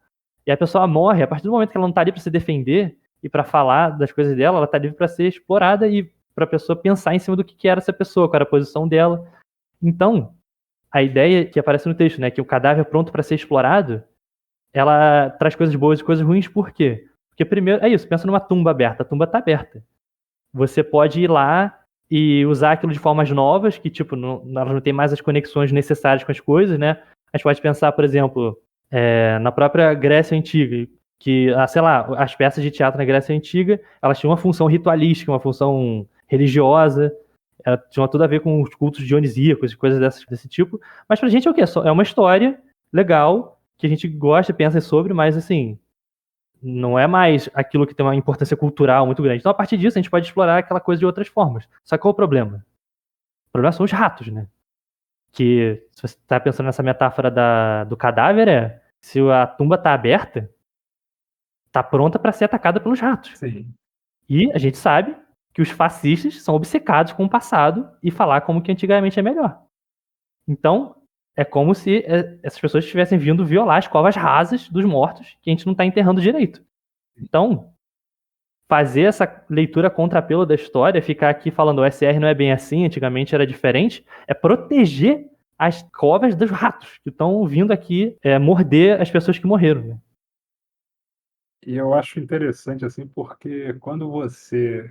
E a pessoa morre, a partir do momento que ela não tá ali para se defender e para falar das coisas dela, ela tá livre para ser explorada e para a pessoa pensar em cima do que era essa pessoa, qual era a posição dela. Então, a ideia que aparece no texto, né, que o cadáver pronto para ser explorado, ela traz coisas boas e coisas ruins, por quê? Porque primeiro, é isso, pensa numa tumba aberta, a tumba tá aberta. Você pode ir lá e usar aquilo de formas novas, que tipo, elas não tem mais as conexões necessárias com as coisas, né? A gente pode pensar, por exemplo, na própria Grécia Antiga, que, sei lá, as peças de teatro na Grécia Antiga, elas tinham uma função ritualística, uma função religiosa, tinha tudo a ver com os cultos dionisíacos e coisas desse tipo, mas pra gente é o quê? É uma história legal, que a gente gosta, pensa sobre, mas assim, não é mais aquilo que tem uma importância cultural muito grande. Então, a partir disso, a gente pode explorar aquela coisa de outras formas. Só que qual é o problema? O problema são os ratos, né? Que, se você está pensando nessa metáfora do cadáver, se a tumba está aberta, está pronta para ser atacada pelos ratos. Sim. E a gente sabe que os fascistas são obcecados com o passado e falar como que antigamente é melhor. Então, é como se essas pessoas estivessem vindo violar as covas rasas dos mortos que a gente não está enterrando direito. Então, fazer essa leitura contrapelo da história, ficar aqui falando o SR não é bem assim, antigamente era diferente, é proteger as covas dos ratos que estão vindo aqui morder as pessoas que morreram. Né? E eu acho interessante, assim, porque quando você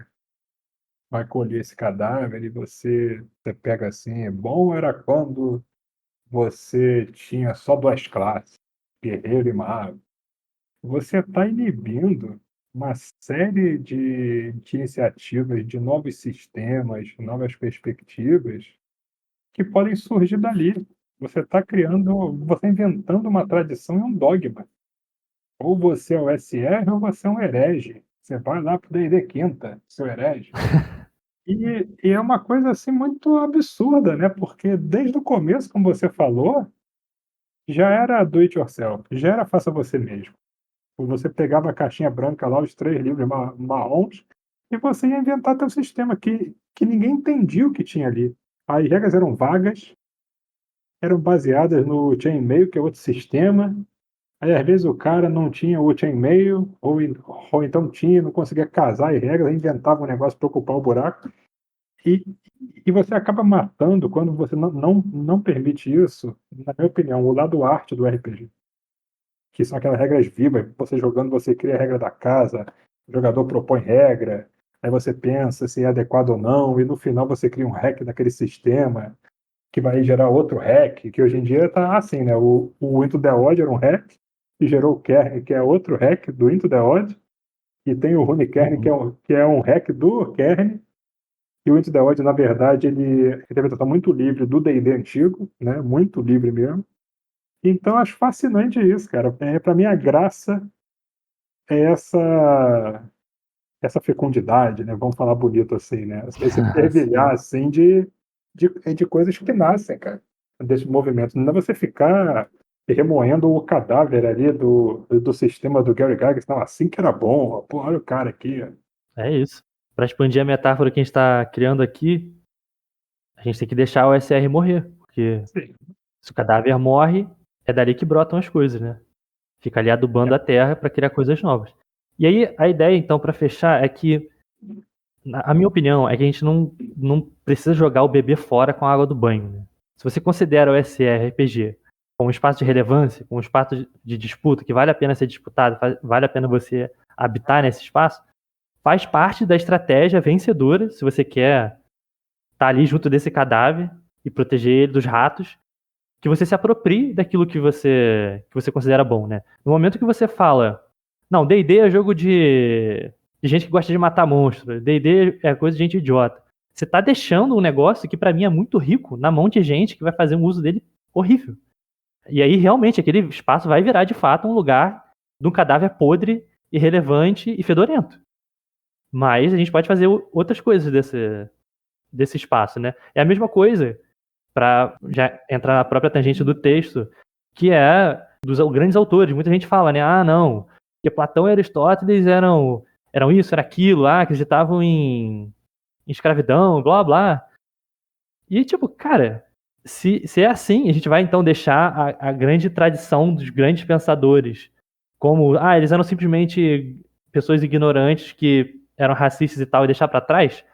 vai colher esse cadáver e você pega assim, bom era quando você tinha só 2 classes, guerreiro e mago. Você está inibindo uma série de iniciativas, de novos sistemas, novas perspectivas que podem surgir dali. Você está criando, você tá inventando uma tradição e um dogma. Ou você é o SR ou você é um herege. Você vai lá para o D&D quinta, seu herege. E é uma coisa assim muito absurda, né? Porque desde o começo, como você falou, já era do it yourself, já era faça você mesmo. Você pegava a caixinha branca lá, os 3 livros marrons, e você ia inventar teu sistema que ninguém entendia o que tinha ali. As regras eram vagas, eram baseadas no chainmail, que é outro sistema. Aí, às vezes, o cara não tinha o chainmail, ou então tinha, não conseguia casar as regras, inventava um negócio para ocupar o buraco. E, e você acaba matando quando você não permite isso, na minha opinião, o lado arte do RPG. Que são aquelas regras vivas, você jogando, você cria a regra da casa, o jogador propõe regra, aí você pensa se é adequado ou não, e no final você cria um hack daquele sistema, que vai gerar outro hack, que hoje em dia está assim, né? O Into the Odd era um hack, que gerou o Kern, que é outro hack do Into the Odd, e tem o Rune Kern, que é um hack do Kern, e o Into the Odd, na verdade, ele é uma interpretação muito livre do D&D antigo, né? Muito livre mesmo. Então, acho fascinante isso, cara. Para mim, a graça é essa fecundidade, né? Vamos falar bonito assim, né? Esse fervilhar assim de coisas que nascem, cara, desse movimento. Não é você ficar remoendo o cadáver ali do sistema do Gary Gygax, não, assim que era bom, pô, olha o cara aqui. É isso. Para expandir a metáfora que a gente está criando aqui, a gente tem que deixar o SR morrer, porque Sim. se o cadáver morre, é dali que brotam as coisas, né? Fica ali adubando a terra para criar coisas novas. E aí, a ideia, então, para fechar, é que, a minha opinião, é que a gente não precisa jogar o bebê fora com a água do banho, né? Se você considera o SR RPG como um espaço de relevância, como um espaço de disputa, que vale a pena ser disputado, vale a pena você habitar nesse espaço, faz parte da estratégia vencedora, se você quer estar ali junto desse cadáver e proteger ele dos ratos, que você se aproprie daquilo que você considera bom, né? No momento que você fala, não, D&D é jogo de gente que gosta de matar monstros, D&D é coisa de gente idiota. Você tá deixando um negócio que pra mim é muito rico na mão de gente que vai fazer um uso dele horrível. E aí, realmente, aquele espaço vai virar, de fato, um lugar de um cadáver podre, irrelevante e fedorento. Mas a gente pode fazer outras coisas desse espaço, né? É a mesma coisa, para já entrar na própria tangente do texto, que é dos grandes autores. Muita gente fala, né? Ah, não, porque Platão e Aristóteles eram isso, era aquilo, acreditavam em escravidão, blá blá. E, tipo, cara, se é assim, a gente vai então deixar a grande tradição dos grandes pensadores como, eles eram simplesmente pessoas ignorantes que eram racistas e tal, e deixar pra trás?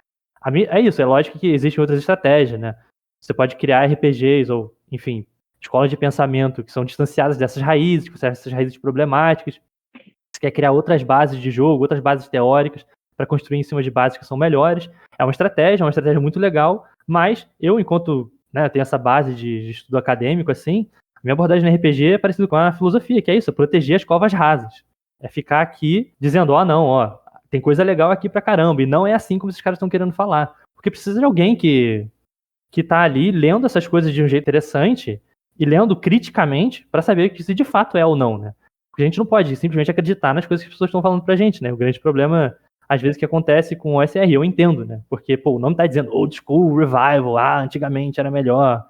É isso, é lógico que existem outras estratégias, né? Você pode criar RPGs ou, enfim, escolas de pensamento que são distanciadas dessas raízes, que são essas raízes problemáticas. Você quer criar outras bases de jogo, outras bases teóricas para construir em cima de bases que são melhores. É uma estratégia muito legal, mas eu, enquanto, né, tenho essa base de estudo acadêmico, assim, a minha abordagem no RPG é parecida com a filosofia, que é isso, é proteger as covas rasas. É ficar aqui dizendo, não, tem coisa legal aqui pra caramba, e não é assim como esses caras estão querendo falar. Porque precisa de alguém que tá ali lendo essas coisas de um jeito interessante e lendo criticamente para saber que se de fato é ou não, né? Porque a gente não pode simplesmente acreditar nas coisas que as pessoas estão falando pra gente, né? O grande problema, às vezes, que acontece com o OSR, eu entendo, né? Porque, o nome tá dizendo Old School Revival, antigamente era melhor.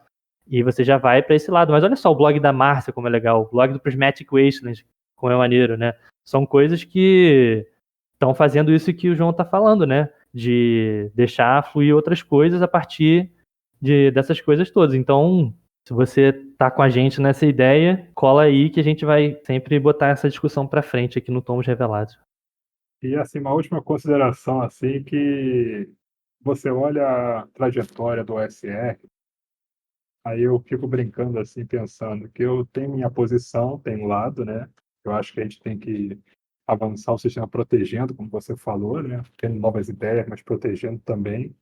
E você já vai pra esse lado. Mas olha só o blog da Márcia, como é legal. O blog do Prismatic Wasteland, como é maneiro, né? São coisas que estão fazendo isso que o João tá falando, né? De deixar fluir outras coisas a partir dessas coisas todas. Então, se você tá com a gente nessa ideia, cola aí que a gente vai sempre botar essa discussão para frente aqui no Tomos Revelados. E, assim, uma última consideração, assim, que você olha a trajetória do OSR, aí eu fico brincando, assim, pensando que eu tenho minha posição, tenho um lado, né? Eu acho que a gente tem que avançar o sistema protegendo, como você falou, né? Tendo novas ideias, mas protegendo também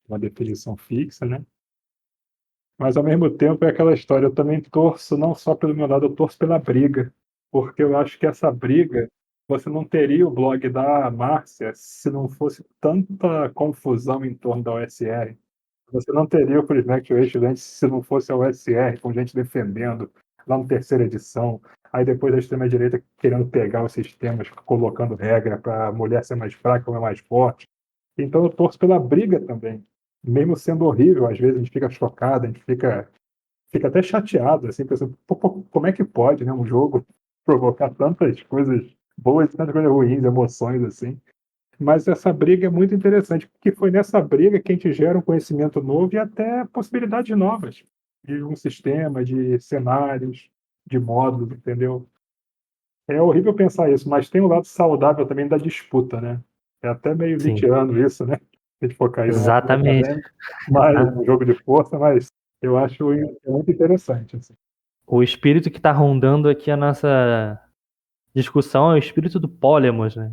uma definição fixa, né? Mas, ao mesmo tempo, é aquela história, eu também torço não só pelo meu lado, eu torço pela briga, porque eu acho que essa briga, você não teria o blog da Márcia se não fosse tanta confusão em torno da OSR. Você não teria o Prismatic Wasteland se não fosse a OSR, com gente defendendo lá no terceira edição, aí depois a extrema-direita querendo pegar os sistemas, colocando regra para a mulher ser mais fraca, homem mais forte. Então eu torço pela briga também, mesmo sendo horrível, às vezes a gente fica chocado, a gente fica até chateado, assim, pensando: "Pô, como é que pode, né, um jogo provocar tantas coisas boas e tantas coisas ruins, emoções, assim?". Mas essa briga é muito interessante, porque foi nessa briga que a gente gera um conhecimento novo e até possibilidades novas, de um sistema, de cenários, de módulos, entendeu. É horrível pensar isso, mas tem um lado saudável também da disputa, né. É até meio Sim, nietzschiano isso, né, se a gente for cair numa coisa exatamente. acadêmica, mas um jogo de força, mas eu acho muito interessante, assim. O espírito que está rondando aqui a nossa discussão é o espírito do Pólemos, né?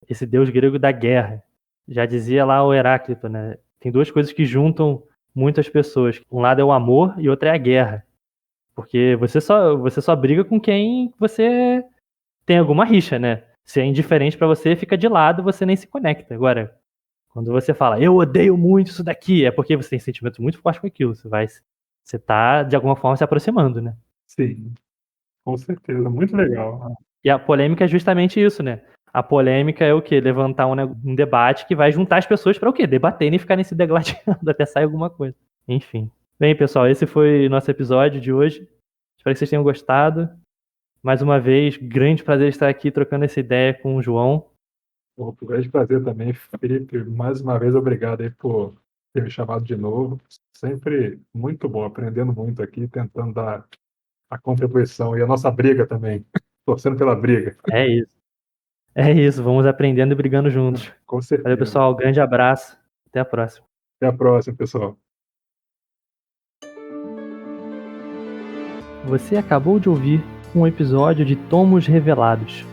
Esse deus grego da guerra. Já dizia lá o Heráclito, né? Tem duas coisas que juntam muitas pessoas. Um lado é o amor e outro é a guerra. Porque você só briga com quem você tem alguma rixa, né? Se é indiferente pra você, fica de lado, você nem se conecta. Agora, quando você fala, eu odeio muito isso daqui, é porque você tem sentimentos muito fortes com aquilo. Você tá, de alguma forma, se aproximando, né? Sim, com certeza, muito legal. E a polêmica é justamente isso, né? A polêmica é o quê? Levantar um debate que vai juntar as pessoas para o quê? Debaterem e ficarem se degladiando até sair alguma coisa. Enfim. Bem, pessoal, esse foi nosso episódio de hoje. Espero que vocês tenham gostado. Mais uma vez, grande prazer estar aqui trocando essa ideia com o João. Pô, foi um grande prazer também, Felipe. Mais uma vez, obrigado aí por ter me chamado de novo. Sempre muito bom, aprendendo muito aqui, tentando dar a contribuição e a nossa briga também, torcendo pela briga. É isso. É isso, vamos aprendendo e brigando juntos. Com Valeu, certeza. pessoal. Grande abraço. Até a próxima. Até a próxima, pessoal. Você acabou de ouvir um episódio de Tomos Revelados.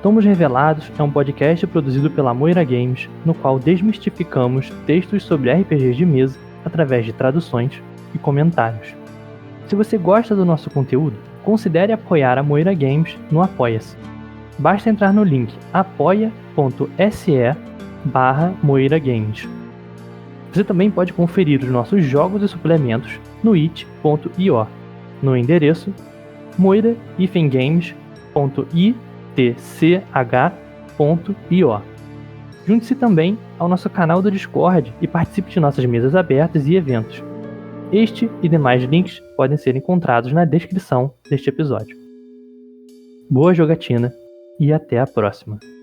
Tomos Revelados é um podcast produzido pela Moira Games, no qual desmistificamos textos sobre RPGs de mesa através de traduções e comentários. Se você gosta do nosso conteúdo, considere apoiar a Moira Games no Apoia-se. Basta entrar no link apoia.se/Moira Games. Você também pode conferir os nossos jogos e suplementos no it.io, no endereço moira-games.itch.io. Junte-se também ao nosso canal do Discord e participe de nossas mesas abertas e eventos. Este e demais links podem ser encontrados na descrição deste episódio. Boa jogatina e até a próxima!